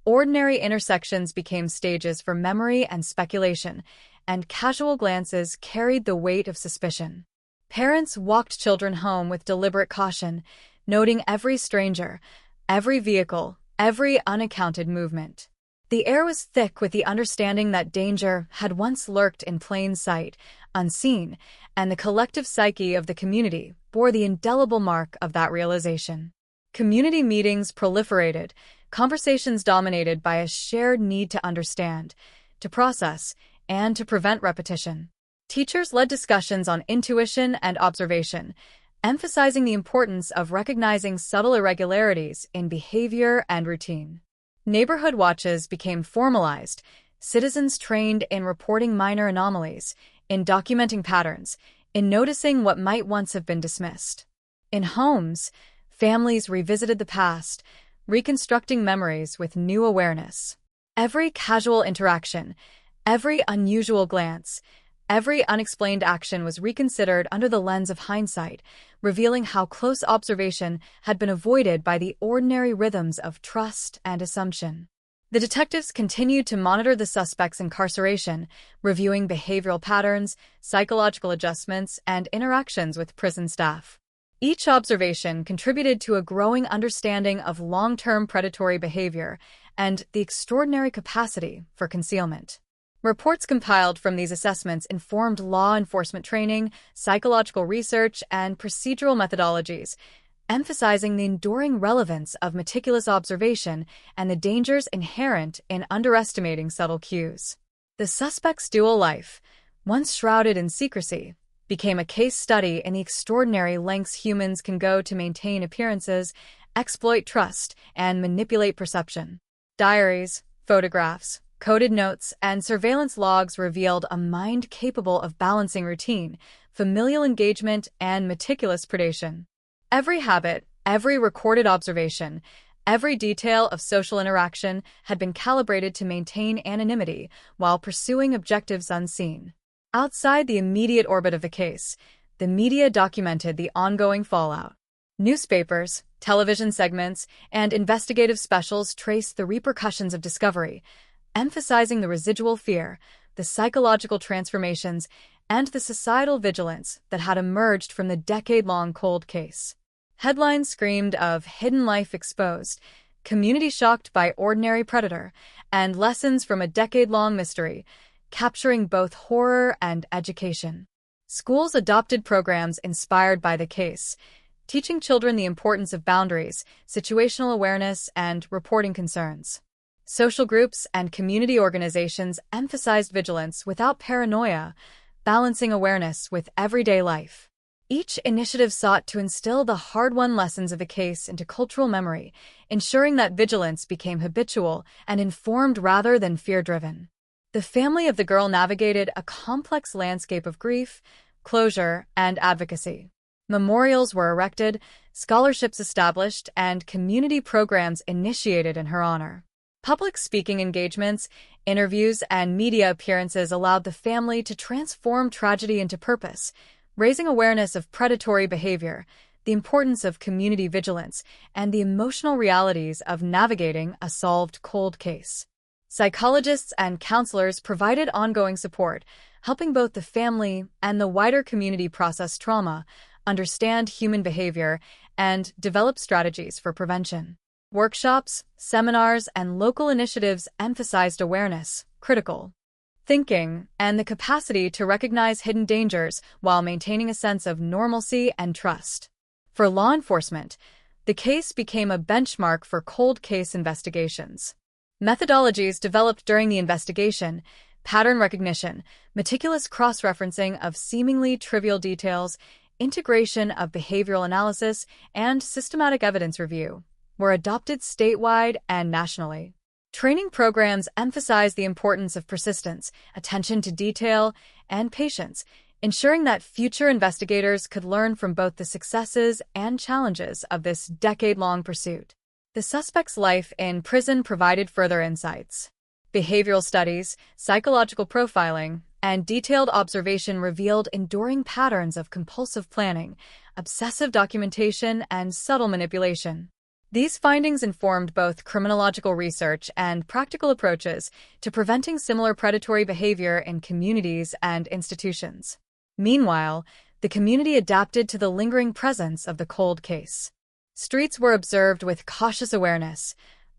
Ordinary intersections became stages for memory and speculation, and casual glances carried the weight of suspicion. Parents walked children home with deliberate caution, noting every stranger, every vehicle, every unaccounted movement. The air was thick with the understanding that danger had once lurked in plain sight, unseen, and the collective psyche of the community bore the indelible mark of that realization. Community meetings proliferated, conversations dominated by a shared need to understand, to process, and to prevent repetition. Teachers led discussions on intuition and observation, emphasizing the importance of recognizing subtle irregularities in behavior and routine. Neighborhood watches became formalized, citizens trained in reporting minor anomalies, in documenting patterns, in noticing what might once have been dismissed. In homes, families revisited the past, reconstructing memories with new awareness. Every casual interaction, every unusual glance, every unexplained action was reconsidered under the lens of hindsight, revealing how close observation had been avoided by the ordinary rhythms of trust and assumption. The detectives continued to monitor the suspect's incarceration, reviewing behavioral patterns, psychological adjustments, and interactions with prison staff. Each observation contributed to a growing understanding of long-term predatory behavior and the extraordinary capacity for concealment. Reports compiled from these assessments informed law enforcement training, psychological research, and procedural methodologies, emphasizing the enduring relevance of meticulous observation and the dangers inherent in underestimating subtle cues. The suspect's dual life, once shrouded in secrecy, became a case study in the extraordinary lengths humans can go to maintain appearances exploit trust, and manipulate perception. Diaries, photographs, coded notes, and surveillance logs revealed a mind capable of balancing routine, familial engagement, and meticulous predation. Every habit, every recorded observation, every detail of social interaction had been calibrated to maintain anonymity while pursuing objectives unseen. Outside the immediate orbit of the case, the media documented the ongoing fallout. Newspapers, television segments, and investigative specials traced the repercussions of discovery, emphasizing the residual fear, the psychological transformations, and the societal vigilance that had emerged from the decade-long cold case. Headlines screamed of hidden life exposed, community shocked by ordinary predator, and lessons from a decade-long mystery, capturing both horror and education. Schools adopted programs inspired by the case, teaching children the importance of boundaries, situational awareness, and reporting concerns. Social groups and community organizations emphasized vigilance without paranoia, balancing awareness with everyday life. Each initiative sought to instill the hard-won lessons of the case into cultural memory, ensuring that vigilance became habitual and informed rather than fear-driven. The family of the girl navigated a complex landscape of grief, closure, and advocacy. Memorials were erected, scholarships established, and community programs initiated in her honor. Public speaking engagements, interviews, and media appearances allowed the family to transform tragedy into purpose, raising awareness of predatory behavior, the importance of community vigilance, and the emotional realities of navigating a solved cold case. Psychologists and counselors provided ongoing support, helping both the family and the wider community process trauma, understand human behavior, and develop strategies for prevention. Workshops, seminars, and local initiatives emphasized awareness, critical thinking, and the capacity to recognize hidden dangers while maintaining a sense of normalcy and trust. For law enforcement, the case became a benchmark for cold case investigations. Methodologies developed during the investigation, pattern recognition, meticulous cross-referencing of seemingly trivial details, integration of behavioral analysis, and systematic evidence review were adopted statewide and nationally. Training programs emphasize the importance of persistence, attention to detail, and patience, ensuring that future investigators could learn from both the successes and challenges of this decade-long pursuit. The suspect's life in prison provided further insights. Behavioral studies, psychological profiling, and detailed observation revealed enduring patterns of compulsive planning, obsessive documentation, and subtle manipulation. These findings informed both criminological research and practical approaches to preventing similar predatory behavior in communities and institutions. Meanwhile, the community adapted to the lingering presence of the cold case. Streets were observed with cautious awareness,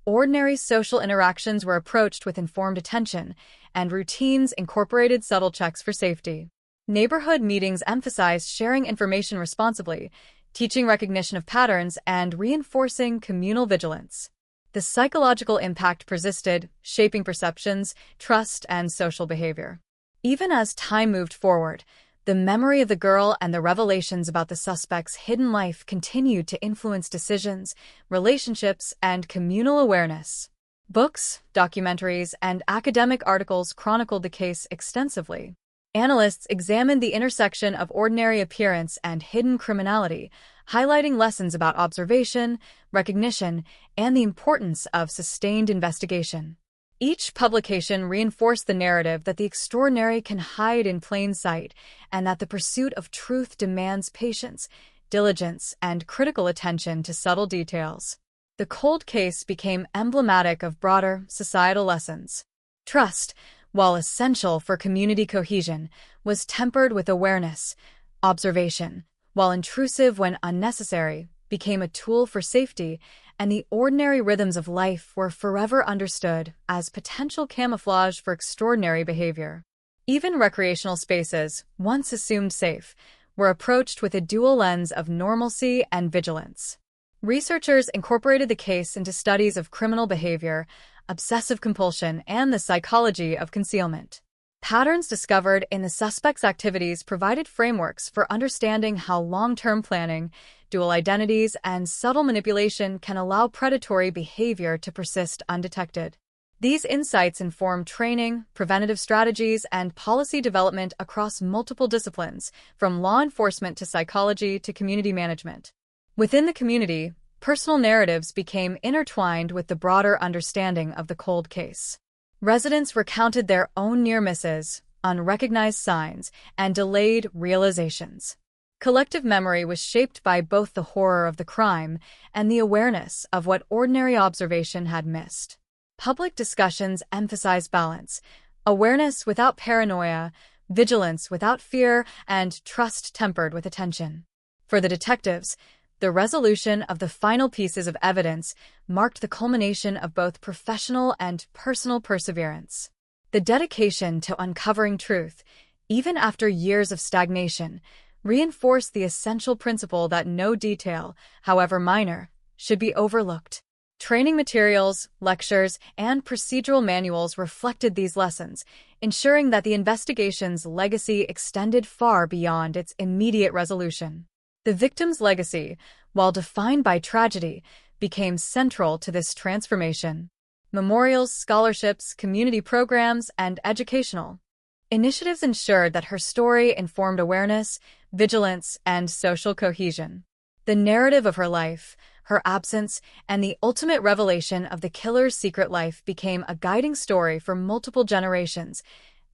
ordinary social interactions were approached with informed attention, and routines incorporated subtle checks for safety. Neighborhood meetings emphasized sharing information responsibly, teaching recognition of patterns, and reinforcing communal vigilance. The psychological impact persisted, shaping perceptions, trust, and social behavior. Even as time moved forward, the memory of the girl and the revelations about the suspect's hidden life continued to influence decisions, relationships, and communal awareness. Books, documentaries, and academic articles chronicled the case extensively. Analysts examined the intersection of ordinary appearance and hidden criminality, highlighting lessons about observation, recognition, and the importance of sustained investigation. Each publication reinforced the narrative that the extraordinary can hide in plain sight and that the pursuit of truth demands patience, diligence, and critical attention to subtle details. The cold case became emblematic of broader societal lessons. Trust, while essential for community cohesion, was tempered with awareness. Observation, while intrusive when unnecessary, became a tool for safety, and the ordinary rhythms of life were forever understood as potential camouflage for extraordinary behavior. Even recreational spaces, once assumed safe, were approached with a dual lens of normalcy and vigilance. Researchers incorporated the case into studies of criminal behavior, obsessive compulsion, and the psychology of concealment. Patterns discovered in the suspect's activities provided frameworks for understanding how long-term planning, dual identities, and subtle manipulation can allow predatory behavior to persist undetected. These insights inform training, preventative strategies, and policy development across multiple disciplines, from law enforcement to psychology to community management. Within the community, personal narratives became intertwined with the broader understanding of the cold case. Residents recounted their own near misses, unrecognized signs, and delayed realizations. Collective memory was shaped by both the horror of the crime and the awareness of what ordinary observation had missed. Public discussions emphasize balance, awareness without paranoia, vigilance without fear, and trust tempered with attention. For the detectives, the resolution of the final pieces of evidence marked the culmination of both professional and personal perseverance. The dedication to uncovering truth, even after years of stagnation, reinforced the essential principle that no detail, however minor, should be overlooked. Training materials, lectures, and procedural manuals reflected these lessons, ensuring that the investigation's legacy extended far beyond its immediate resolution. The victim's legacy, while defined by tragedy, became central to this transformation. Memorials, scholarships, community programs, and educational initiatives ensured that her story informed awareness, vigilance, and social cohesion. The narrative of her life, her absence, and the ultimate revelation of the killer's secret life became a guiding story for multiple generations,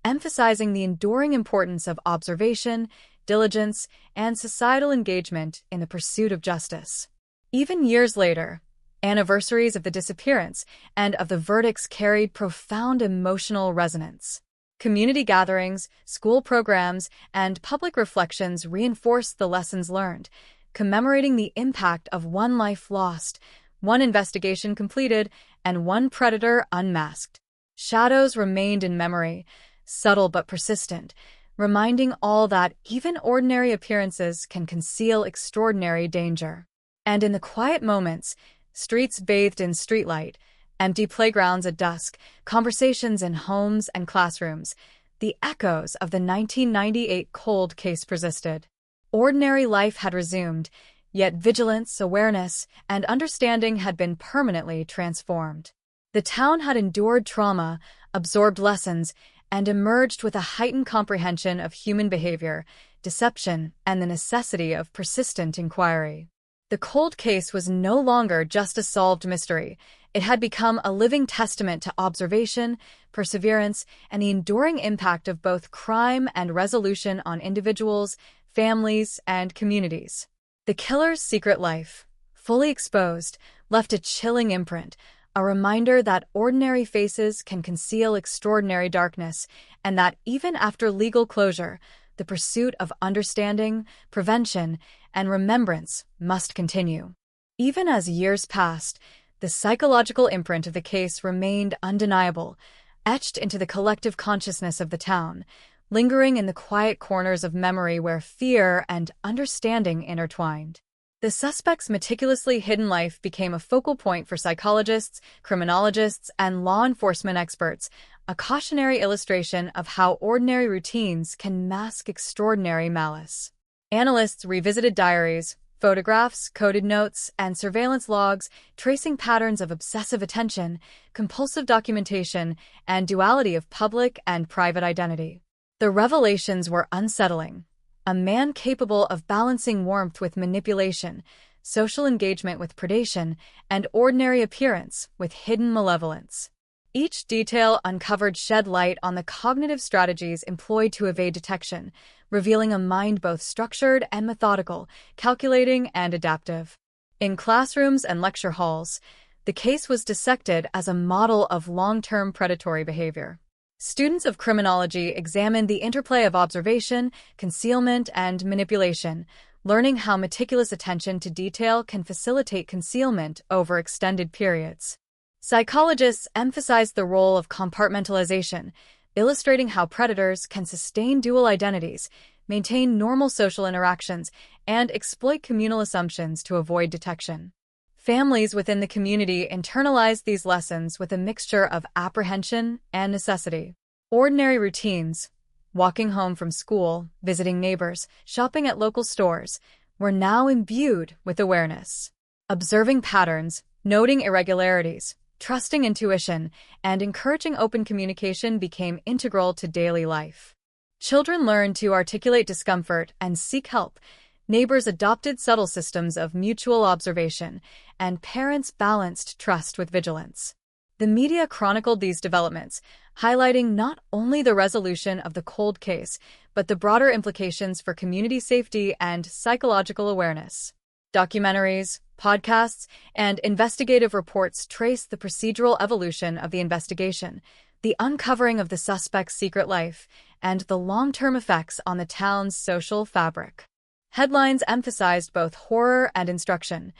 emphasizing the enduring importance of observation, diligence, and societal engagement in the pursuit of justice. Even years later, anniversaries of the disappearance and of the verdicts carried profound emotional resonance. Community gatherings, school programs, and public reflections reinforced the lessons learned, commemorating the impact of one life lost, one investigation completed, and one predator unmasked. Shadows remained in memory, subtle but persistent, reminding all that even ordinary appearances can conceal extraordinary danger. And in the quiet moments, streets bathed in streetlight, empty playgrounds at dusk, conversations in homes and classrooms, the echoes of the 1998 cold case persisted. Ordinary life had resumed, yet vigilance, awareness, and understanding had been permanently transformed. The town had endured trauma, absorbed lessons, and emerged with a heightened comprehension of human behavior, deception, and the necessity of persistent inquiry. The cold case was no longer just a solved mystery. It had become a living testament to observation, perseverance, and the enduring impact of both crime and resolution on individuals, families, and communities. The killer's secret life, fully exposed, left a chilling imprint, a reminder that ordinary faces can conceal extraordinary darkness, and that even after legal closure, the pursuit of understanding, prevention, and remembrance must continue. Even as years passed, the psychological imprint of the case remained undeniable, etched into the collective consciousness of the town, lingering in the quiet corners of memory where fear and understanding intertwined. The suspect's meticulously hidden life became a focal point for psychologists, criminologists, and law enforcement experts, a cautionary illustration of how ordinary routines can mask extraordinary malice. Analysts revisited diaries, photographs, coded notes, and surveillance logs, tracing patterns of obsessive attention, compulsive documentation, and duality of public and private identity. The revelations were unsettling. A man capable of balancing warmth with manipulation, social engagement with predation, and ordinary appearance with hidden malevolence. Each detail uncovered shed light on the cognitive strategies employed to evade detection, revealing a mind both structured and methodical, calculating and adaptive. In classrooms and lecture halls, the case was dissected as a model of long-term predatory behavior. Students of criminology examined the interplay of observation, concealment, and manipulation, learning how meticulous attention to detail can facilitate concealment over extended periods. Psychologists emphasized the role of compartmentalization, illustrating how predators can sustain dual identities, maintain normal social interactions, and exploit communal assumptions to avoid detection. Families within the community internalized these lessons with a mixture of apprehension and necessity. Ordinary routines, walking home from school, visiting neighbors, shopping at local stores, were now imbued with awareness. Observing patterns, noting irregularities, trusting intuition, and encouraging open communication became integral to daily life. Children learned to articulate discomfort and seek help. Neighbors adopted subtle systems of mutual observation, and parents balanced trust with vigilance. The media chronicled these developments, highlighting not only the resolution of the cold case, but the broader implications for community safety and psychological awareness. Documentaries, podcasts, and investigative reports trace the procedural evolution of the investigation, the uncovering of the suspect's secret life, and the long-term effects on the town's social fabric. Headlines emphasized both horror and instruction.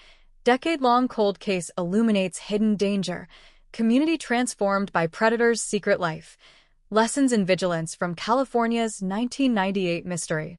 Decade-long cold case illuminates hidden danger, community transformed by predator's secret life, lessons in vigilance from California's 1998 mystery.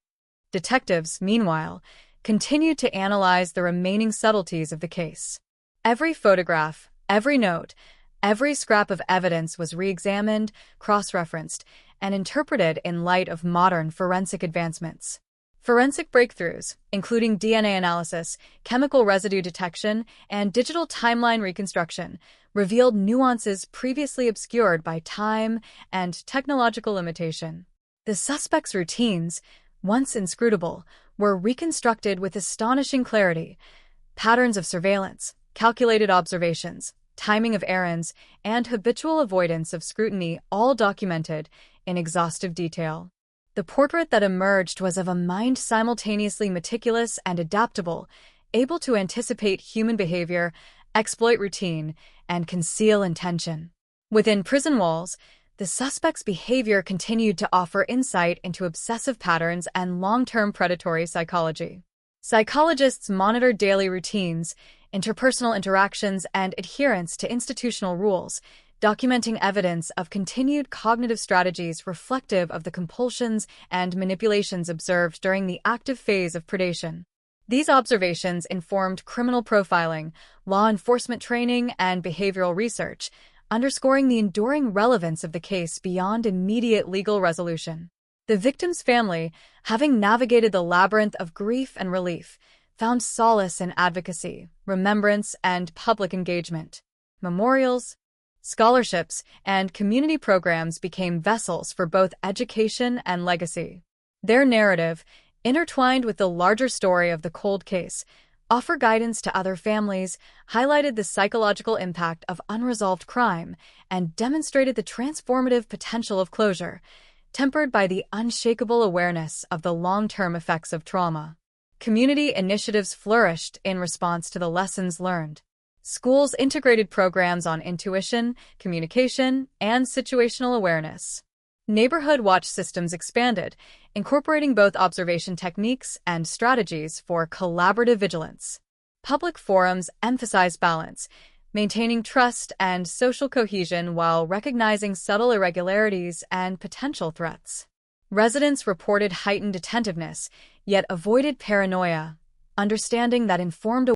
Detectives, meanwhile, continued to analyze the remaining subtleties of the case. Every photograph, every note, every scrap of evidence was re-examined, cross-referenced, and interpreted in light of modern forensic advancements. Forensic breakthroughs, including DNA analysis, chemical residue detection, and digital timeline reconstruction, revealed nuances previously obscured by time and technological limitation. The suspect's routines, once inscrutable, were reconstructed with astonishing clarity. Patterns of surveillance, calculated observations, timing of errands, and habitual avoidance of scrutiny all documented in exhaustive detail. The portrait that emerged was of a mind simultaneously meticulous and adaptable, able to anticipate human behavior, exploit routine, and conceal intention. Within prison walls, the suspect's behavior continued to offer insight into obsessive patterns and long-term predatory psychology. Psychologists monitored daily routines, interpersonal interactions, and adherence to institutional rules, documenting evidence of continued cognitive strategies reflective of the compulsions and manipulations observed during the active phase of predation. These observations informed criminal profiling, law enforcement training, and behavioral research, underscoring the enduring relevance of the case beyond immediate legal resolution. The victim's family, having navigated the labyrinth of grief and relief, found solace in advocacy, remembrance, and public engagement. Memorials, scholarships, and community programs became vessels for both education and legacy. Their narrative, intertwined with the larger story of the cold case, offer guidance to other families, highlighted the psychological impact of unresolved crime, and demonstrated the transformative potential of closure, tempered by the unshakable awareness of the long-term effects of trauma. Community initiatives flourished in response to the lessons learned. Schools integrated programs on intuition, communication, and situational awareness. Neighborhood watch systems expanded, incorporating both observation techniques and strategies for collaborative vigilance. Public forums emphasized balance, maintaining trust and social cohesion while recognizing subtle irregularities and potential threats. Residents reported heightened attentiveness, yet avoided paranoia, understanding that informed